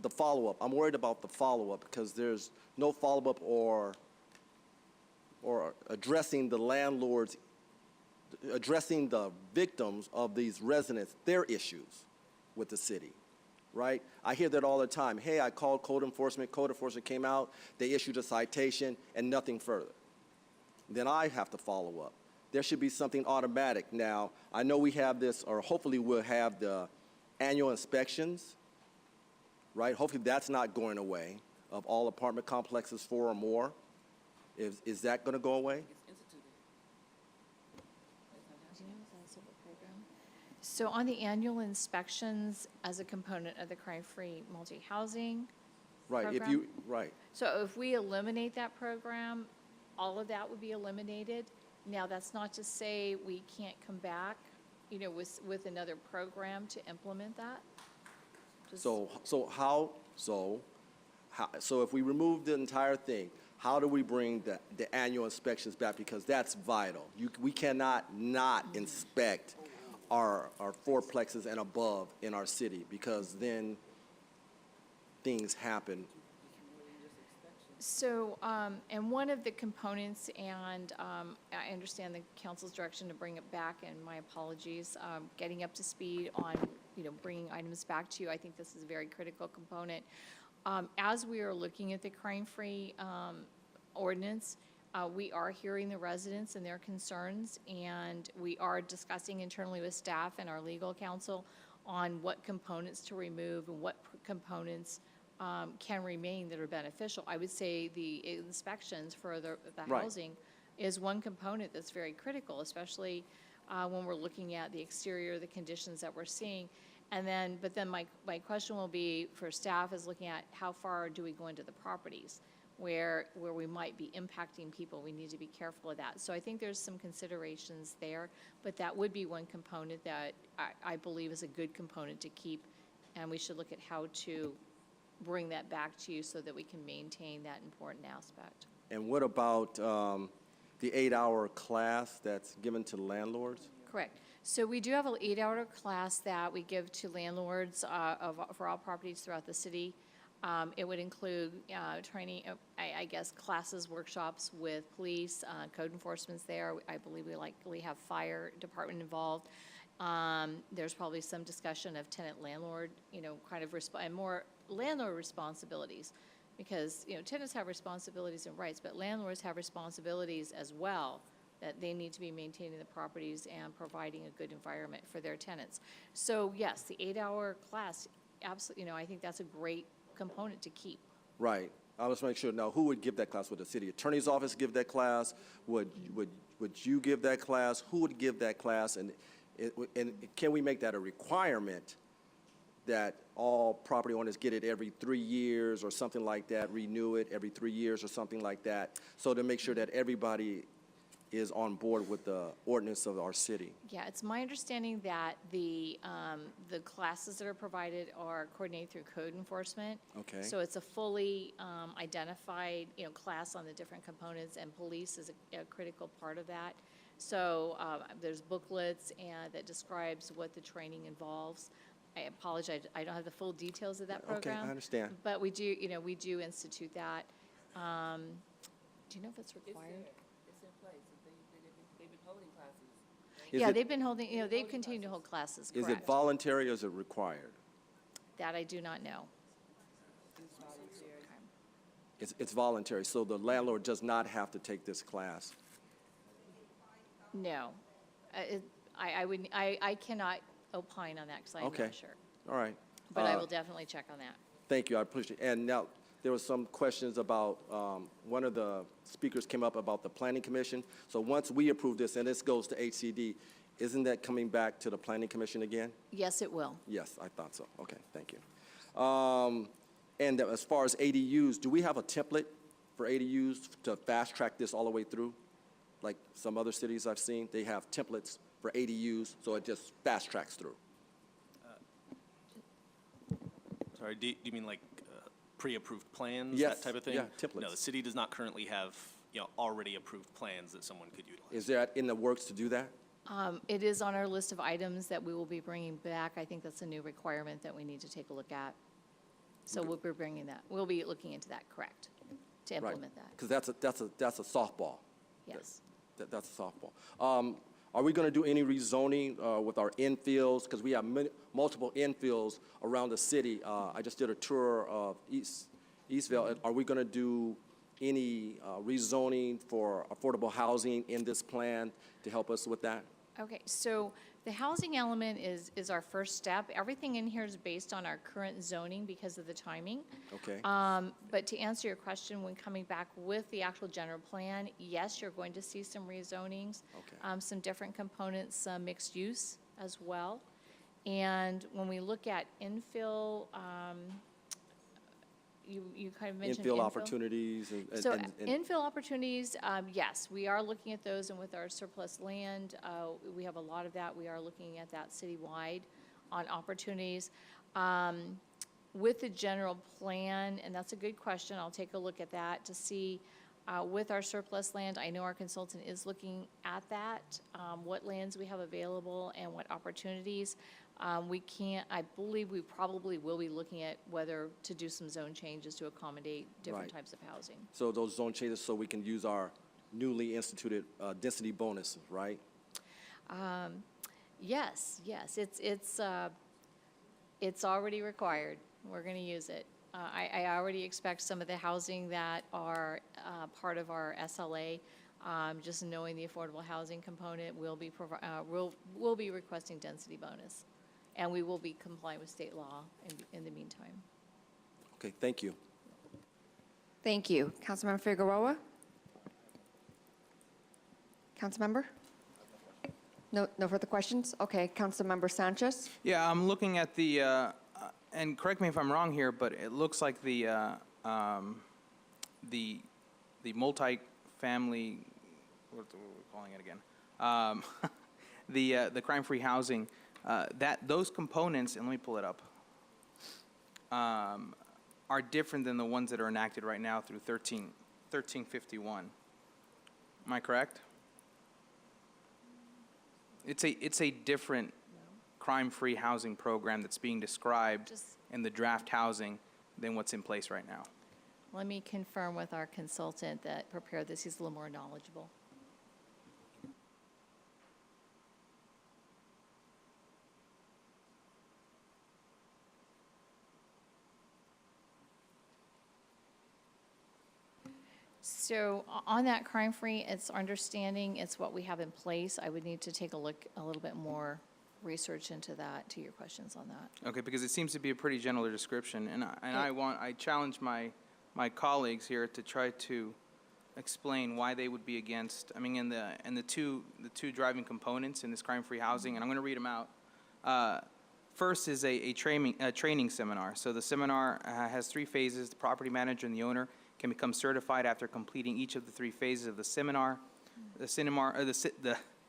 The follow-up. I'm worried about the follow-up because there's no follow-up or addressing the landlords, addressing the victims of these residents, their issues with the city, right? I hear that all the time. Hey, I called code enforcement came out, they issued a citation, and nothing further. Then I have to follow up. There should be something automatic. Now, I know we have this, or hopefully we'll have the annual inspections, right? Hopefully that's not going away of all apartment complexes, 4 or more. Is that going to go away?
So on the annual inspections as a component of the crime-free multi-housing
Right,
program?
if you, right.
So if we eliminate that program, all of that would be eliminated. Now, that's not to say we can't come back, you know, with another program to implement that.
So if we remove the entire thing, how do we bring the annual inspections back? Because that's vital. We cannot not inspect our fourplexes and above in our city, because then things happen.
So, and one of the components, and I understand the council's direction to bring it back, and my apologies, getting up to speed on, you know, bringing items back to you, I think this is a very critical component. As we are looking at the crime-free ordinance, we are hearing the residents and their concerns, and we are discussing internally with staff and our legal counsel on what components to remove and what components can remain that are beneficial. I would say the inspections for the
Right.
housing is one component that's very critical, especially when we're looking at the exterior, the conditions that we're seeing. And then, but then my question will be for staff is looking at how far do we go into the properties where we might be impacting people. We need to be careful of that. So I think there's some considerations there, but that would be one component that I believe is a good component to keep, and we should look at how to bring that back to you so that we can maintain that important aspect.
And what about the 8-hour class that's given to landlords?
Correct. So we do have an 8-hour class that we give to landlords for all properties throughout the city. It would include training, I guess, classes, workshops with police, code enforcement's there. I believe we likely have fire department involved. There's probably some discussion of tenant-landlord, you know, kind of and more landlord responsibilities, because, you know, tenants have responsibilities and rights, but landlords have responsibilities as well, that they need to be maintaining the properties and providing a good environment for their tenants. So yes, the 8-hour class, absolutely, you know, I think that's a great component to keep.
Right. I was making sure. Now, who would give that class? Would the city attorney's office give that class? Would you give that class? Who would give that class? And can we make that a requirement that all property owners get it every 3 years or something like that, renew it every 3 years or something like that, so to make sure that everybody is on board with the ordinance of our city?
Yeah, it's my understanding that the classes that are provided are coordinated through code enforcement.
Okay.
So it's a fully identified, you know, class on the different components, and police is a critical part of that. So there's booklets that describes what the training involves. I apologize, I don't have the full details of that program.
Okay, I understand.
But we do, you know, we do institute that. Do you know if it's required?
It's in place. They've been holding classes.
Yeah, they've been holding, you know, they continue to hold classes, correct.
Is it voluntary or is it required?
That I do not know.
It's voluntary, so the landlord does not have to take this class.
No. I cannot opine on that because I'm
Okay.
not sure.
All right.
But I will definitely check on that.
Thank you, I appreciate it. And now, there was some questions about, one of the speakers came up about the Planning Commission. So once we approve this, and this goes to HCD, isn't that coming back to the Planning Commission again?
Yes, it will.
Yes, I thought so. Okay, thank you. And as far as ADUs, do we have a template for ADUs to fast track this all the way through? Like some other cities I've seen, they have templates for ADUs, so it just fast tracks through.
Sorry, do you mean like pre-approved plans,
Yes,
that type of thing?
yeah, templates.
No, the city does not currently have, already approved plans that someone could utilize.
Is that in the works to do that?
It is on our list of items that we will be bringing back. I think that's a new requirement that we need to take a look at. So we'll be bringing that, we'll be looking into that, correct, to implement that.
Because that's a softball.
Yes.
That's a softball. Are we going to do any rezoning with our infills? Because we have multiple infills around the city. I just did a tour of Eastvale. Are we going to do any rezoning for affordable housing in this plan to help us with that?
Okay, so the housing element is our first step. Everything in here is based on our current zoning because of the timing.
Okay.
But to answer your question, when coming back with the actual general plan, yes, you're going to see some rezonings,
Okay.
some different components, some mixed use as well. And when we look at infill, you kind of mentioned
Infill opportunities.
So infill opportunities, yes, we are looking at those, and with our surplus land, we have a lot of that. We are looking at that citywide on opportunities. With the general plan, and that's a good question, I'll take a look at that to see with our surplus land. I know our consultant is looking at that, what lands we have available and what opportunities. I believe we probably will be looking at whether to do some zone changes to accommodate different
Right.
types of housing.
So those zone changes so we can use our newly instituted density bonuses, right?
Yes, it's already required. We're going to use it. I already expect some of the housing that are part of our SLA, just knowing the affordable housing component, we'll be requesting density bonus. And we will be complying with state law in the meantime.
Okay, thank you.
Thank you. Councilmember Figueroa? Councilmember? No further questions? Okay, Councilmember Sanchez?
Yeah, I'm looking at the, and correct me if I'm wrong here, but it looks like the multi-family, what are we calling it again? The crime-free housing, those components, and let me pull it up, are different than the ones that are enacted right now through 1351. Am I correct? It's a different crime-free housing program that's being described in the draft housing than what's in place right now.
Let me confirm with our consultant that prepared this. He's a little more knowledgeable. So on that crime-free, it's our understanding, it's what we have in place. I would need to take a look, a little bit more research into that, to your questions on that.
Okay, because it seems to be a pretty general description, and I challenge my colleagues here to try to explain why they would be against. I mean, in the two driving components in this crime-free housing, and I'm going to read them out. First is a training seminar. So the seminar has 3 phases. The property manager and the owner can become certified after completing each of the 3 phases of the seminar. The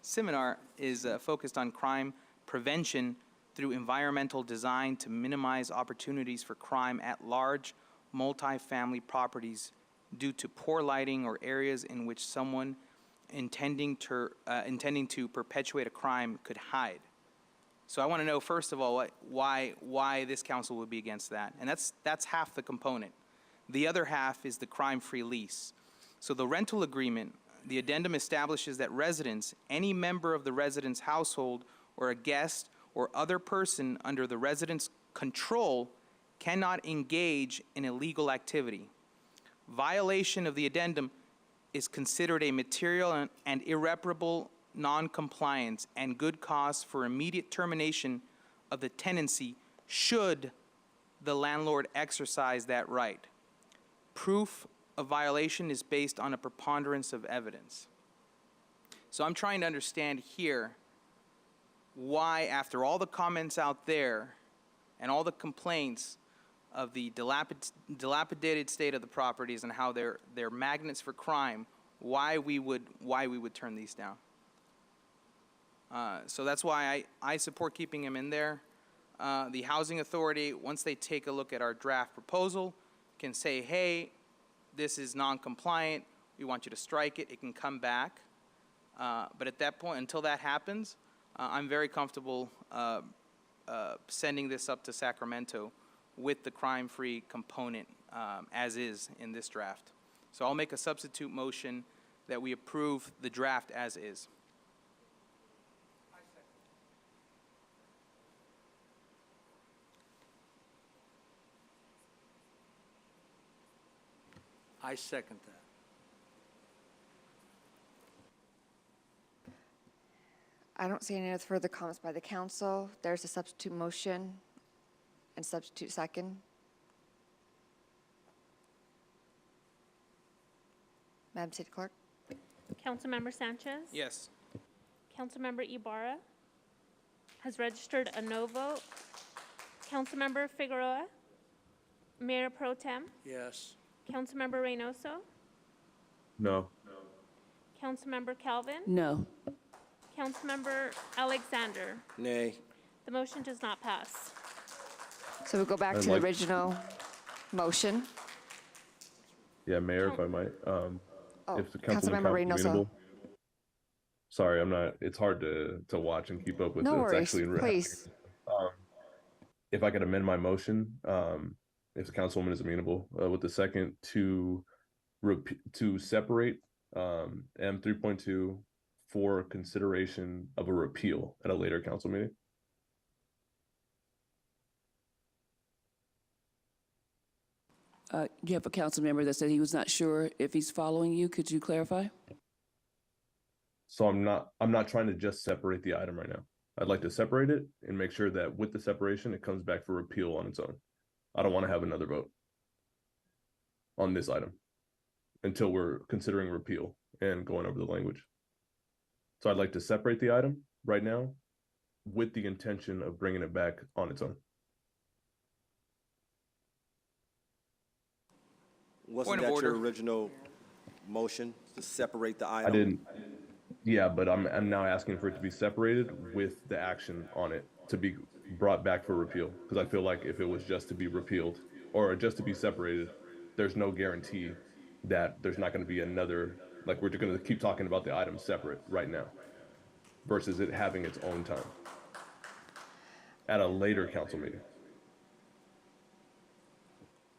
seminar is focused on crime prevention through environmental design to minimize opportunities for crime at large multifamily properties due to poor lighting or areas in which someone intending to perpetuate a crime could hide. So I want to know, first of all, why this council would be against that. And that's half the component. The other half is the crime-free lease. So the rental agreement, the addendum establishes that residents, any member of the resident's household or a guest or other person under the resident's control cannot engage in illegal activity. Violation of the addendum is considered a material and irreparable noncompliance and good cause for immediate termination of the tenancy should the landlord exercise that right. Proof of violation is based on a preponderance of evidence. So I'm trying to understand here why, after all the comments out there and all the complaints the dilapidated state of the properties and how they're magnets for crime, why we would turn these down. So that's why I support keeping them in there. The Housing Authority, once they take a look at our draft proposal, can say, hey, this is non-compliant, we want you to strike it, it can come back. But at that point, until that happens, I'm very comfortable sending this up to Sacramento with the crime-free component as is in this draft. So I'll make a substitute motion that we approve the draft as is.
I second that.
I don't see any other further comments by the council. There's a substitute motion and substitute second. Madam City Clerk?
Councilmember Sanchez?
Yes.
Councilmember Ibarra has registered a no vote. Councilmember Figueroa? Mayor Pro Tem?
Yes.
Councilmember Reynoso?
No.
Councilmember Calvin?
No.
Councilmember Alexander?
Nay.
The motion does not pass.
So we go back to the original motion.
Yeah, Mayor, if I might. If the Councilman
Councilmember
Cobb is
Reynoso.
amenable. Sorry, I'm not. It's hard to watch and keep up with.
No
It's
worries,
actually in
please.
if I could amend my motion, if the councilwoman is amenable, with the second to separate M 3.2 for consideration of a repeal at a later council meeting.
You have a council member that said he was not sure if he's following you. Could you clarify?
So I'm not trying to just separate the item right now. I'd like to separate it and make sure that with the separation, it comes back for repeal on its own. I don't want to have another vote on this item until we're considering repeal and going over the language. So I'd like to separate the item right now with the intention of bringing it back on its own.
Wasn't that your original motion to separate the item?
I didn't. Yeah, but I'm now asking for it to be separated with the action on it to be brought back for repeal. Because I feel like if it was just to be repealed or just to be separated, there's no guarantee that there's not going to be another, like we're just going to keep talking about the item separate right now versus it having its own time at a later council meeting.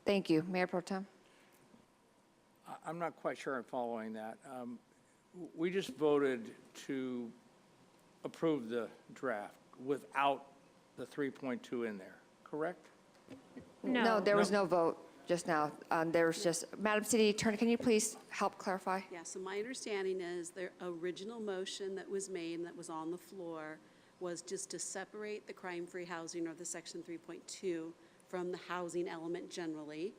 Thank you. Mayor Pro Tem?
I'm not quite sure I'm following that. We just voted to approve the draft without the 3.2 in there, correct?
No, there was no vote just now. There was just, Madam City Attorney, can you please help clarify?
Yeah, so my understanding is the original motion that was made and that was on the floor was just to separate the crime-free housing or the Section 3.2 from the housing element generally.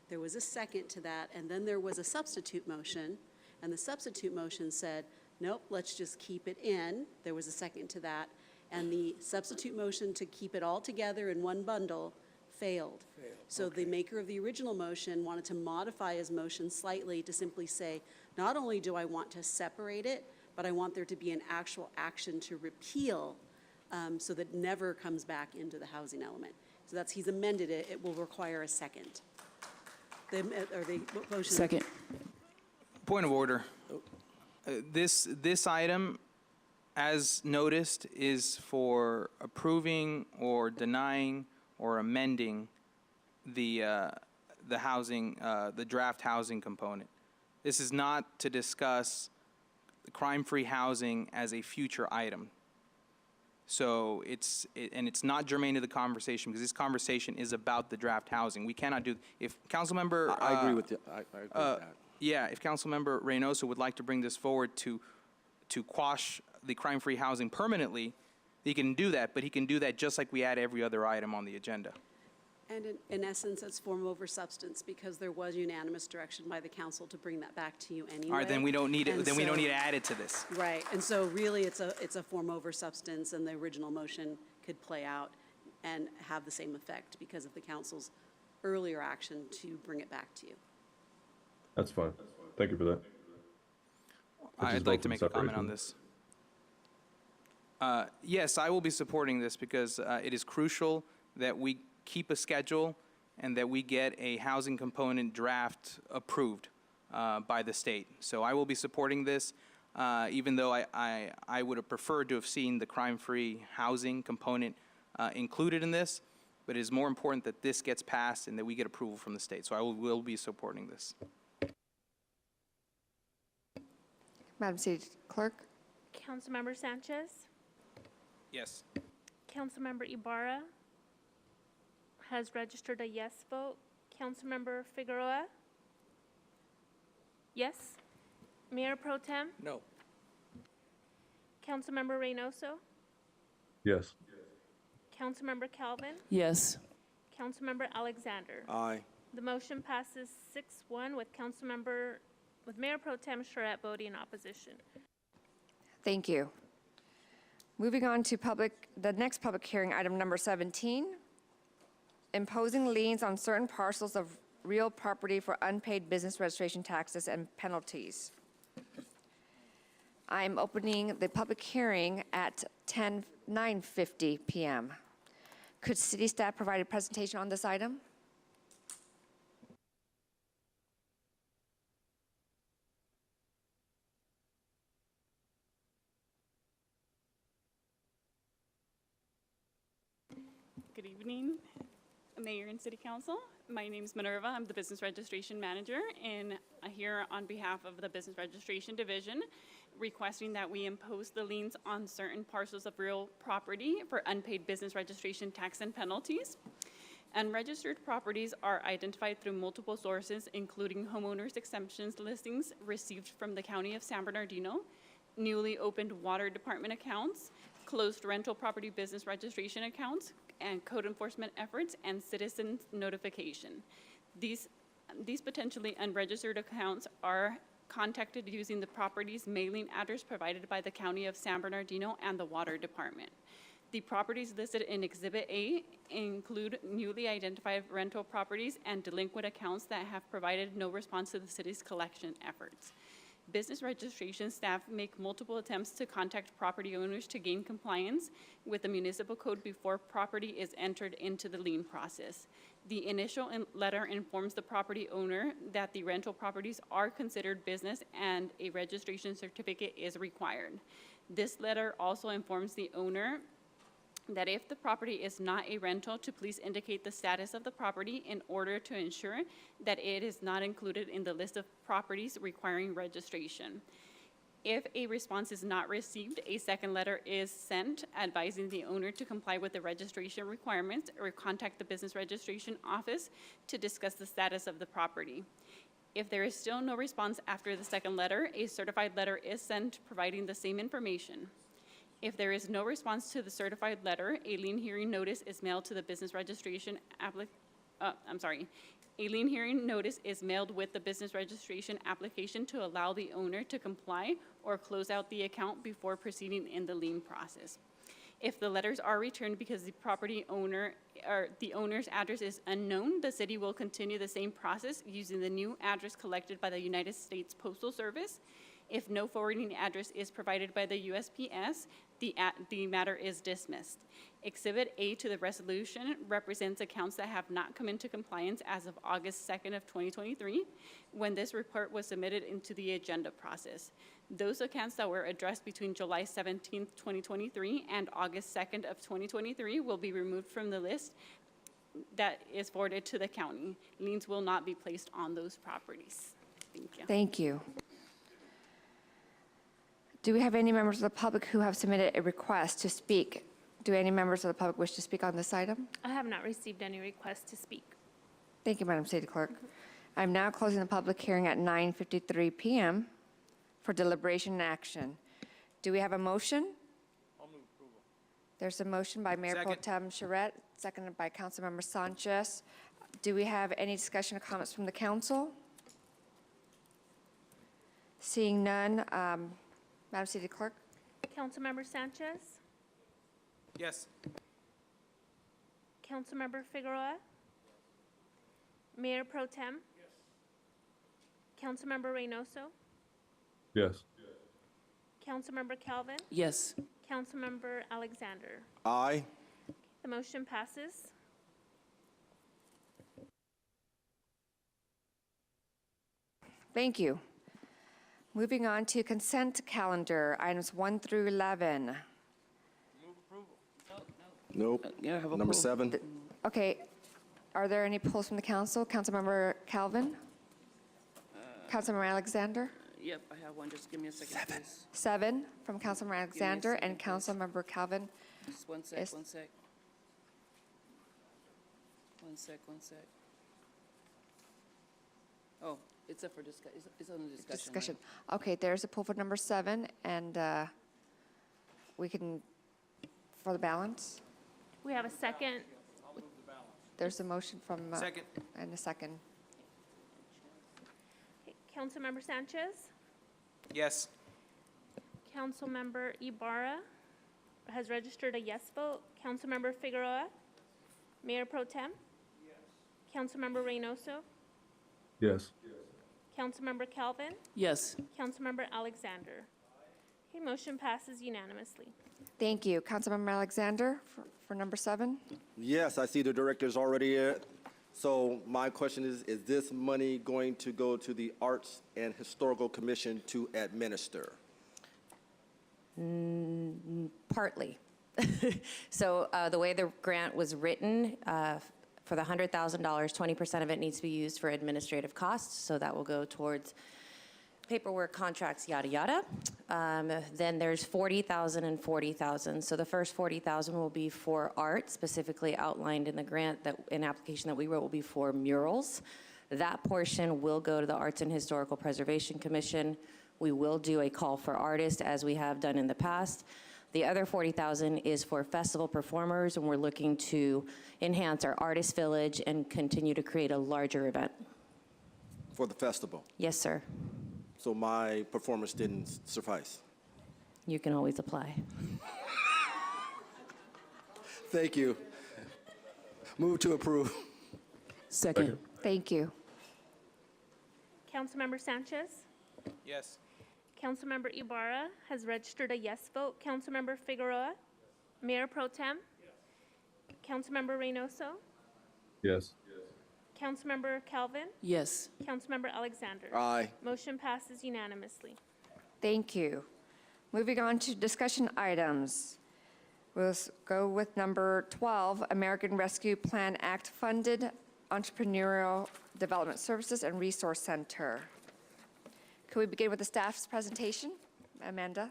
There was a second to that, and then there was a substitute motion, and the substitute motion said, nope, let's just keep it in. There was a second to that, and the substitute motion to keep it all together in one bundle failed. So the maker of the original motion wanted to modify his motion slightly to simply say, not only do I want to separate it, but I want there to be an actual action to repeal so that it never comes back into the housing element. So that's, he's amended it. It will require a second. The motion.
Second.
Point of order. This item, as noticed, is for approving or denying or amending the housing, the draft housing component. This is not to discuss crime-free housing as a future item. So it's not germane to the conversation because this conversation is about the draft housing. We cannot do, if Councilmember.
I agree with you. I agree with that.
Yeah, if Councilmember Reynoso would like to bring this forward to quash the crime-free housing permanently, he can do that, but he can do that just like we add every other item on the agenda.
And in essence, it's form over substance because there was unanimous direction by the council to bring that back to you anyway.
All right, then we don't need it.
And
Then we don't
so-
need to add it to this.
Right, and so really it's a form over substance and the original motion could play out and have the same effect because of the council's earlier action to bring it back to you.
That's fine. Thank you for that.
I'd like to make a comment on this. Yes, I will be supporting this because it is crucial that we keep a schedule and that we get a housing component draft approved by the state. So I will be supporting this, even though I would have preferred to have seen the crime-free housing component included in this, but it is more important that this gets passed and that we get approval from the state. So I will be supporting this.
Madam City Clerk?
Councilmember Sanchez,
Yes.
Councilmember Ibarra has registered a yes vote. Councilmember Figueroa? Yes. Mayor Pro Tem?
No.
Councilmember Reynoso?
Yes.
Councilmember Calvin?
Yes.
Councilmember Alexander?
Aye.
The motion passes 6-1 with Mayor Pro Tem Charette voting in opposition.
Thank you. Moving on to the next public hearing, item number 17, imposing liens on certain parcels of real property for unpaid business registration taxes and penalties. I'm opening the public hearing at 9:50 p.m. Could city staff provide a presentation on this item?
Good evening, Mayor and City Council. My name is Minerva. I'm the Business Registration Manager, and I'm here on behalf of the Business Registration Division, requesting that we impose the liens on certain parcels of real property for unpaid business registration tax and penalties. Unregistered properties are identified through multiple sources, including homeowners exemptions listings received from the County of San Bernardino, newly opened water department accounts, closed rental property business registration accounts, and code enforcement efforts and citizen notification. These potentially unregistered accounts are contacted using the property's mailing address provided by the County of San Bernardino and the Water Department. The properties listed in Exhibit A include newly identified rental properties and delinquent accounts that have provided no response to the city's collection efforts. Business registration staff make multiple attempts to contact property owners to gain compliance with the municipal code before property is entered into the lien process. The initial letter informs the property owner that the rental properties are considered business and a registration certificate is required. This letter also informs the owner that if the property is not a rental, to please indicate the status of the property in order to ensure that it is not included in the list of properties requiring registration. If a response is not received, a second letter is sent advising the owner to comply with the registration requirements or contact the business registration office to discuss the status of the property. If there is still no response after the second letter, a certified letter is sent providing the same information. If there is no response to the certified letter, a lien hearing notice is mailed to the business registration A lien hearing notice is mailed with the business registration application to allow the owner to comply or close out the account before proceeding in the lien process. If the letters are returned because the property owner or the owner's address is unknown, the city will continue the same process using the new address collected by the United States Postal Service. If no forwarding address is provided by the USPS, the matter is dismissed. Exhibit A to the resolution represents accounts that have not come into compliance as of August 2nd of 2023, when this report was submitted into the agenda process. Those accounts that were addressed between July 17th, 2023 and August 2nd of 2023 will be removed from the list that is forwarded to the county. Liens will not be placed on those properties. Thank you.
Thank you. Do we have any members of the public who have submitted a request to speak? Do any members of the public wish to speak on this item?
I have not received any requests to speak.
Thank you, Madam City Clerk. I'm now closing the public hearing at 9:53 p.m. for deliberation and action. Do we have a motion?
I'll move approval.
There's a motion by Mayor Pro Tem Charette, seconded by Councilmember Sanchez. Do we have any discussion or comments from the council? Seeing none, Madam City Clerk?
Councilmember Sanchez?
Yes.
Councilmember Figueroa? Mayor Pro Tem? Councilmember Reynoso?
Yes.
Councilmember Calvin?
Yes.
Councilmember Alexander?
Aye.
The motion passes.
Thank you. Moving on to consent calendar, items 1 through 11.
Nope.
Yeah, have a
Number
poll.
7.
Okay, are there any polls from the council? Councilmember Calvin? Councilmember Alexander?
Yep, I have one. Just give me a second, please.
7 from Councilmember Alexander and
second, please.
Councilmember Calvin.
Just one sec,
Yes.
one sec. One sec, one sec. Oh, it's up for it's on the discussion. right?
Discussion. Okay, there's a poll for number 7, and we can, for the balance,
We have a second.
there's a motion from.
Second.
And a second.
Okay, Councilmember Sanchez?
Yes.
Councilmember Ibarra has registered a yes vote. Councilmember Figueroa? Mayor Pro Tem? Yes. Councilmember Reynoso?
Yes.
Councilmember Calvin?
Yes.
Councilmember Alexander? Okay, motion passes unanimously.
Thank you. Councilmember Alexander for number 7.
Yes, I see the director's already here. So my question is this money going to go to the Arts and Historical Commission to administer?
Partly. So the way the grant was written, for the $100,000, 20% of it needs to be used for administrative costs. So that will go towards paperwork, contracts, yada, yada. Then there's 40,000 and 40,000. So the first 40,000 will be for art, specifically outlined in the grant that an application that we wrote will be for murals. That portion will go to the Arts and Historical Preservation Commission. We will do a call for artists as we have done in the past. The other 40,000 is for festival performers, and we're looking to enhance our artist village and continue to create a larger event.
For the festival?
Yes, sir.
So my performance didn't suffice?
You can always apply.
Thank you. Move to approve.
Second.
Thank you.
Councilmember Sanchez?
Yes.
Councilmember Ibarra has registered a yes vote. Councilmember Figueroa? Mayor Pro Tem? Councilmember Reynoso?
Yes.
Councilmember Calvin?
Yes.
Councilmember Alexander?
Aye.
Motion passes unanimously.
Thank you. Moving on to discussion items. We'll go with number 12, American Rescue Plan Act funded Entrepreneurial Development Services and Resource Center. Could we begin with the staff's presentation? Amanda?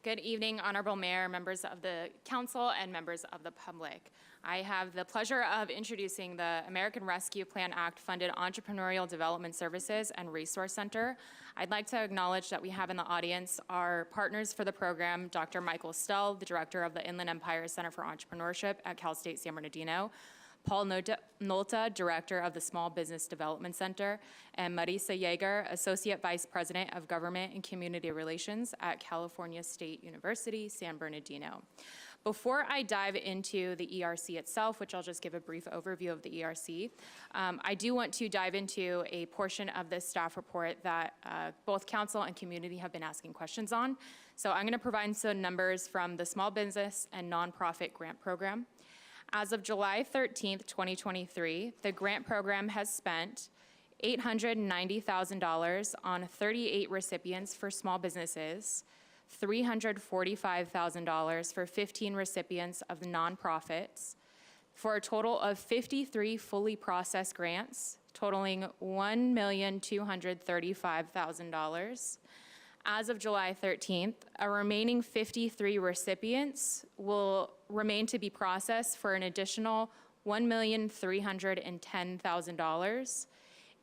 Good evening, Honorable Mayor, members of the council, and members of the public. I have the pleasure of introducing the American Rescue Plan Act funded Entrepreneurial Development Services and Resource Center. I'd like to acknowledge that we have in the audience our partners for the program, Dr. Michael Stell, the director of the Inland Empire Center for Entrepreneurship at Cal State San Bernardino, Paul Nolta, Director of the Small Business Development Center, and Marisa Yeager, Associate Vice President of Government and Community Relations at California State University, San Bernardino. Before I dive into the ERC itself, which I'll just give a brief overview of the ERC, I do want to dive into a portion of this staff report that both council and community have been asking questions on. So I'm going to provide some numbers from the Small Business and Nonprofit Grant Program. As of July 13th, 2023, the grant program has spent $890,000 on 38 recipients for small businesses, $345,000 for 15 recipients of nonprofits, for a total of 53 fully processed grants, totaling $1,235,000. As of July 13th, a remaining 53 recipients will remain to be processed for an additional $1,310,000.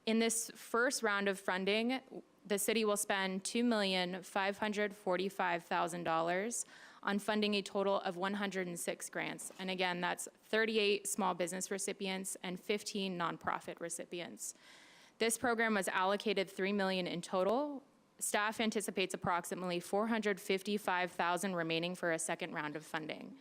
In this first round of funding, the city will spend $2,545,000 on funding a total of 106 grants. And again, that's 38 small business recipients and 15 nonprofit recipients. This program was allocated $3 million in total. Staff anticipates approximately $455,000 remaining for a second round of funding.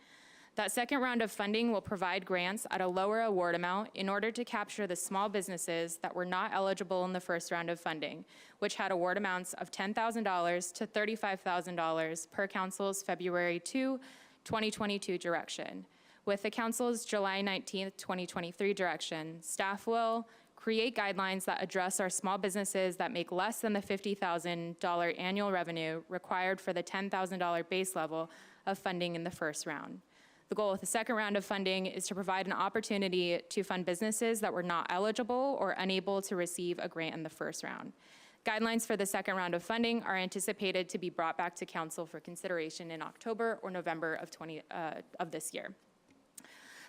That second round of funding will provide grants at a lower award amount in order to capture the small businesses that were not eligible in the first round of funding, which had award amounts of $10,000 to $35,000 per council's February 2, 2022 direction. With the council's July 19th, 2023 direction, staff will create guidelines that address our small businesses that make less than the $50,000 annual revenue required for the $10,000 base level of funding in the first round. The goal with the second round of funding is to provide an opportunity to fund businesses that were not eligible or unable to receive a grant in the first round. Guidelines for the second round of funding are anticipated to be brought back to council for consideration in October or November of this year.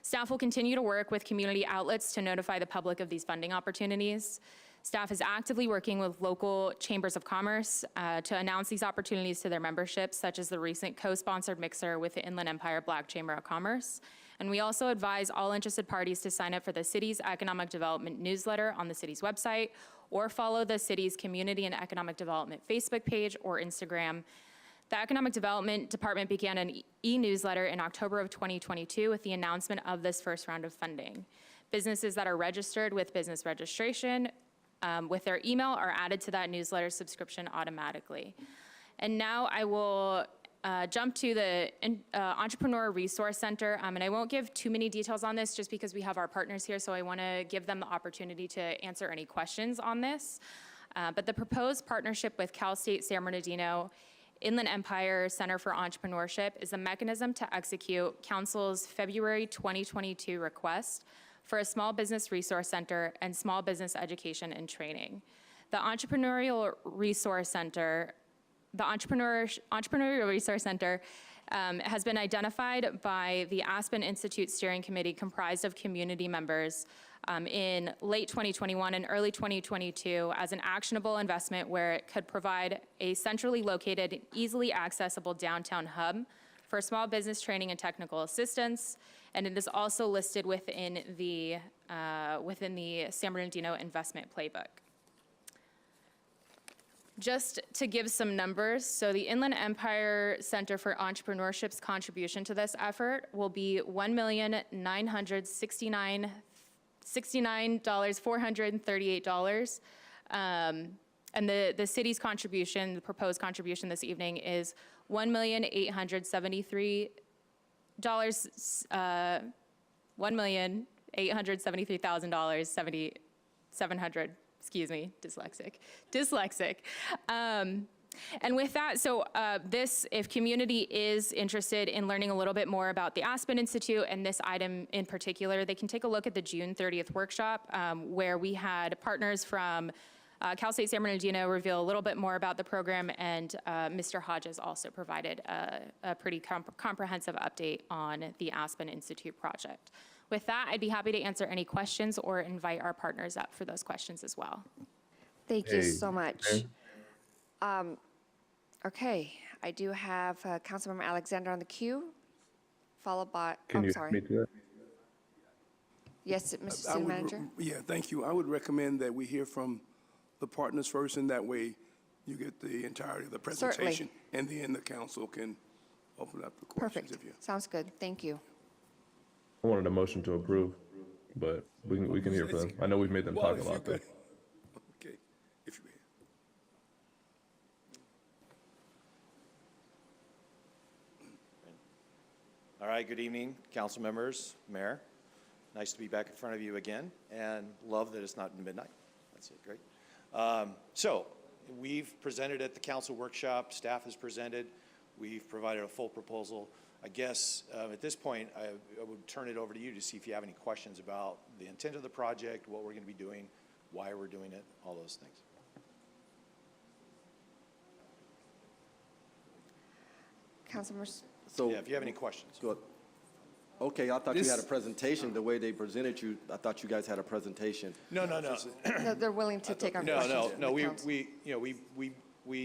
Staff will continue to work with community outlets to notify the public of these funding opportunities. Staff is actively working with local chambers of commerce to announce these opportunities to their memberships, such as the recent co-sponsored mixer with the Inland Empire Black Chamber of Commerce. And we also advise all interested parties to sign up for the city's economic development newsletter on the city's website, or follow the city's Community and Economic Development Facebook page or Instagram. The Economic Development Department began an e-newsletter in October of 2022 with the announcement of this first round of funding. Businesses that are registered with business registration with their email are added to that newsletter subscription automatically. And now I will jump to the Entrepreneur Resource Center, and I won't give too many details on this just because we have our partners here, so I want to give them the opportunity to answer any questions on this. But the proposed partnership with Cal State San Bernardino Inland Empire Center for Entrepreneurship is a mechanism to execute Council's February 2022 request for a small business resource center and small business education and training. The Entrepreneurial Resource Center has been identified by the Aspen Institute Steering Committee, comprised of community members, in late 2021 and early 2022 as an actionable investment where it could provide a centrally located, easily accessible downtown hub for small business training and technical assistance. And it is also listed within the San Bernardino Investment Playbook. Just to give some numbers, so the Inland Empire Center for Entrepreneurship's contribution to this effort will be $1,969,438. And the city's contribution, the proposed contribution this evening, is $1,873,700. Excuse me, dyslexic. And with that, so this, if community is interested in learning a little bit more about the Aspen Institute and this item in particular, they can take a look at the June 30th workshop where we had partners from Cal State San Bernardino reveal a little bit more about the program, and Mr. Hodges also provided a pretty comprehensive update on the Aspen Institute project. With that, I'd be happy to answer any questions or invite our partners up for those questions as well.
Thank you so much. Okay, I do have Councilmember Alexander on the queue, followed by, sorry. Yes, Mr. City Manager?
Yeah, thank you. I would recommend that we hear from the partners first, and that way you get the entirety of the presentation.
Certainly.
And then the council can open up the questions.
Perfect. Sounds good. Thank you.
I wanted a motion to approve, but we can hear from them. I know we've made them talk a lot, though.
Okay, if you may.
All right, good evening, council members, mayor. Nice to be back in front of you again, and love that it's not midnight. That's it, great. So we've presented at the council workshop, staff has presented, we've provided a full proposal. I guess at this point, I would turn it over to you to see if you have any questions about the intent of the project, what we're going to be doing, why we're doing it, all those things.
Councilmembers?
So, yeah, if you have any questions.
Good. Okay, I thought you had a presentation. The way they presented you, I thought you guys had a presentation.
No.
No, they're willing to take our questions.
No. We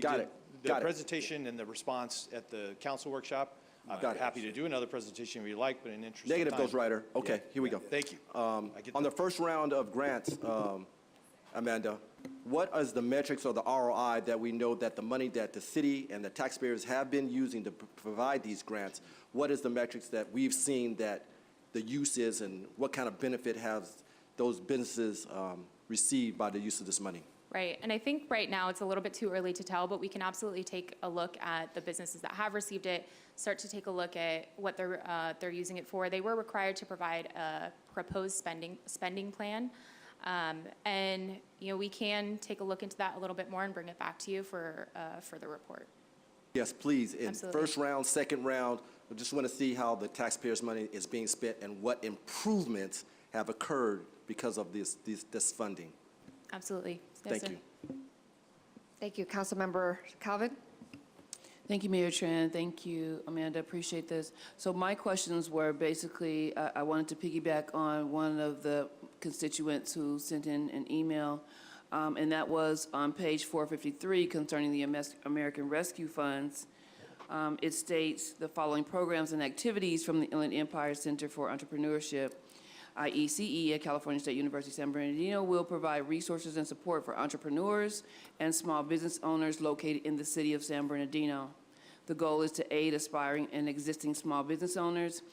did the presentation and the response at the council workshop. I'm happy to do another presentation if you like, but in interest of time.
Negative, Ghostwriter. Okay, here we go.
Thank you.
On the first round of grants, Amanda, what is the metrics or the ROI that we know that the money that the city and the taxpayers have been using to provide these grants, what is the metrics that we've seen that the use is, and what kind of benefit have those businesses received by the use of this money?
Right, and I think right now it's a little bit too early to tell, but we can absolutely take a look at the businesses that have received it, start to take a look at what they're using it for. They were required to provide a proposed spending plan, and we can take a look into that a little bit more and bring it back to you for the report.
Yes, please. In
Absolutely.
first round, second round, I just want to see how the taxpayers' money is being spent and what improvements have occurred because of this funding.
Absolutely.
Thank
Yes, sir.
you.
Thank you. Councilmember Calvin?
Thank you, Mayor Tran. Thank you, Amanda. Appreciate this. So my questions were basically, I wanted to piggyback on one of the constituents who sent in an email, and that was on page 453 concerning the American Rescue Funds. It states the following programs and activities from the Inland Empire Center for Entrepreneurship, IECE at California State University San Bernardino, will provide resources and support for entrepreneurs and small business owners located in the city of San Bernardino. The goal is to aid aspiring and existing small business owners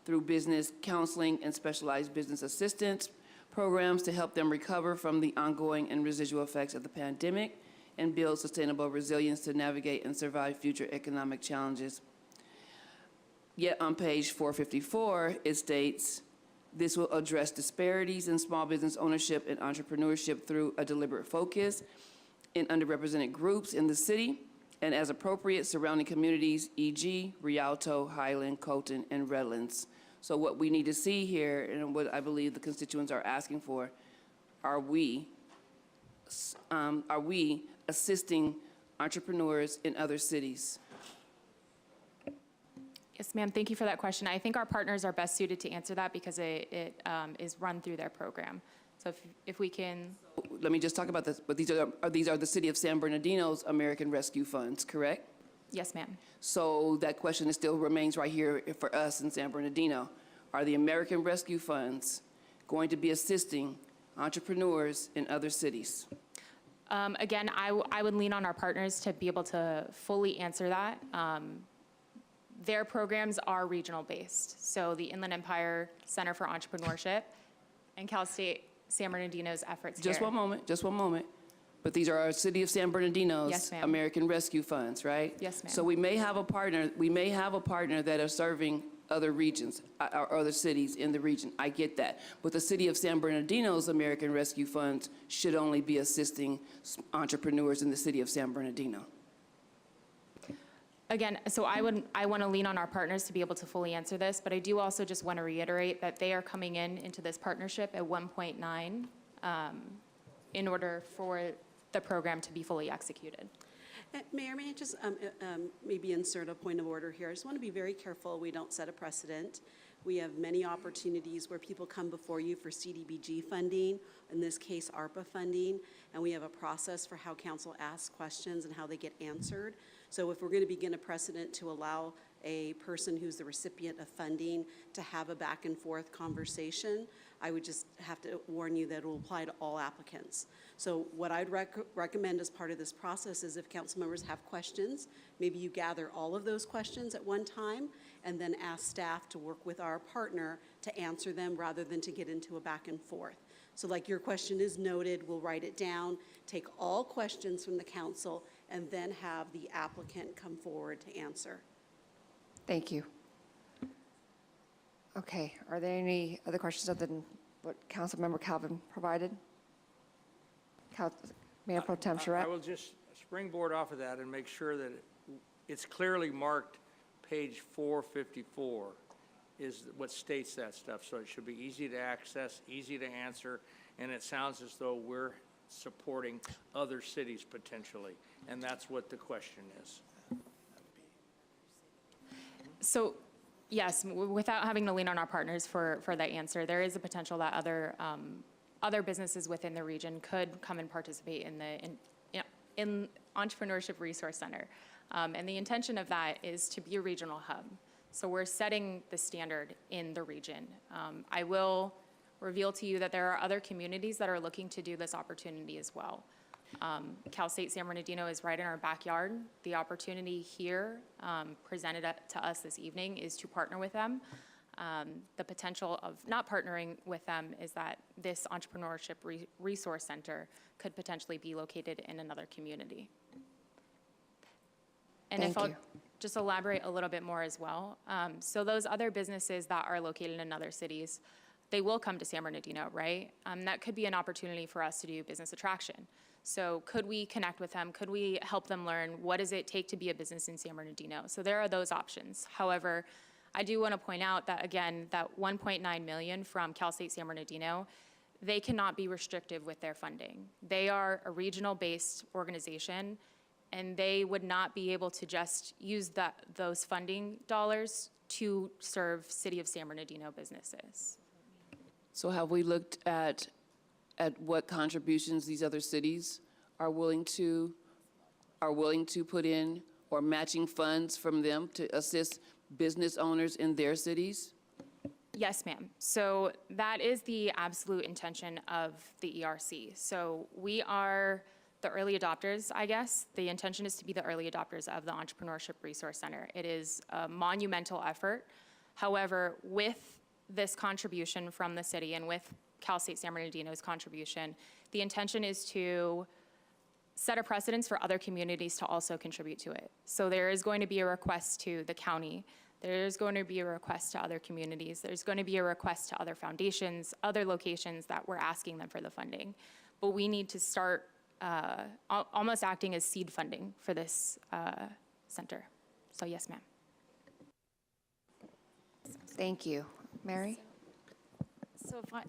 through business counseling and specialized business assistance programs to help them recover from the ongoing and residual effects of the pandemic and build sustainable resilience to navigate and survive future economic challenges. Yet on page 454, it states, this will address disparities in small business ownership and entrepreneurship through a deliberate focus in underrepresented groups in the city and as appropriate surrounding communities, e.g. Rialto, Highland, Colton, and Redlands. So what we need to see here, and what I believe the constituents are asking for, are we assisting entrepreneurs in other cities?
Yes, ma'am. Thank you for that question. I think our partners are best suited to answer that because it is run through their program. So if we can.
Let me just talk about this. But these are the City of San Bernardino's American Rescue Funds, correct?
Yes, ma'am.
So that question still remains right here for us in San Bernardino. Are the American Rescue Funds going to be assisting entrepreneurs in other cities?
Again, I would lean on our partners to be able to fully answer that. Their programs are regional based. So the Inland Empire Center for Entrepreneurship and Cal State San Bernardino's efforts
Just
here.
one moment. But these are our City of San Bernardino's
Yes, ma'am.
American Rescue Funds, right?
Yes, ma'am.
So we may have a partner that are serving other regions or other cities in the region. I get that. But the City of San Bernardino's American Rescue Funds should only be assisting entrepreneurs in the City of San Bernardino.
Again, so I want to lean on our partners to be able to fully answer this, but I do also just want to reiterate that they are coming into this partnership at 1.9 in order for the program to be fully executed.
Mayor, may I just maybe insert a point of order here? I just want to be very careful we don't set a precedent. We have many opportunities where people come before you for CDBG funding, in this case ARPA funding, and we have a process for how council asks questions and how they get answered. So if we're going to begin a precedent to allow a person who's the recipient of funding to have a back and forth conversation, I would just have to warn you that it will apply to all applicants. So what I'd recommend as part of this process is if council members have questions, maybe you gather all of those questions at one time and then ask staff to work with our partner to answer them rather than to get into a back and forth. So like your question is noted, we'll write it down, take all questions from the council, and then have the applicant come forward to answer.
Thank you. Okay, are there any other questions other than what Councilmember Calvin provided? Mayor Pro Tem Charette?
I will just springboard off of that and make sure that it's clearly marked page 454 is what states that stuff. So it should be easy to access, easy to answer, and it sounds as though we're supporting other cities potentially, and that's what the question is.
So yes, without having to lean on our partners for that answer, there is a potential that other businesses within the region could come and participate in Entrepreneurship Resource Center. And the intention of that is to be a regional hub. So we're setting the standard in the region. I will reveal to you that there are other communities that are looking to do this opportunity as well. Cal State San Bernardino is right in our backyard. The opportunity here presented to us this evening is to partner with them. The potential of not partnering with them is that this entrepreneurship resource center could potentially be located in another community. And
Thank
if I'll
you.
just elaborate a little bit more as well. So those other businesses that are located in other cities, they will come to San Bernardino, right? That could be an opportunity for us to do business attraction. So could we connect with them? Could we help them learn what does it take to be a business in San Bernardino? So there are those options. However, I do want to point out that, again, that $1.9 million from Cal State San Bernardino, they cannot be restrictive with their funding. They are a regional-based organization, and they would not be able to just use those funding dollars to serve City of San Bernardino businesses.
So have we looked at what contributions these other cities are willing to put in, or matching funds from them to assist business owners in their cities?
Yes, ma'am. So that is the absolute intention of the ERC. So we are the early adopters, I guess. The intention is to be the early adopters of the Entrepreneurship Resource Center. It is a monumental effort. However, with this contribution from the city and with Cal State San Bernardino's contribution, the intention is to set a precedence for other communities to also contribute to it. So there is going to be a request to the county. There's going to be a request to other communities. There's going to be a request to other foundations, other locations that we're asking them for the funding. But we need to start almost acting as seed funding for this center. So yes, ma'am.
Thank you. Mary?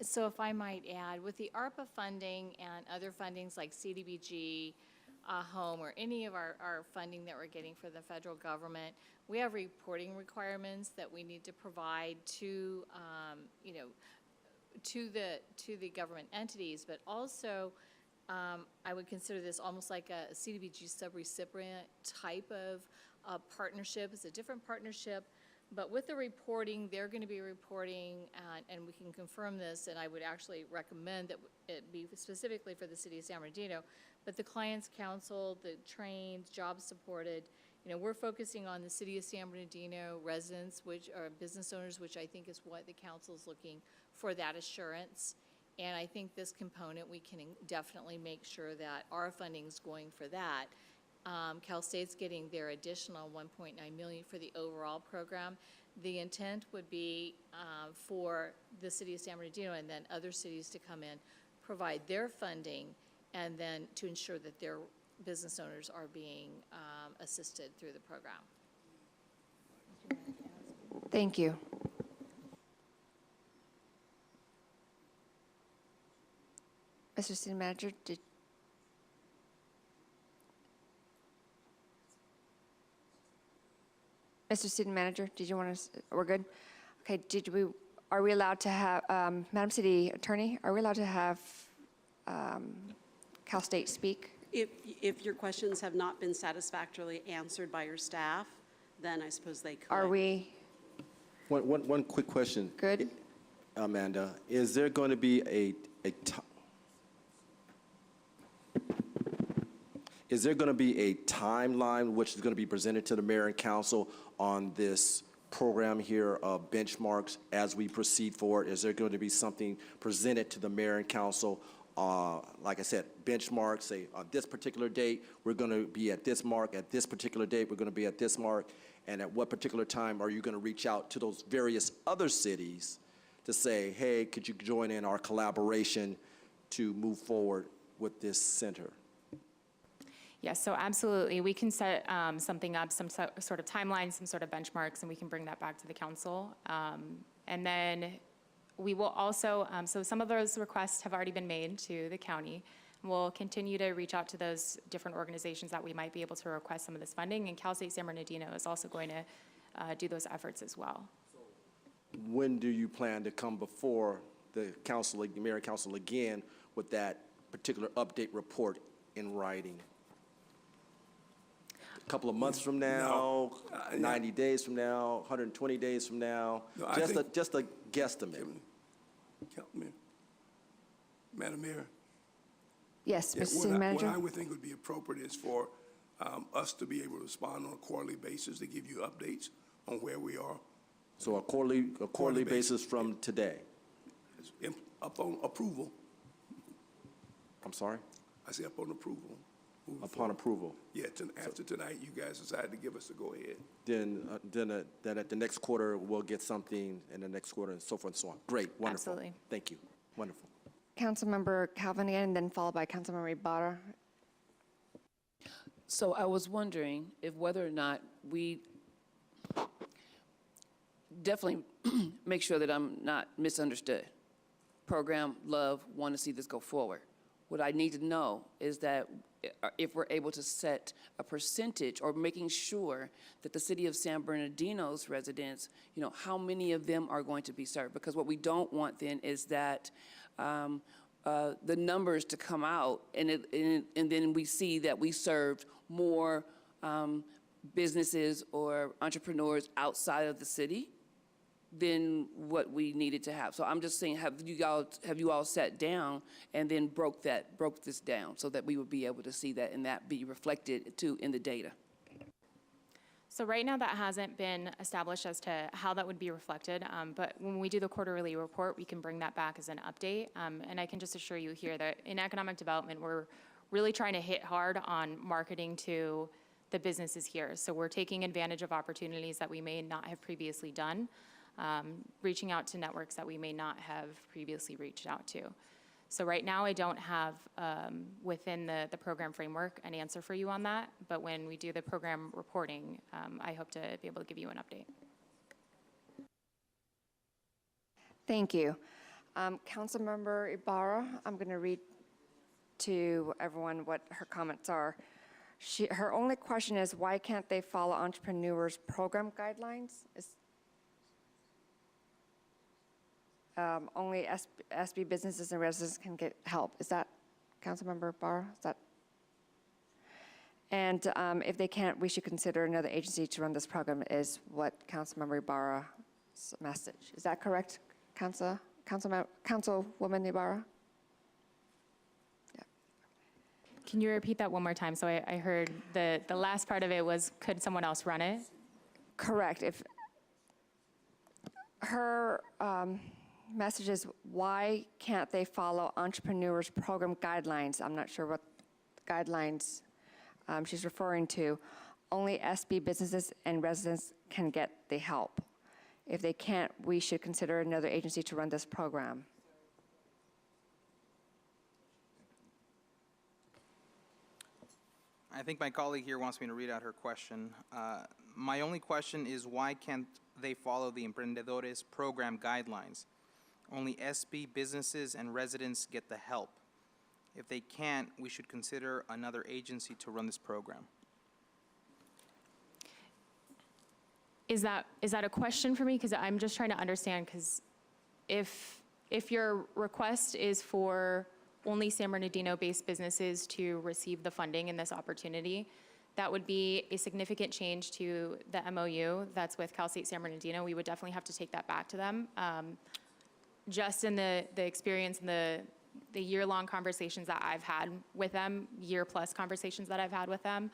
So if I might add, with the ARPA funding and other fundings like CDBG, Home, or any of our funding that we're getting for the federal government, we have reporting requirements that we need to provide to, to the government entities, but also I would consider this almost like a CDBG subrecipient type of partnership. It's a different partnership. But with the reporting, they're going to be reporting, and we can confirm this, and I would actually recommend that it be specifically for the City of San Bernardino, but the Clients Council, the trained, job supported, we're focusing on the City of San Bernardino residents, which are business owners, which I think is what the council is looking for, that assurance. And I think this component, we can definitely make sure that our funding is going for that. Cal State's getting their additional $1.9 million for the overall program. The intent would be for the City of San Bernardino and then other cities to come in, provide their funding, and then to ensure that their business owners are being assisted through the program.
Thank you. Mr. City Manager, Mr. City Manager, did you want to, we're good? Okay, are we allowed to have, Madam City Attorney, are we allowed to have Cal State speak?
If your questions have not been satisfactorily answered by your staff, then I suppose they could.
Are we?
One quick question.
Good.
Amanda, is there going to be is there going to be a timeline which is going to be presented to the mayor and council on this program here of benchmarks as we proceed forward? Is there going to be something presented to the mayor and council, like I said, benchmarks, say on this particular date, we're going to be at this mark, at this particular date, we're going to be at this mark, and at what particular time are you going to reach out to those various other cities to say, hey, could you join in our collaboration to move forward with this center?
Yes, so absolutely. We can set something up, some sort of timeline, some sort of benchmarks, and we can bring that back to the council. And then we will also, so some of those requests have already been made to the county. We'll continue to reach out to those different organizations that we might be able to request some of this funding, and Cal State San Bernardino is also going to do those efforts as well.
When do you plan to come before the council, the mayor and council again, with that particular update report in writing? A couple of months from now, 90 days from now, 120 days from now, just a guesstimate.
Madam Mayor?
Yes,
Yeah,
Mr. City Manager?
What I would think would be appropriate is for us to be able to respond on a quarterly basis to give you updates on where we are.
So a quarterly basis from today?
Upon approval.
I'm sorry?
I say upon approval.
Upon approval?
Yeah, after tonight, you guys decide to give us the go-ahead.
Then at the next quarter, we'll get something in the next quarter and so forth and so on. Great, wonderful.
Absolutely.
Thank you, wonderful.
Councilmember Calvin again, then followed by Councilmember Ibarra.
So I was wondering if whether or not we definitely make sure that I'm not misunderstood. Program, love, want to see this go forward. What I need to know is that if we're able to set a percentage or making sure that the city of San Bernardino's residents, how many of them are going to be served. Because what we don't want then is that the numbers to come out and then we see that we served more businesses or entrepreneurs outside of the city than what we needed to have. So I'm just saying, have you all sat down and then broke this down so that we would be able to see that and that be reflected too in the data?
So right now that hasn't been established as to how that would be reflected, but when we do the quarterly report, we can bring that back as an update. And I can just assure you here that in economic development, we're really trying to hit hard on marketing to the businesses here. So we're taking advantage of opportunities that we may not have previously done, reaching out to networks that we may not have previously reached out to. So right now I don't have, within the program framework, an answer for you on that, but when we do the program reporting, I hope to be able to give you an update.
Thank you. Councilmember Ibarra, I'm going to read to everyone what her comments are. Her only question is, why can't they follow entrepreneurs' program guidelines? Only SB businesses and residents can get help. Is that, Councilmember Barr? Is that? And if they can't, we should consider another agency to run this program, is what Councilmember Ibarra's message. Is that correct, Councilwoman Ibarra? Yeah.
Can you repeat that one more time? So I heard the last part of it was, could someone else run it?
Correct. If her message is, why can't they follow entrepreneurs' program guidelines? I'm not sure what guidelines she's referring to. Only SB businesses and residents can get the help. If they can't, we should consider another agency to run this program.
I think my colleague here wants me to read out her question. My only question is, why can't they follow the Emprendedores program guidelines? Only SB businesses and residents get the help. If they can't, we should consider another agency to run this program.
Is that a question for me? Because I'm just trying to understand, because if your request is for only San Bernardino-based businesses to receive the funding in this opportunity, that would be a significant change to the MOU that's with Cal State San Bernardino. We would definitely have to take that back to them. Just in the experience and the year-long conversations that I've had with them, year-plus conversations that I've had with them,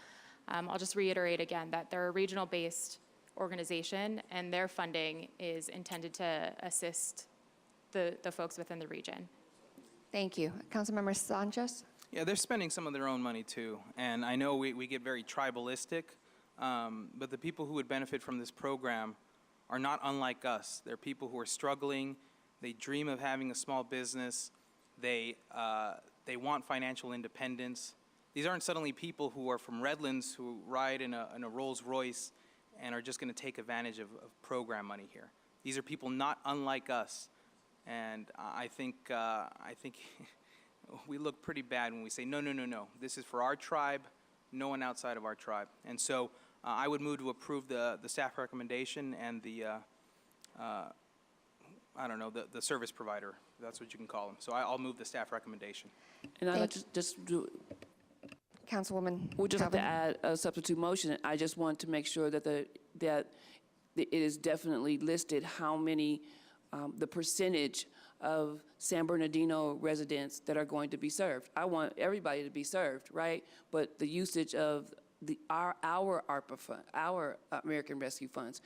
I'll just reiterate again that they're a regional-based organization, and their funding is intended to assist the folks within the region.
Thank you. Councilmember Sanchez?
Yeah, they're spending some of their own money too, and I know we get very tribalistic, but the people who would benefit from this program are not unlike us. They're people who are struggling. They dream of having a small business. They want financial independence. These aren't suddenly people who are from Redlands who ride in a Rolls Royce and are just going to take advantage of program money here. These are people not unlike us, and I think we look pretty bad when we say, no, this is for our tribe, no one outside of our tribe. And so I would move to approve the staff recommendation and the service provider, that's what you can call them. So I'll move the staff recommendation.
And I'd like to just do,
Councilwoman
we'll just have to
Calvin.
add a substitute motion. I just want to make sure that that it is definitely listed how many
the percentage of San Bernardino residents that are going to be served. I want everybody to be served, right? But the usage of our ARPA fund, our American Rescue Funds,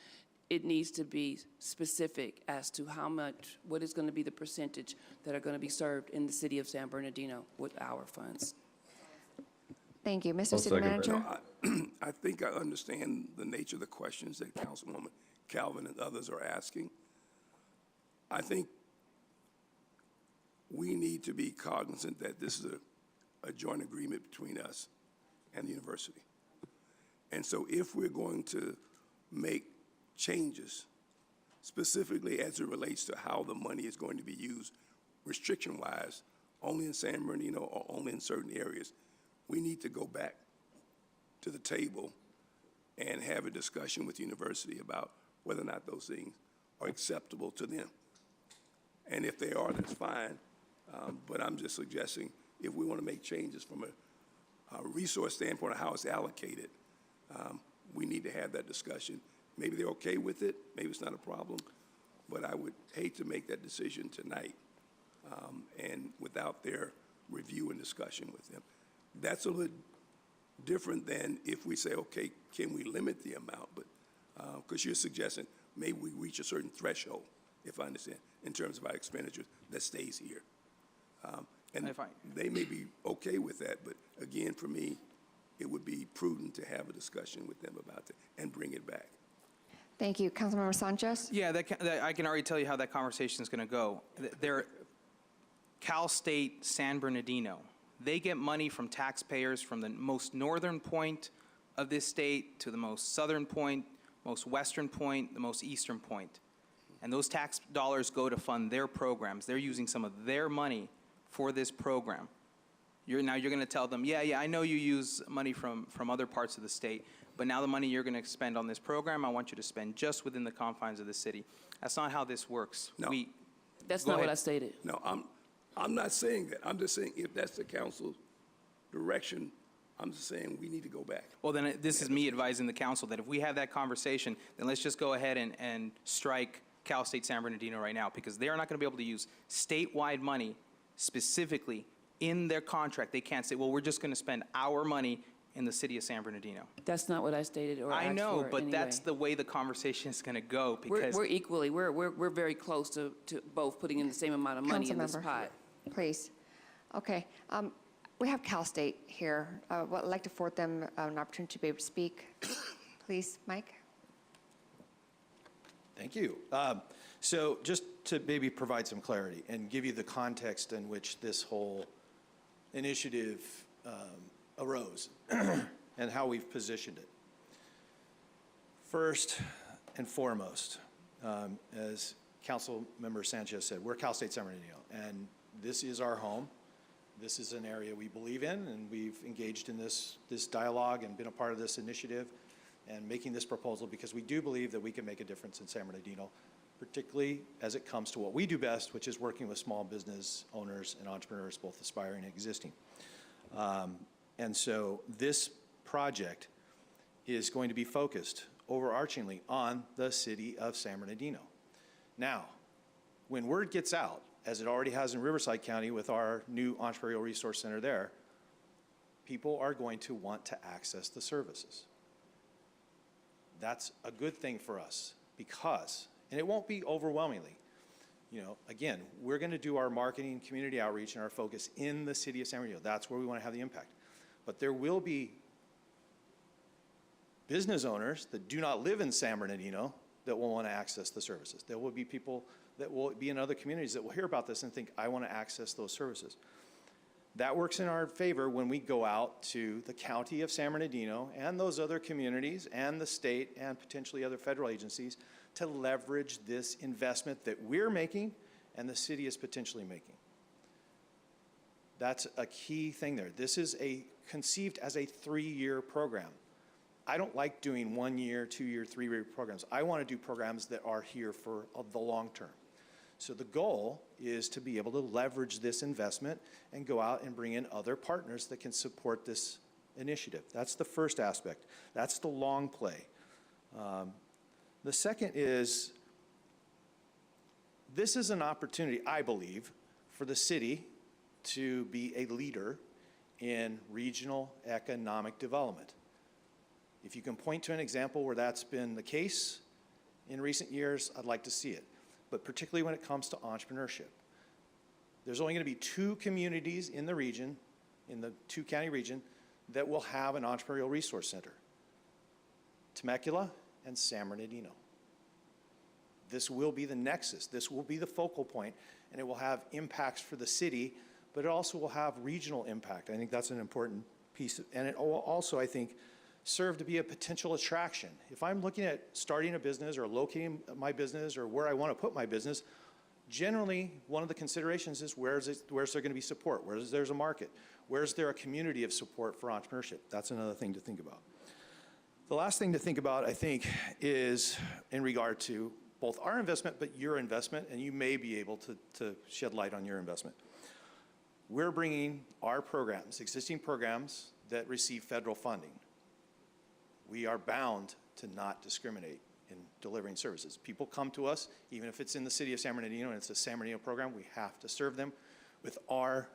it needs to be specific as to how much, what is going to be the percentage that are going to be served in the city of San Bernardino with our funds.
Thank you. Mr.
I'll
City
second that.
Manager?
I think I understand the nature of the questions that Councilwoman Calvin and others are asking. I think we need to be cognizant that this is a joint agreement between us and the university. And so if we're going to make changes, specifically as it relates to how the money is going to be used, restriction-wise, only in San Bernardino or only in certain areas, we need to go back to the table and have a discussion with the university about whether or not those things are acceptable to them. And if they are, that's fine. But I'm just suggesting if we want to make changes from a resource standpoint of how it's allocated, we need to have that discussion. Maybe they're okay with it, maybe it's not a problem, but I would hate to make that decision tonight and without their review and discussion with them. That's a little different than if we say, okay, can we limit the amount? But because you're suggesting maybe we reach a certain threshold, if I understand, in terms of our expenditures that stays here. And they may be okay with that, but again, for me, it would be prudent to have a discussion with them about it and bring it back.
Thank you. Councilmember Sanchez?
Yeah, I can already tell you how that conversation is going to go. Cal State San Bernardino, they get money from taxpayers from the most northern point of this state to the most southern point, most western point, the most eastern point. And those tax dollars go to fund their programs. They're using some of their money for this program. Now you're going to tell them, yeah, I know you use money from other parts of the state, but now the money you're going to spend on this program, I want you to spend just within the confines of the city. That's not how this works.
No.
That's not what I stated.
No, I'm not saying that. I'm just saying if that's the council's direction, I'm just saying we need to go back.
Well, then this is me advising the council that if we have that conversation, then let's just go ahead and strike Cal State San Bernardino right now, because they are not going to be able to use statewide money specifically in their contract. They can't say, well, we're just going to spend our money in the city of San Bernardino.
That's not what I stated or
I
asked
know,
for
but
anyway.
that's the way the conversation is going to go, because
We're equally, we're very close to both putting in the same amount of money in this
Councilmember,
pot.
Please. Okay. We have Cal State here. I'd like to afford them an opportunity to be able to speak. Please, Mike.
Thank you. So just to maybe provide some clarity and give you the context in which this whole initiative arose and how we've positioned it. First and foremost, as Councilmember Sanchez said, we're Cal State San Bernardino, and this is our home. This is an area we believe in, and we've engaged in this dialogue and been a part of this initiative and making this proposal because we do believe that we can make a difference in San Bernardino, particularly as it comes to what we do best, which is working with small business owners and entrepreneurs, both aspiring and existing. And so this project is going to be focused overarchingly on the city of San Bernardino. Now, when word gets out, as it already has in Riverside County with our new Entrepreneurial Resource Center there, people are going to want to access the services. That's a good thing for us because, and it won't be overwhelmingly, again, we're going to do our marketing, community outreach, and our focus in the city of San Bernardino. That's where we want to have the impact. But there will be business owners that do not live in San Bernardino that will want to access the services. There will be people that will be in other communities that will hear about this and think, I want to access those services. That works in our favor when we go out to the county of San Bernardino and those other communities and the state and potentially other federal agencies to leverage this investment that we're making and the city is potentially making. That's a key thing there. This is conceived as a 3-year program. I don't like doing 1-year, 2-year, 3-year programs. I want to do programs that are here for the long term. So the goal is to be able to leverage this investment and go out and bring in other partners that can support this initiative. That's the first aspect. That's the long play. The second is This is an opportunity, I believe, for the city to be a leader in regional economic development. If you can point to an example where that's been the case in recent years, I'd like to see it. But particularly when it comes to entrepreneurship. There's only going to be 2 communities in the region, in the 2-county region, that will have an entrepreneurial resource center. Temecula and San Bernardino. This will be the nexus. This will be the focal point, and it will have impacts for the city, but it also will have regional impact. I think that's an important piece. And it will also, I think, serve to be a potential attraction. If I'm looking at starting a business or locating my business or where I want to put my business, generally, one of the considerations is where's there going to be support? Where's there's a market? Where's there a community of support for entrepreneurship? That's another thing to think about. The last thing to think about, I think, is in regard to both our investment, but your investment, and you may be able to shed light on your investment. We're bringing our programs, existing programs that receive federal funding. We are bound to not discriminate in delivering services. People come to us, even if it's in the city of San Bernardino and it's a San Bernardino program, we have to serve them with our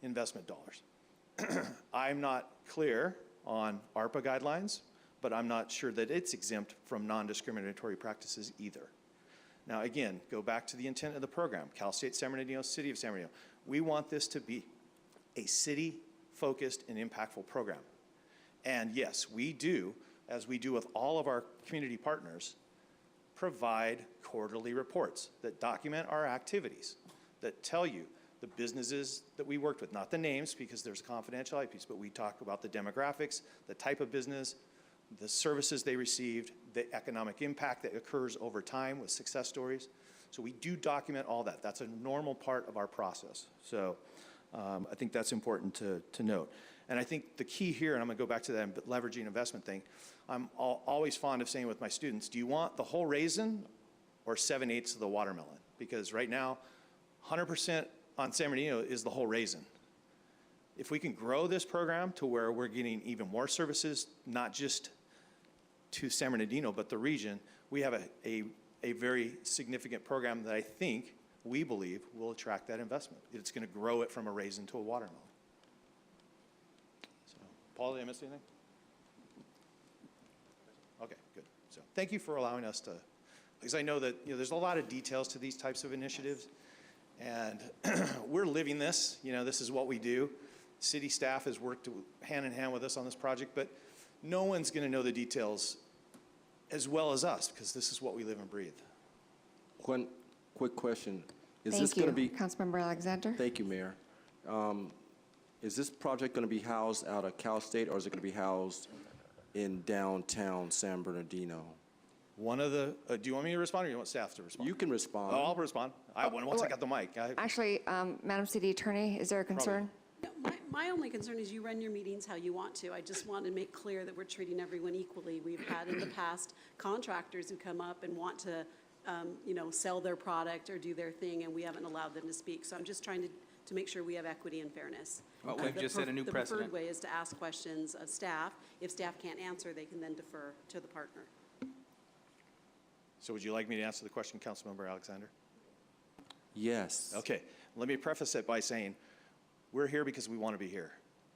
investment dollars. I'm not clear on ARPA guidelines, but I'm not sure that it's exempt from non-discriminatory practices either. Now again, go back to the intent of the program, Cal State San Bernardino, City of San Bernardino. We want this to be a city-focused and impactful program. And yes, we do, as we do with all of our community partners, provide quarterly reports that document our activities, that tell you the businesses that we worked with, not the names because there's a confidentiality piece, but we talk about the demographics, the type of business, the services they received, the economic impact that occurs over time with success stories. So we do document all that. That's a normal part of our process. So I think that's important to note. And I think the key here, and I'm going to go back to that leveraging investment thing, I'm always fond of saying with my students, do you want the whole raisin or 7/8 of the watermelon? Because right now, 100% on San Bernardino is the whole raisin. If we can grow this program to where we're getting even more services, not just to San Bernardino, but the region, we have a very significant program that I think, we believe, will attract that investment. It's going to grow it from a raisin to a watermelon. So, Paul, did I miss anything? Okay, good. So thank you for allowing us to, because I know that there's a lot of details to these types of initiatives, and we're living this. This is what we do. City staff has worked hand in hand with us on this project, but no one's going to know the details as well as us because this is what we live and breathe.
One quick question. Is
Thank
this going to
you.
be?
Councilmember Alexander.
Thank you, Mayor. Is this project going to be housed out of Cal State, or is it going to be housed in downtown San Bernardino?
One of the, do you want me to respond or do you want staff to respond?
You can respond.
Oh, I'll respond. Once I got the mic.
Actually, Madam City Attorney, is there a concern?
My only concern is you run your meetings how you want to. I just want to make clear that we're treating everyone equally. We've had in the past contractors who come up and want to, sell their product or do their thing, and we haven't allowed them to speak. So I'm just trying to make sure we have equity and fairness.
Well, we've just set a new precedent.
The preferred way is to ask questions of staff. If staff can't answer, they can then defer to the partner.
So would you like me to answer the question, Councilmember Alexander?
Yes.
Okay. Let me preface it by saying we're here because we want to be here.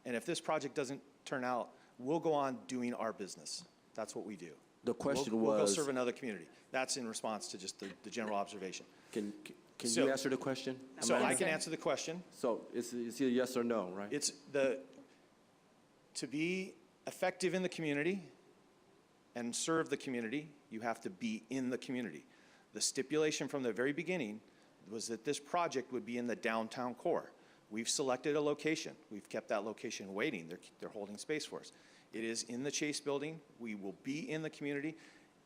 And if this project doesn't turn out, we'll go on doing our business. That's what we do.
The question
we'll
was...
go serve another community. That's in response to just the general observation.
Can you answer the question?
So I can answer the question.
So it's either yes or no, right?
It's to be effective in the community and serve the community, you have to be in the community. The stipulation from the very beginning was that this project would be in the downtown core. We've selected a location. We've kept that location waiting. They're holding space for us. It is in the Chase building. We will be in the community,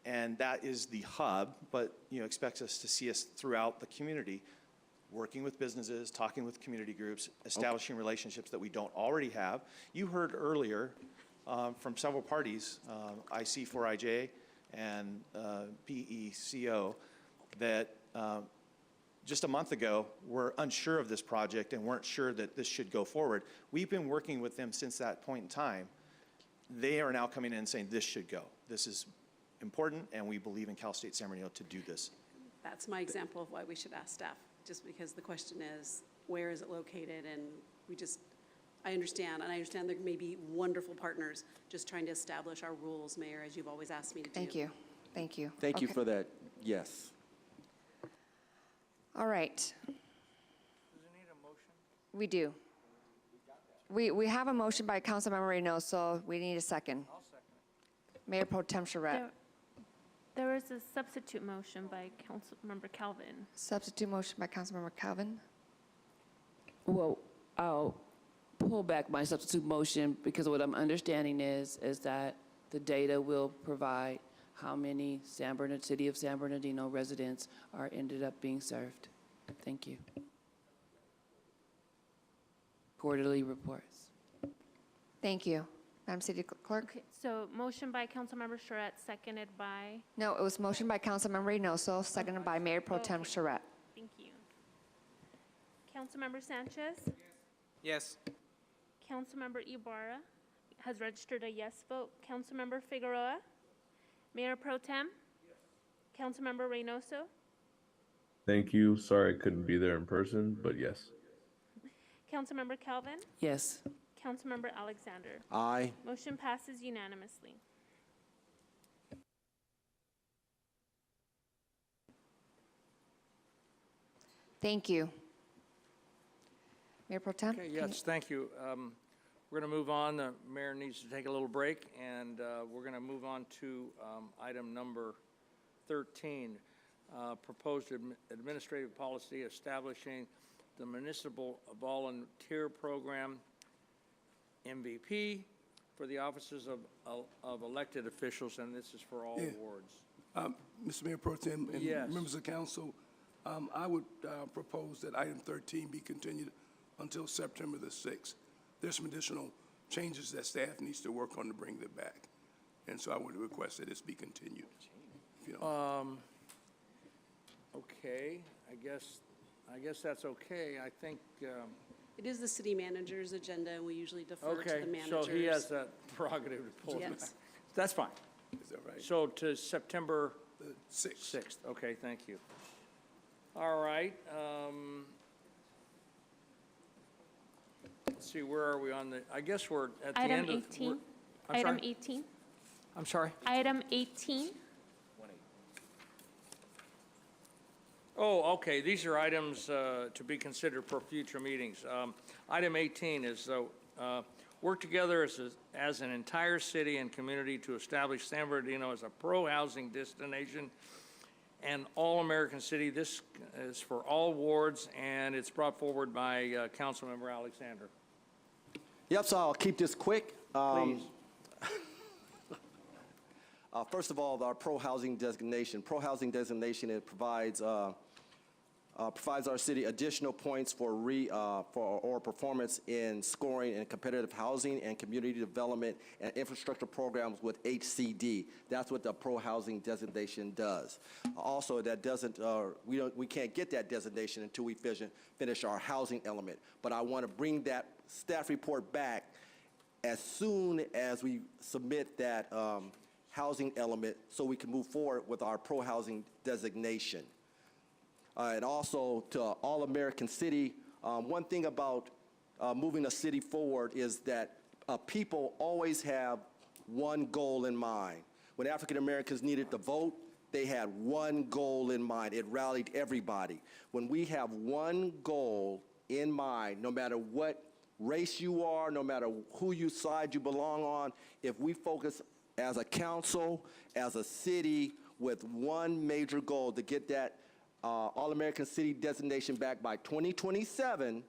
and that is the hub, but expects us to see us throughout the community, working with businesses, talking with community groups, establishing relationships that we don't already have. You heard earlier from several parties, IC4IJ and PECO, that just a month ago were unsure of this project and weren't sure that this should go forward. We've been working with them since that point in time. They are now coming in and saying this should go. This is important, and we believe in Cal State San Bernardino to do this.
That's my example of why we should ask staff, just because the question is, where is it located? And I understand, and I understand there may be wonderful partners just trying to establish our rules, Mayor, as you've always asked me to do.
Thank you. Thank you.
Thank you
Okay.
for that, yes.
All right.
Does it need a motion?
We do. We have a motion by Councilmember Reynoso. We need a second.
I'll second it.
Mayor Pro Tem Charette.
There is a substitute motion by Councilmember Calvin.
Substitute motion by Councilmember Calvin.
Well, I'll pull back my substitute motion because what I'm understanding is that the data will provide how many City of San Bernardino residents are ended up being served. Thank you. Quarterly reports.
Thank you. Madam City Clerk?
Okay, so motion by Councilmember Charette, seconded by,
No, it was motion by Councilmember Reynoso, seconded by Mayor Pro Tem Charette.
thank you. Councilmember Sanchez?
Yes.
Councilmember Ibarra has registered a yes vote. Councilmember Figueroa? Mayor Pro Tem? Councilmember Reynoso?
Thank you. Sorry I couldn't be there in person, but yes.
Councilmember Calvin?
Yes.
Councilmember Alexander?
Aye.
Motion passes unanimously.
Thank you. Mayor Pro Tem?
Okay, yes, thank you. We're going to move on. The mayor needs to take a little break, and we're going to move on to item number 13, proposed administrative policy establishing the Municipal Volunteer Program, MVP, for the offices of elected officials, and this is for all awards.
Mr. Mayor Pro Tem and
Yes.
members of council, I would propose that item 13 be continued until September the 6th. There's some additional changes that staff needs to work on to bring them back. And so I would request that this be continued. If you don't.
Okay, I guess that's okay. I think,
It is the city manager's agenda, and we usually defer to
okay,
the managers.
so he has that prerogative to pull it back.
Yes.
That's fine.
Is that right?
So to September
The 6th.
6th, okay, thank you. All right, let's see, where are we on the, I guess we're at the
Item
end of.
18.
we're- I'm
Item
sorry?
18.
I'm sorry?
Item 18.
Oh, okay, these are items to be considered for future meetings. Item 18 is, work together as an entire city and community to establish San Bernardino as a pro-housing destination and all-American city. This is for all wards, and it's brought forward by Councilmember Alexander.
Yep, so I'll keep this quick.
Please.
First of all, our pro-housing designation. Pro-housing designation, it provides our city additional points for performance in scoring in competitive housing and community development and infrastructure programs with HCD. That's what the pro-housing designation does. Also, that doesn't, we can't get that designation until we finish our housing element. But I want to bring that staff report back as soon as we submit that housing element so we can move forward with our pro-housing designation. And also to All-American City, one thing about moving a city forward is that people always have one goal in mind. When African Americans needed to vote, they had one goal in mind. It rallied everybody. When we have one goal in mind, no matter what race you are, no matter who side you belong on, if we focus as a council, as a city, with one major goal to get that All-American City designation back by 2027,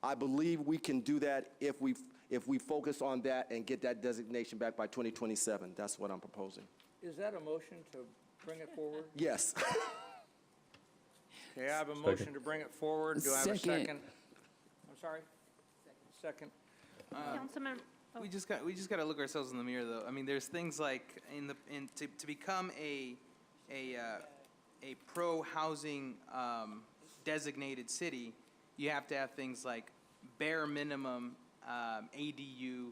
I believe we can do that if we focus on that and get that designation back by 2027. That's what I'm proposing.
Is that a motion to bring it forward?
Yes.
Okay, I have a motion to bring it forward. Do I have a
Second.
second? I'm sorry? Second.
Councilmember,
We just got to look ourselves in the mirror, though. I mean, there's things like to become a pro-housing designated city, you have to have things like bare minimum ADU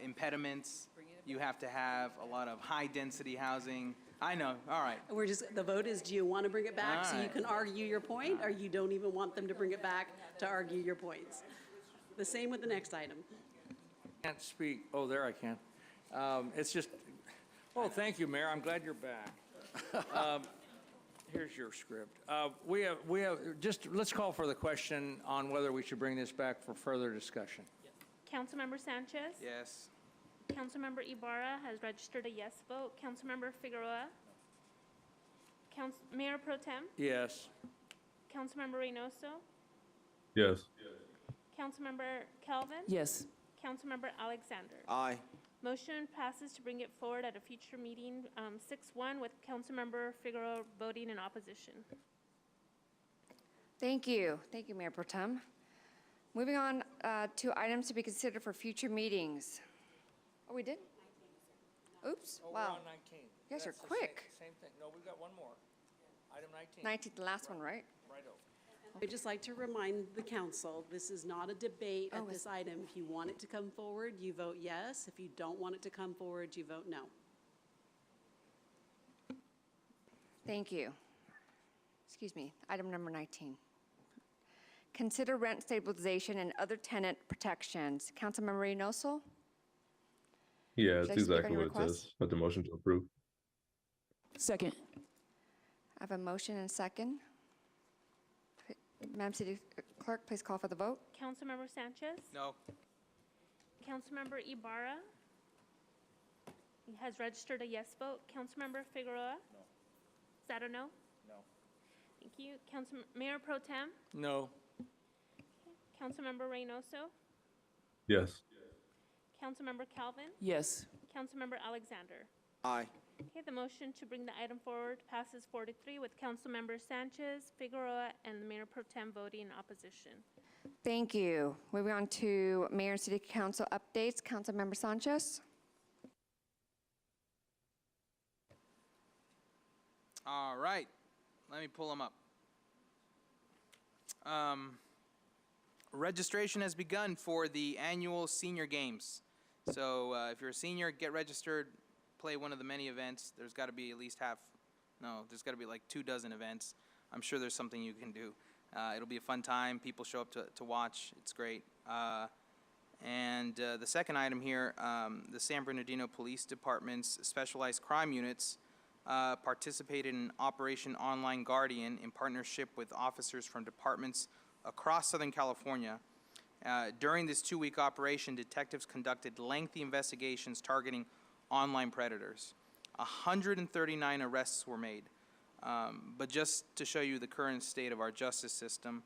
impediments. You have to have a lot of high-density housing. I know, all right.
We're just, the vote is, do you want to bring it back so you
Alright.
can argue your point, or you don't even want them to bring it back to argue your points? The same with the next item.
Can't speak, oh, there I can. It's just, well, thank you, Mayor, I'm glad you're back. Here's your script. We have, just, let's call for the question on whether we should bring this back for further discussion.
Councilmember Sanchez?
Yes.
Councilmember Ibarra has registered a yes vote. Councilmember Figueroa? Mayor Pro Tem?
Yes.
Councilmember Reynoso?
Yes.
Councilmember Calvin?
Yes.
Councilmember Alexander?
Aye.
Motion passes to bring it forward at a future meeting, 6-1, with Councilmember Figueroa voting in opposition.
Thank you. Thank you, Mayor Pro Tem. Moving on to items to be considered for future meetings. Oh, we did? Oops,
Oh,
wow.
we're on 19.
You guys are
That's the
quick.
Same thing. No, we've got one more. Item 19.
19th, the last one, right?
Right over.
I'd just like to remind the council, this is not a debate
Oh,
at this item. If you want it to come forward, you vote yes. If you don't want it to come forward, you vote no.
Thank you. Excuse me, item number 19. Consider rent stabilization and other tenant protections. Councilmember Reynoso?
Yeah,
Should I
it's
speak on
exactly
your
what it
request?
says. Let the motion to approve.
Second.
I have a motion and second. Madam City Clerk, please call for the vote.
Councilmember Sanchez?
No.
Councilmember Ibarra? Has registered a yes vote. Councilmember Figueroa? No. Is that a no?
No.
Thank you. Mayor Pro Tem?
No.
Councilmember Reynoso?
Yes.
Councilmember Calvin?
Yes.
Councilmember Alexander?
Aye.
Okay, the motion to bring the item forward passes 4-3 with Councilmember Sanchez, Figueroa, and the Mayor Pro Tem voting in opposition.
Thank you. Moving on to Mayor and City Council updates. Councilmember Sanchez?
All right, let me pull them up. Registration has begun for the annual senior games. So if you're a senior, get registered, play one of the many events. There's got to be at least there's got to be like 24 events. I'm sure there's something you can do. It'll be a fun time. People show up to watch. It's great. And the second item here, the San Bernardino Police Department's specialized crime units participated in Operation Online Guardian in partnership with officers from departments across Southern California. During this 2-week operation, detectives conducted lengthy investigations targeting online predators. 139 arrests were made. But just to show you the current state of our justice system,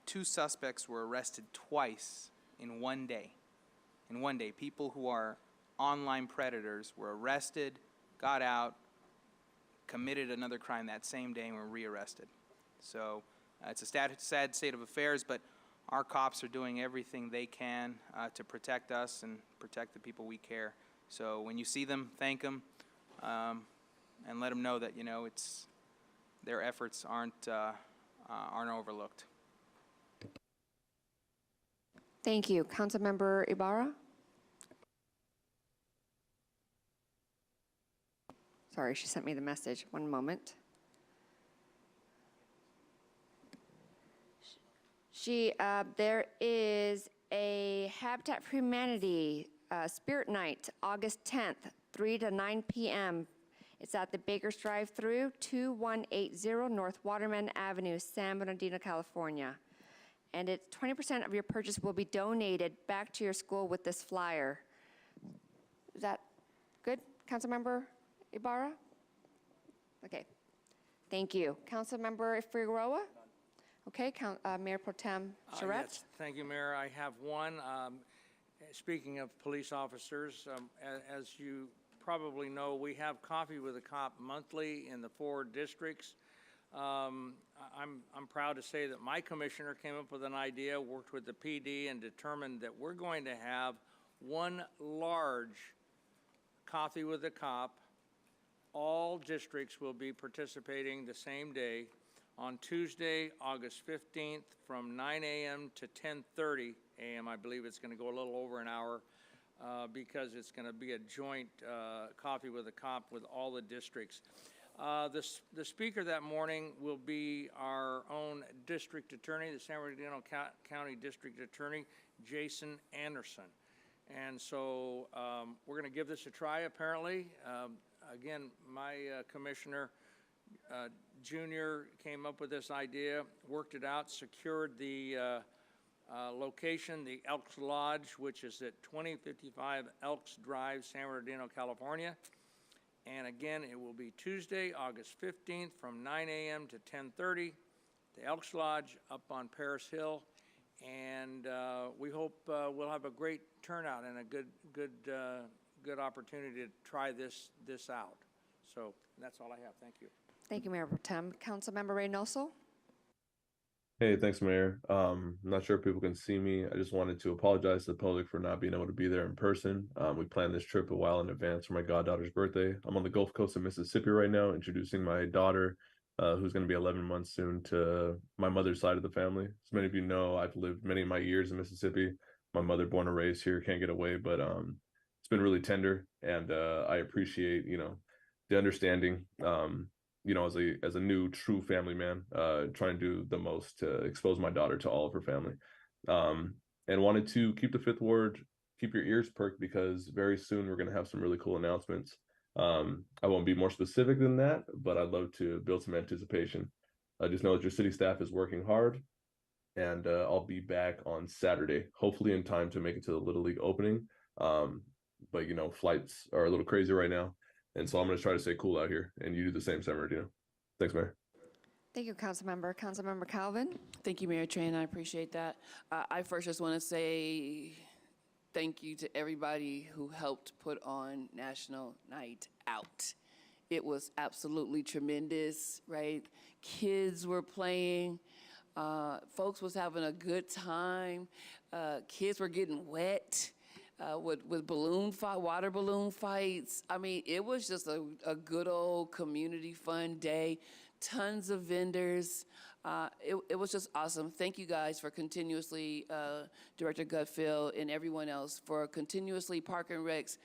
2 suspects were arrested twice in one day. In one day, people who are online predators were arrested, got out, committed another crime that same day, and were rearrested. So it's a sad state of affairs, but our cops are doing everything they can to protect us and protect the people we care. So when you see them, thank them, and let them know that their efforts aren't overlooked.
Thank you. Councilmember Ibarra? Sorry, she sent me the message. One moment. There is a Habitat for Humanity Spirit Night, August 10th, 3 to 9 p.m. It's at the Baker's Drive-Thru, 2180 North Waterman Avenue, San Bernardino, California. And 20% of your purchase will be donated back to your school with this flyer. Is that good, Councilmember Ibarra? Okay, thank you. Councilmember Figueroa? Okay, Mayor Pro Tem Charette?
Yes, thank you, Mayor. I have one. Speaking of police officers, as you probably know, we have Coffee with a Cop monthly in the 4 districts. I'm proud to say that my commissioner came up with an idea, worked with the PD, and determined that we're going to have one large Coffee with a Cop. All districts will be participating the same day on Tuesday, August 15th from 9 a.m. to 10:30 a.m. I believe it's going to go a little over an hour. because it's going to be a joint coffee with a cop with all the districts. The speaker that morning will be our own district attorney, the San Bernardino County District Attorney, Jason Anderson. And so we're going to give this a try, apparently. Again, my commissioner, Junior, came up with this idea, worked it out, secured the location, the Elks Lodge, which is at 2055 Elks Drive, San Bernardino, California. And again, it will be Tuesday, August 15th from 9 a.m. to 10:30, the Elks Lodge up on Paris Hill. And we hope we'll have a great turnout and a good opportunity to try this out. So that's all I have. Thank you.
Thank you, Mayor Pro Tem. Councilmember Reynoso?
Hey, thanks, Mayor. I'm not sure if people can see me. I just wanted to apologize to the public for not being able to be there in person. We planned this trip a while in advance for my goddaughter's birthday. I'm on the Gulf Coast of Mississippi right now, introducing my daughter, who's going to be 11 months soon, to my mother's side of the family. As many of you know, I've lived many of my years in Mississippi. My mother, born and raised here, can't get away, but it's been really tender, and I appreciate, the understanding. As a new true family man, trying to do the most to expose my daughter to all of her family, and wanted to keep the fifth word, keep your ears perked, because very soon we're going to have some really cool announcements. I won't be more specific than that, but I'd love to build some anticipation. I just know that your city staff is working hard, and I'll be back on Saturday, hopefully in time to make it to the Little League opening. But flights are a little crazy right now. And so I'm going to try to stay cool out here, and you do the same, San Bernardino. Thanks, Mayor.
Thank you, Councilmember. Councilmember Calvin?
Thank you, Mayor Tran. I appreciate that. I first just want to say thank you to everybody who helped put on National Night Out. It was absolutely tremendous, right? Kids were playing. Folks was having a good time. Kids were getting wet. With water balloon fights. I mean, it was just a good old community fun day. Tons of vendors. It was just awesome. Thank you guys for continuously, Director Gutfield and everyone else, for continuously, Park and Recs,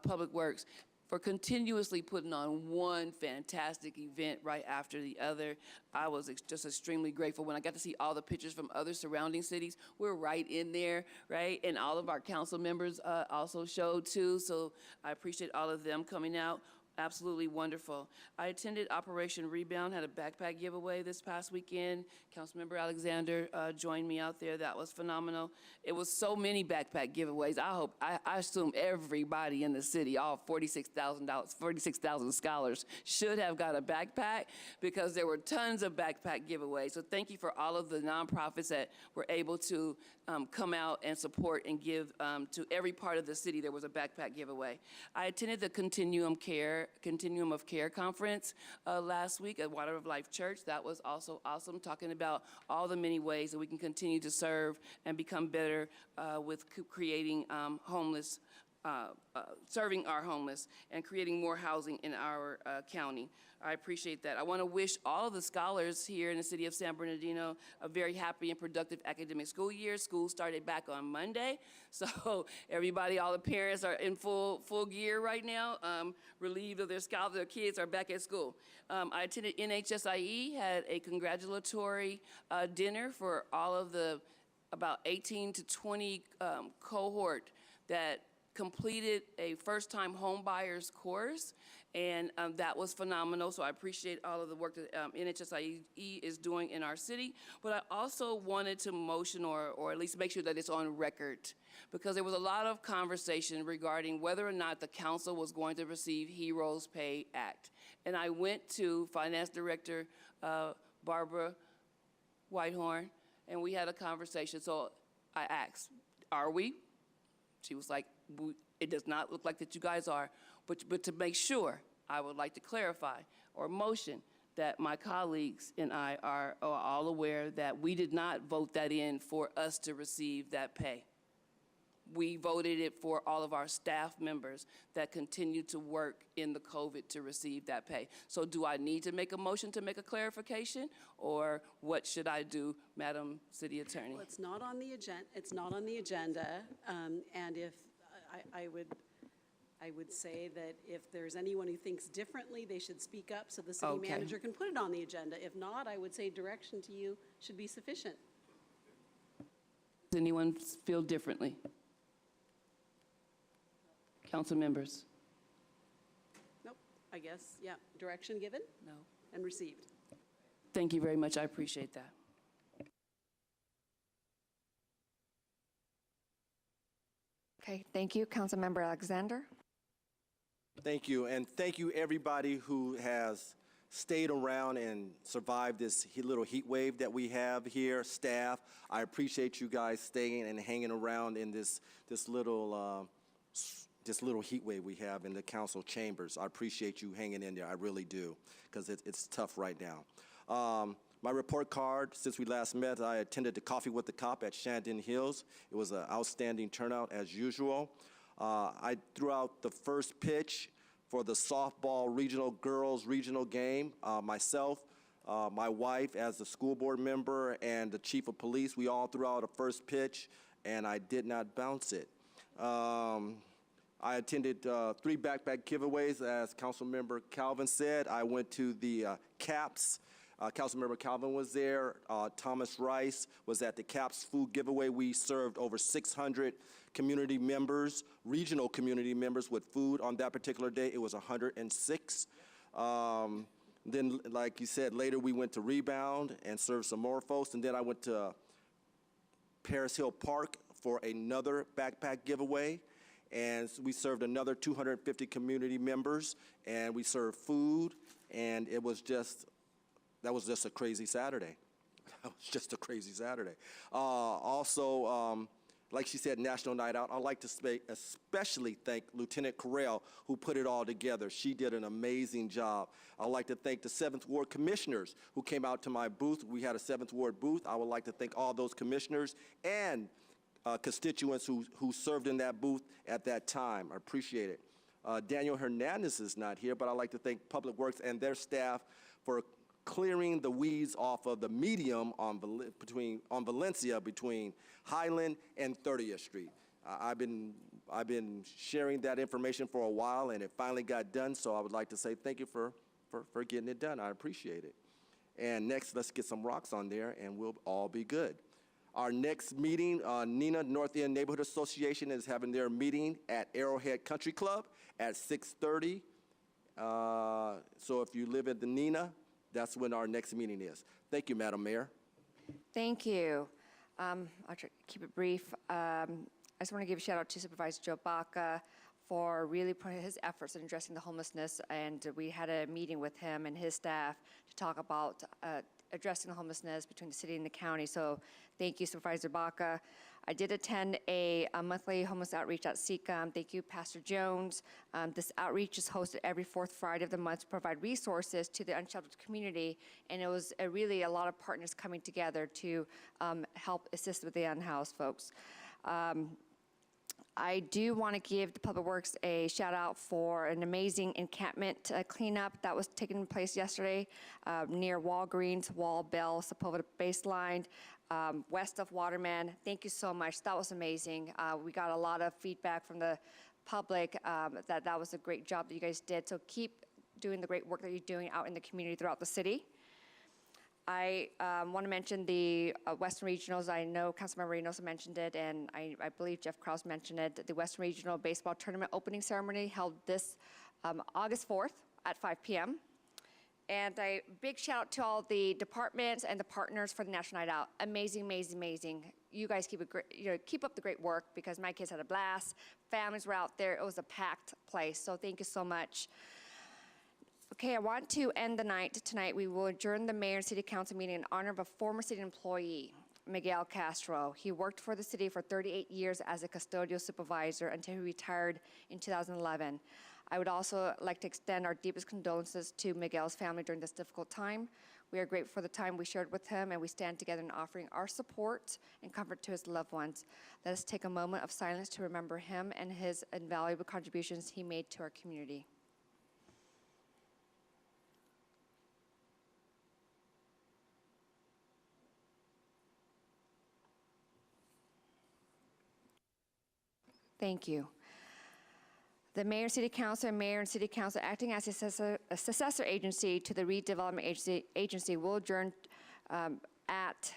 Public Works, for continuously putting on one fantastic event right after the other. I was just extremely grateful when I got to see all the pictures from other surrounding cities. We're right in there, right? And all of our council members also showed too, so I appreciate all of them coming out. Absolutely wonderful. I attended Operation Rebound, had a backpack giveaway this past weekend. Councilmember Alexander joined me out there. That was phenomenal. It was so many backpack giveaways. I assume everybody in the city, all 46,000 scholars, should have got a backpack, because there were tons of backpack giveaways. So thank you for all of the nonprofits that were able to come out and support and give to every part of the city. There was a backpack giveaway. I attended the Continuum of Care conference last week at Water of Life Church. That was also awesome, talking about all the many ways that we can continue to serve and become better with creating serving our homeless and creating more housing in our county. I appreciate that. I want to wish all of the scholars here in the city of San Bernardino a very happy and productive academic school year. School started back on Monday, so everybody, all the parents are in full gear right now, relieved of their kids are back at school. I attended NHSIE, had a congratulatory dinner for all of the about 18 to 20 cohort that completed a first-time home buyers course, and that was phenomenal. So I appreciate all of the work that NHSIE is doing in our city. But I also wanted to motion or at least make sure that it's on record, because there was a lot of conversation regarding whether or not the council was going to receive Heroes Pay Act. And I went to Finance Director Barbara Whitehorn, and we had a conversation. So I asked, are we? She was like, it does not look like that you guys are, but to make sure, I would like to clarify or motion that my colleagues and I are all aware that we did not vote that in for us to receive that pay. We voted it for all of our staff members that continue to work in the COVID to receive that pay. So do I need to make a motion to make a clarification, or what should I do, Madam City Attorney?
Well, it's not on the agenda. And if I would say that if there's anyone who thinks differently, they should speak up so the city
Okay.
manager can put it on the agenda. If not, I would say direction to you should be sufficient.
Does anyone feel differently? Council members?
Nope, I guess, yeah, direction given
No.
and received.
Thank you very much. I appreciate that.
Okay, thank you. Councilmember Alexander.
Thank you, and thank you everybody who has stayed around and survived this little heat wave that we have here. Staff, I appreciate you guys staying and hanging around in this little heat wave we have in the council chambers. I appreciate you hanging in there. I really do, because it's tough right now. My report card, since we last met, I attended the Coffee with the Cop at Shandon Hills. It was an outstanding turnout as usual. I threw out the first pitch for the softball girls regional game. Myself, my wife as the school board member, and the chief of police, we all threw out a first pitch, and I did not bounce it. I attended 3 backpack giveaways, as Councilmember Calvin said. I went to the CAPS. Councilmember Calvin was there. Thomas Rice was at the CAPS food giveaway. We served over 600 community members, regional community members, with food on that particular day. It was 106. Then, like you said, later we went to Rebound and served some more folks. And then I went to Paris Hill Park for another backpack giveaway. And we served another 250 community members, and we served food, and that was just a crazy Saturday. That was just a crazy Saturday. Also, like she said, National Night Out. I'd like to especially thank Lieutenant Correll, who put it all together. She did an amazing job. I'd like to thank the 7th Ward commissioners who came out to my booth. We had a 7th Ward booth. I would like to thank all those commissioners and constituents who served in that booth at that time. I appreciate it. Daniel Hernandez is not here, but I'd like to thank Public Works and their staff for clearing the weeds off of the medium on Valencia between Highland and 30th Street. I've been sharing that information for a while, and it finally got done, so I would like to say thank you for getting it done. I appreciate it. And next, let's get some rocks on there, and we'll all be good. Our next meeting, Neenah North End Neighborhood Association is having their meeting at Arrowhead Country Club at 6:30. So if you live at the Neenah, that's when our next meeting is. Thank you, Madam Mayor.
Thank you. I'll try to keep it brief. I just want to give a shout out to Supervisor Joe Baca for really putting his efforts in addressing the homelessness, and we had a meeting with him and his staff to talk about addressing the homelessness between the city and the county. So thank you, Supervisor Baca. I did attend a monthly homeless outreach at SECAM. Thank you, Pastor Jones. This outreach is hosted every 4th Friday of the month to provide resources to the unsheltered community, and it was really a lot of partners coming together to help assist with the unhoused folks. I do want to give the Public Works a shout out for an amazing encampment cleanup that was taking place yesterday near Walgreens, Wall Bell, Sepulveda Baseline, west of Waterman. Thank you so much. That was amazing. We got a lot of feedback from the public that was a great job that you guys did. So keep doing the great work that you're doing out in the community throughout the city. I want to mention the Western Regionals. I know Councilmember Reynoso mentioned it, and I believe Jeff Krause mentioned it. The Western Regional Baseball Tournament opening ceremony held this August 4th at 5 p.m. And a big shout out to all the departments and the partners for the National Night Out. Amazing, amazing, amazing. You guys keep up the great work, because my kids had a blast. Families were out there. It was a packed place. So thank you so much. Okay, I want to end the night tonight. We will adjourn the mayor and city council meeting in honor of a former city employee, Miguel Castro. He worked for the city for 38 years as a custodial supervisor until he retired in 2011. I would also like to extend our deepest condolences to Miguel's family during this difficult time. We are grateful for the time we shared with him, and we stand together in offering our support and comfort to his loved ones. Let us take a moment of silence to remember him and his invaluable contributions he made to our community. Thank you. The mayor and city council acting as a successor agency to the redevelopment agency will adjourn at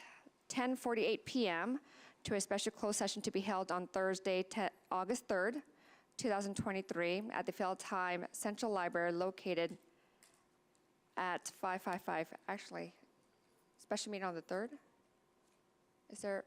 10:48 p.m. to a special closed session to be held on Thursday, August 3rd, 2023 at the Feldheim Central Library located at 555, actually, special meeting on the 3rd? Is there?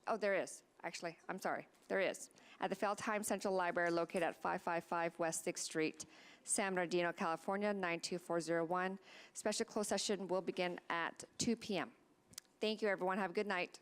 Oh, there is, actually, I'm sorry, there is. At the Feldheim Central Library located at 555 West 6th Street, San Bernardino, California, 92401. Special closed session will begin at 2 p.m. Thank you, everyone. Have a good night.